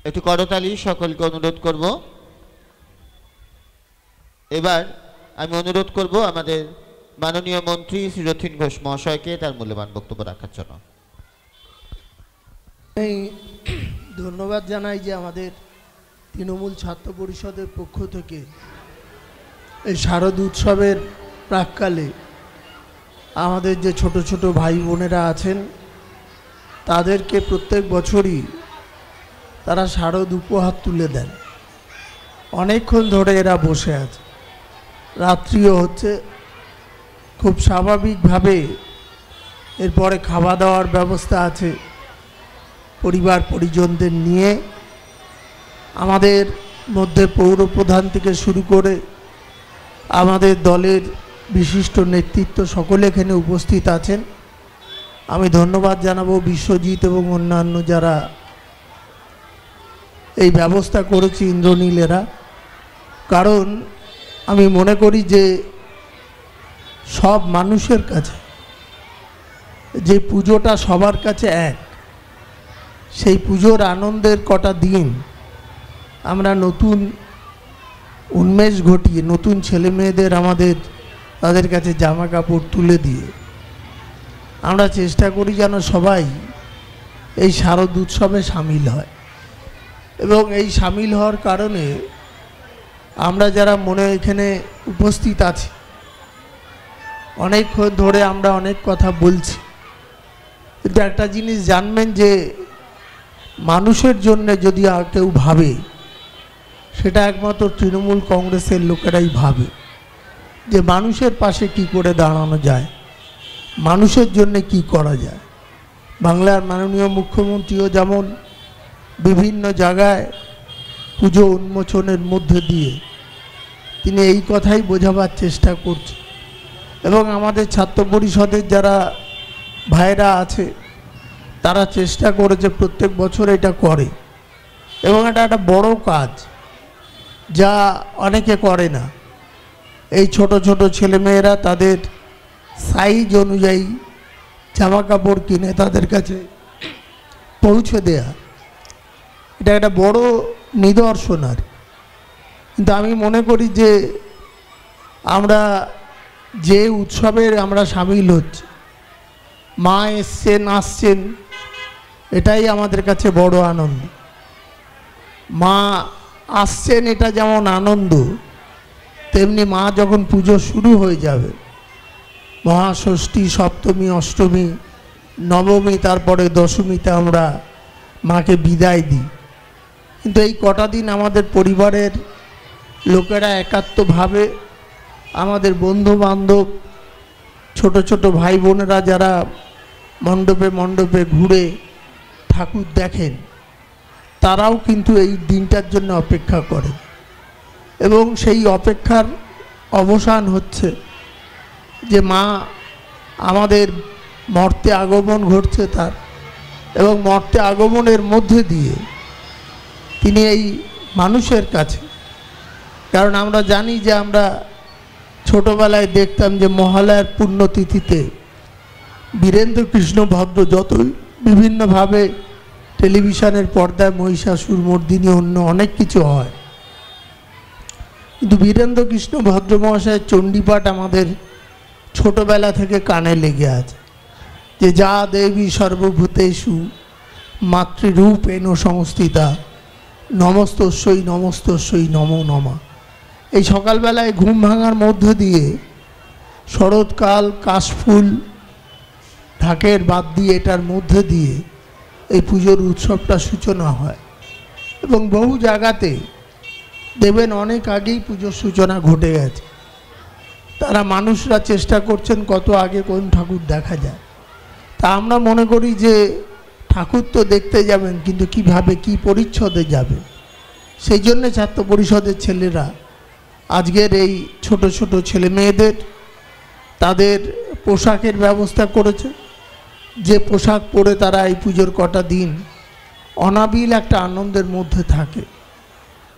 একটু করতালি সকলকে অনুরোধ করব। এবার আমি অনুরোধ করব আমাদের মাননীয় মন্ত্রী শ্রী রথীন ঘোষ মহাশয়কে তার মূল্যবান বক্তব্য রাখার জন্য। ধন্যবাদ জানাই যে আমাদের তৃণমূল ছাত্র পরিষদের পক্ষ থেকে এই শারদ উৎসবের প্রাক্কালে আমাদের যে ছোট ছোট ভাই বোনেরা আছেন তাদেরকে প্রত্যেক বছরই তারা শারদ উপহার তুলে দেন। অনেকক্ষণ ধরে এরা বসে আছে, রাত্রিও হচ্ছে, খুব স্বাভাবিকভাবে এরপরে খাওয়া দাওয়ার ব্যবস্থা আছে। পরিবার পরিজনদের নিয়ে আমাদের মধ্যে পৌরপ্রধান থেকে শুরু করে আমাদের দলের বিশিষ্ট নেতৃত্ব সকলে এখানে উপস্থিত আছেন। আমি ধন্যবাদ জানাবো বিশ্বজিৎ এবং অন্যান্য যারা এই ব্যবস্থা করেছে, ইন্দ্রনীলেরা। কারণ আমি মনে করি যে সব মানুষের কাছে যে পুজোটা সবার কাছে এক, সেই পুজোর আনন্দের কটা দিন আমরা নতুন উন্মেষ ঘটিয়ে নতুন ছেলে মেয়েদের আমাদের তাদের কাছে জামা কাপড় তুলে দিয়ে আমরা চেষ্টা করি যেন সবাই এই শারদ উৎসবে সামিল হয়। এবং এই সামিল হওয়ার কারণে আমরা যারা মনে এখানে উপস্থিত আছি অনেকক্ষণ ধরে আমরা অনেক কথা বলছি, কিন্তু একটা জিনিস জানবেন যে মানুষের জন্য যদি কেউ ভাবে সেটা একমাত্র তৃণমূল কংগ্রেসের লোকেরাই ভাবে, যে মানুষের পাশে কি করে দাঁড়ানো যায়, মানুষের জন্য কি করা যায়। বাংলার মাননীয় মুখ্যমন্ত্রীও যেমন বিভিন্ন জায়গায় পুজো উন্মোচনের মধ্যে দিয়ে তিনি এই কথাই বোঝাবার চেষ্টা করছেন। এবং আমাদের ছাত্র পরিষদের যারা ভাইরা আছে তারা চেষ্টা করেছে, প্রত্যেক বছর এটা করে, এবং এটা একটা বড় কাজ যা অনেকে করে না। এই ছোট ছোট ছেলেমেয়েরা তাদের সাইজ অনুযায়ী জামা কাপড় কিনে তাদের কাছে পৌঁছে দেয়া, এটা একটা বড় নিদর্শন। আর কিন্তু আমি মনে করি যে আমরা যে উৎসবের আমরা সামিল হচ্ছি, মা এসছেন আসছেন, এটাই আমাদের কাছে বড় আনন্দ। মা আসছেন এটা যেমন আনন্দ, তেমনি মা যখন পুজো শুরু হয়ে যাবে, মহাষষ্ঠী, সপ্তমী, অষ্টমী, নবমী, তারপরে দশমীতে আমরা মাকে বিদায় দিই। কিন্তু এই কটা দিন আমাদের পরিবারের লোকেরা একাত্মভাবে, আমাদের বন্ধু বান্ধব, ছোট ছোট ভাই বোনেরা যারা মণ্ডপে মণ্ডপে ঘুরে ঠাকুর দেখেন, তারাও কিন্তু এই দিনটার জন্য অপেক্ষা করে, এবং সেই অপেক্ষার অবসান হচ্ছে যে মা আমাদের মর্তে আগমন ঘটছে তার, এবং মর্তে আগমনের মধ্যে দিয়ে তিনি এই মানুষের কাছে, কারণ আমরা জানি যে আমরা ছোটোবেলায় দেখতাম যে মহালয়ার পুণ্যতিথিতে বীরেন্দ্র কৃষ্ণ ভদ্র যতই বিভিন্নভাবে টেলিভিশনের পর্দায় মহিষাসুর মর্দিনী অন্য অনেক কিছু হয়, কিন্তু বীরেন্দ্র কৃষ্ণ ভদ্র মহাশয়ের চণ্ডীপাঠ আমাদের ছোটোবেলা থেকে কানে লেগে আছে, যে যা দেবী সর্বভূতেষু মাতৃরূপেণ সংস্থিতা নমস্তস্যই নমস্তস্যই নমো নমঃ। এই সকালবেলায় ঘুম ভাঙার মধ্য দিয়ে শরৎকাল, কাশফুল, ঢাকের বাদ দিয়ে এটার মধ্যে দিয়ে এই পুজোর উৎসবটা সূচনা হয়, এবং বহু জায়গাতে দেবেন অনেক আগেই পুজোর সূচনা ঘটে গেছে। তারা মানুষরা চেষ্টা করছেন কত আগে কোন ঠাকুর দেখা যায়। তা আমরা মনে করি যে ঠাকুর তো দেখতে যাবেন, কিন্তু কিভাবে, কি পরিচ্ছদে যাবে, সেই জন্যে ছাত্র পরিষদের ছেলেরা আজকের এই ছোট ছোট ছেলে মেয়েদের তাদের পোশাকের ব্যবস্থা করেছে, যে পোশাক পরে তারা এই পুজোর কটা দিন অনাবিল একটা আনন্দের মধ্যে থাকে।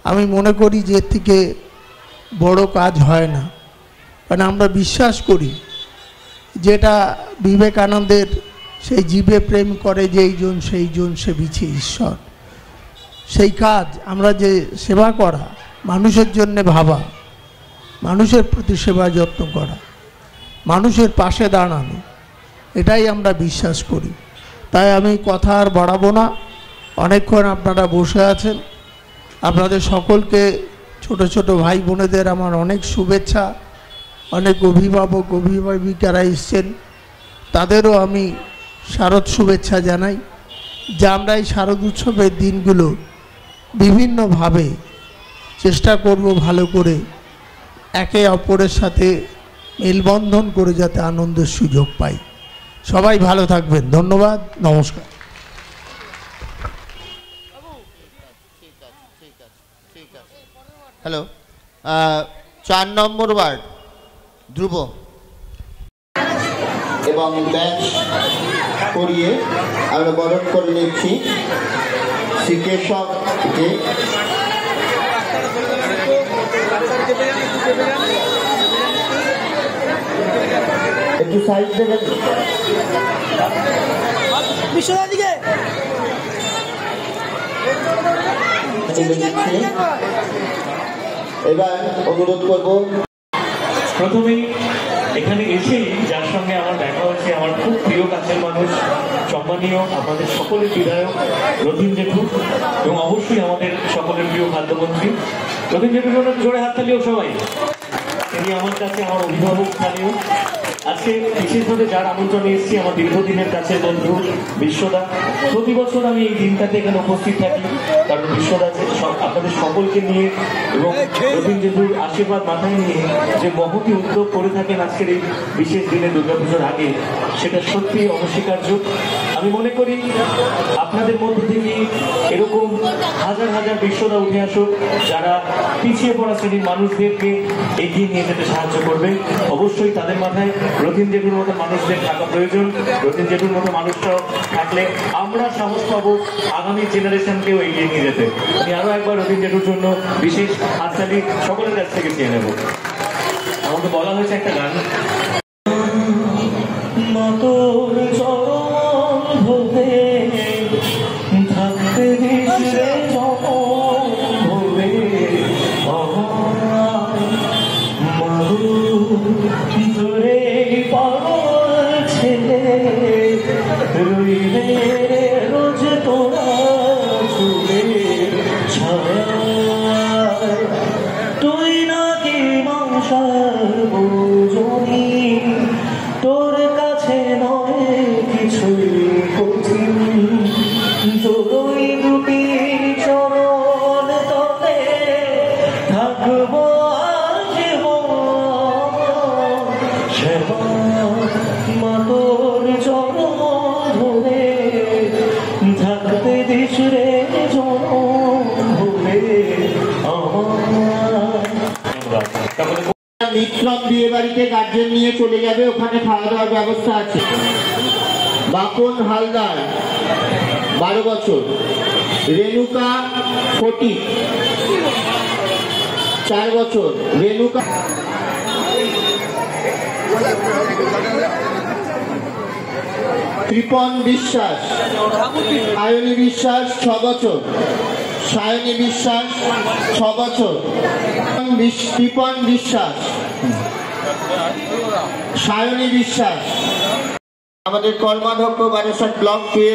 আমি মনে করি যে এর থেকে বড় কাজ হয় না, কারণ আমরা বিশ্বাস করি যেটা বিবেকানন্দের সেই জীবে প্রেম করে যেই জন সেই জন সেবিছে ঈশ্বর, সেই কাজ আমরা যে সেবা করা, মানুষের জন্যে ভাবা, মানুষের প্রতি সেবা যত্ন করা, মানুষের পাশে দাঁড়ানো, এটাই আমরা বিশ্বাস করি। তাই আমি কথা আর বাড়াবো না, অনেকক্ষণ আপনারা বসে আছেন, আপনাদের সকলকে ছোট ছোট ভাই বোনেদের আমার অনেক শুভেচ্ছা। অনেক অভিভাবক অভিভাবিকারা এসছেন, তাদেরও আমি শারদ শুভেচ্ছা জানাই, যে আমরা এই শারদ উৎসবের দিনগুলো বিভিন্নভাবে চেষ্টা করব ভালো করে একে অপরের সাথে মেলবন্ধন করে যাতে আনন্দের সুযোগ পাই। সবাই ভালো থাকবেন, ধন্যবাদ, নমস্কার। হ্যালো, 4 নম্বর ওয়ার্ড ধ্রুব এবং ব্যাচ করিয়ে আমরা বরণ করে নিচ্ছি শ্রী কেশবকে। একটু সাইড দেবেন এবার অনুরোধ করব। প্রথমেই এখানে এসেই যার সঙ্গে আমার দেখা হয়েছে, আমার খুব প্রিয় কাছের মানুষ, সম্মানীয় আপনাদের সকলের বিধায়ক রথীন জেঠু, এবং অবশ্যই আমাদের সকলের প্রিয় খাদ্যমন্ত্রী রথীন জেঠুর জন্য জোরে হাততালিও সবাই। তিনি আমার কাছে আমার অভিভাবক স্থানীয়। আজকে বিশেষভাবে যার আমন্ত্রণে এসেছি আমার দীর্ঘদিনের কাছের বন্ধু বিশ্বদা। প্রতি বছর আমি এই দিনটাতে এখানে উপস্থিত থাকি, কারণ বিশ্বদা আপনাদের আপনাদের সকলকে নিয়ে এবং রবীন্দ্র জেঠুর আশীর্বাদ মাথায় নিয়ে যে মহতি উদ্যোগ করে থাকেন আজকের এই বিশেষ দিনে দুর্গাপুজোর আগে, সেটা সত্যি অনস্বীকার্য। আমি মনে করি আপনাদের মধ্যে থেকে এরকম হাজার হাজার বিশ্বরা উঠে আসুক যারা পিছিয়ে পড়া শ্রেণীর মানুষদেরকে এগিয়ে নিয়ে যেতে সাহায্য করবে। অবশ্যই তাদের মাথায় রথীন জেঠুর মতো মানুষদের থাকা প্রয়োজন। রথীন জেঠুর মতো মানুষটাও থাকলে আমরা সাহস পাবো আগামী জেনারেশনকেও এগিয়ে নিয়ে যেতে। আমি আরো একবার রথীন জেঠুর জন্য বিশেষ হাততালি সকলের কাছ থেকে চেয়ে নেব। আমাকে বলা হয়েছে একটা গান, থাকতে ধরে পাগল ছেলে রইবে রোজ তোরা চুলে তুই নাকি মাংসার বোঝনি, তোর কাছে নয় কিছুই কঠিন, তোর দুটি চরণ তলে থাকবো মাতোর চরণ ধরে থাকতে দিস রে মিত্রম বিয়ে বাড়িতে গার্জেন নিয়ে চলে যাবে, ওখানে খাওয়া দাওয়ার ব্যবস্থা আছে। বাপন হালদার 12 বছর, রেণুকা ফটিক 4 বছর, রেণুকা কৃপন বিশ্বাস, সায়নী বিশ্বাস 6 বছর, সায়নী বিশ্বাস 6 বছর, কৃপন বিশ্বাস, সায়নী বিশ্বাস। আমাদের কর্মাধ্যক্ষ বারাসাত ব্লক কে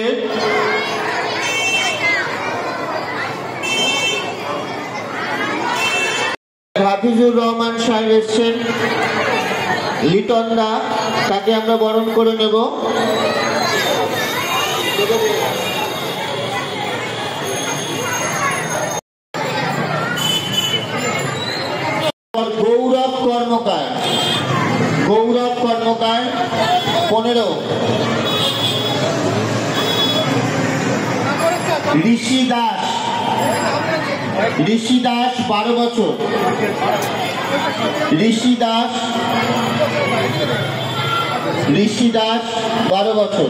হাফিজুর রহমান সাহেব এসছেন, লিটন দা, তাকে আমরা বরণ করে নেব। গৌরব কর্মকার, গৌরব কর্মকার 15, ঋষি দাস, ঋষি দাস 12 বছর, ঋষি দাস, ঋষি দাস 12 বছর,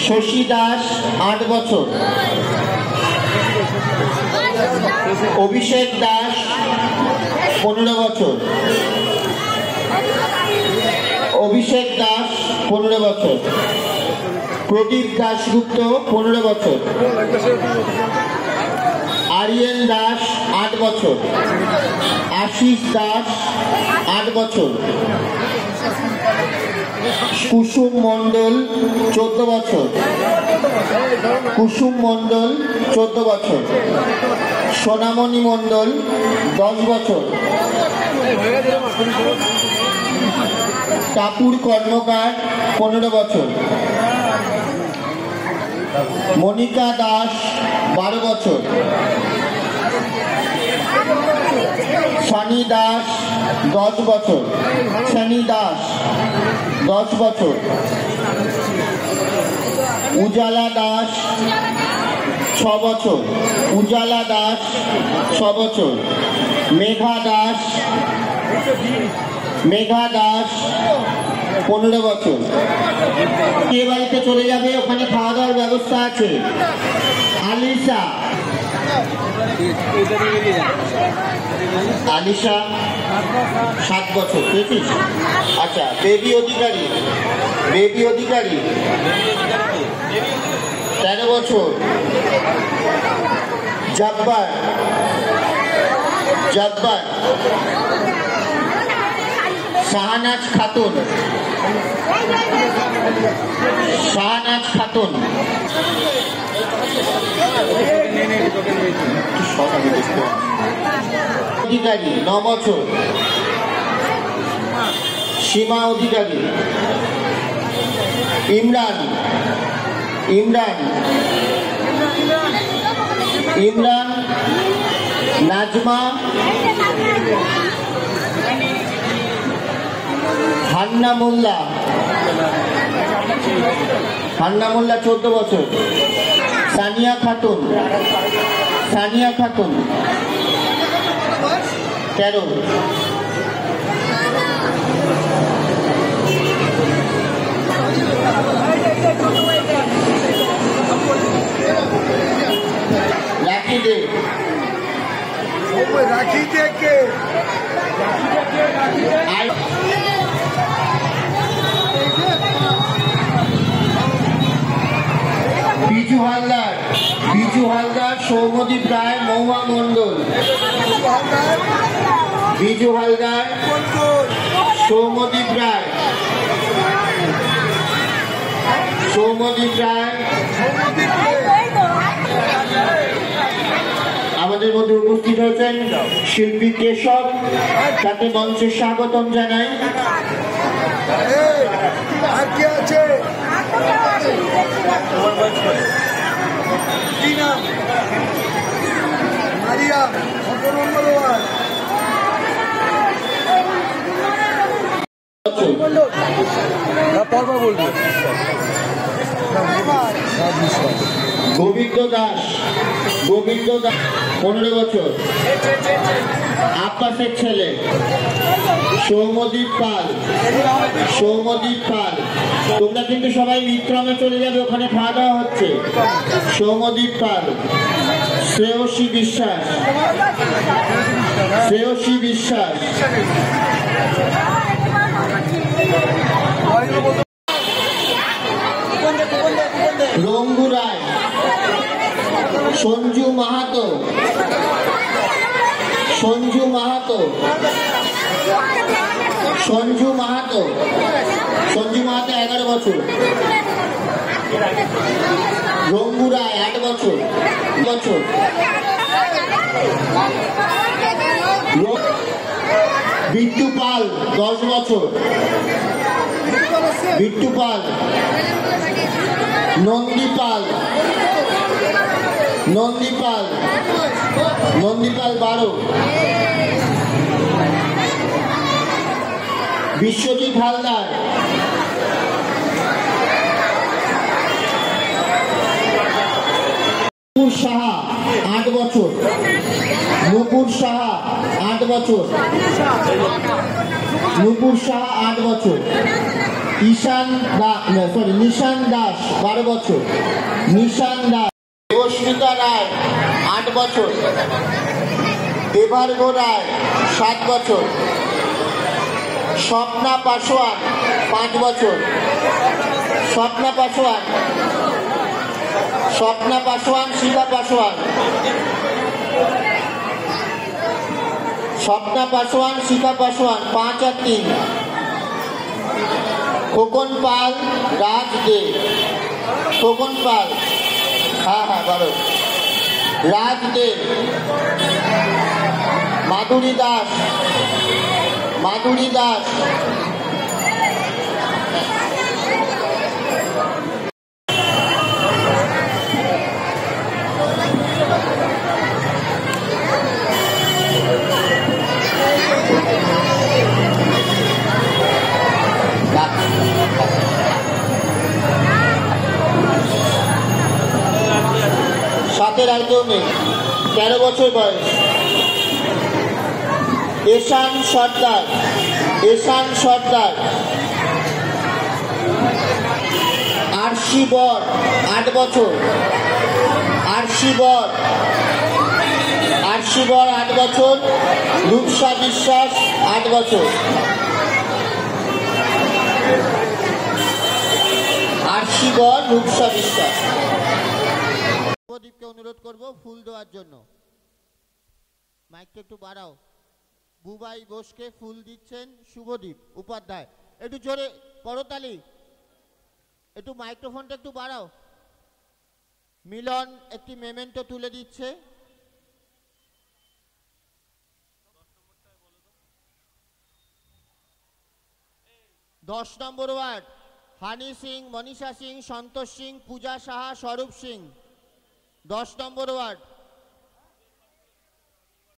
শশী দাস 8 বছর, অভিষেক দাস 15 বছর, অভিষেক দাস 15 বছর, প্রদীপ দাশগুপ্ত 15 বছর, আরিয়ান দাস 8 বছর, আশিস দাস 8 বছর, কুসুম মণ্ডল 14 বছর, কুসুম মণ্ডল 14 বছর, সোনামণি মণ্ডল 10 বছর, কাপুর কর্মকার 15 বছর, মনিকা দাস 12 বছর, সানি দাস 10 বছর, সানি দাস 10 বছর, উজালা দাস 6 বছর, উজালা দাস 6 বছর, মেঘা দাস, মেঘা দাস 15 বছর। বিয়ে বাড়িতে চলে যাবে, ওখানে খাওয়া দাওয়ার ব্যবস্থা আছে। আলিশা, আলিশা 7 বছর, বুঝেছিস? আচ্ছা, বেবি অধিকারী, বেবি অধিকারী 13 বছর, জব্বার, জব্বার, শাহনাজ খাতুন, শাহনাজ খাতুন অধিকারী 9 বছর, সীমা অধিকারী, ইমরান, ইমরান ইমরান, নাজমা, হান্না মোল্লা, 14 বছর, সানিয়া খাতুন, 13, রাখি দে, বিজু হালদার, সৌম্যদীপ রায়, মহুয়া মণ্ডল, বিজু হালদার, সৌম্যদীপ রায়, আমাদের মধ্যে উপস্থিত হয়েছেন শিল্পী কেশব, তাকে মঞ্চে স্বাগতম জানাই। গোবিন্দ দাস, 15 বছর, আব্বাসের ছেলে। সৌম্যদীপ পাল, তোমরা কিন্তু সবাই মিত্রমে চলে যাবে, ওখানে খাওয়া দাওয়া হচ্ছে। সৌম্যদীপ পাল, শ্রেয়সী বিশ্বাস, রঙ্গু রায়, সঞ্জু মাহাতো, 11 বছর, রঙ্গু রায় 8 বছর, বিট্টু পাল 10 বছর, নন্দী পাল 12, বিশ্বজিৎ হালদার, সাহা 8 বছর, নুপুর সাহা 8 বছর, নিশান দাস 12 বছর, দেবস্মিতা রায় 8 বছর, দেবার্ঘ রায় 7 বছর, স্বপ্না পাসওয়ান 5 বছর, শিখা পাসওয়ান 5 আর 3, খোকন পাল, রাজ দে, রাজ দে, মাধুরী দাস, সাথে আর কেউ নেই, 13 বছর বয়স। এশান সর্দার, আরশি বর 8 বছর, 8 বছর, রূপসা বিশ্বাস 8 বছর, শুভদীপকে অনুরোধ করব ফুল দেওয়ার জন্য। মাইকটা একটু বাড়াও। বুবাই বোসকে ফুল দিচ্ছেন শুভদীপ উপাধ্যায়। একটু জোরে করতালি, একটু মাইক্রোফোনটা একটু বাড়াও। মিলন একটি মেমেন্টো তুলে দিচ্ছে। দশ নম্বর ওয়ার্ড হানি সিং, মনীষা সিং, সন্তোষ সিং, পূজা সাহা, স্বরূপ সিং। 10 নম্বর ওয়ার্ড।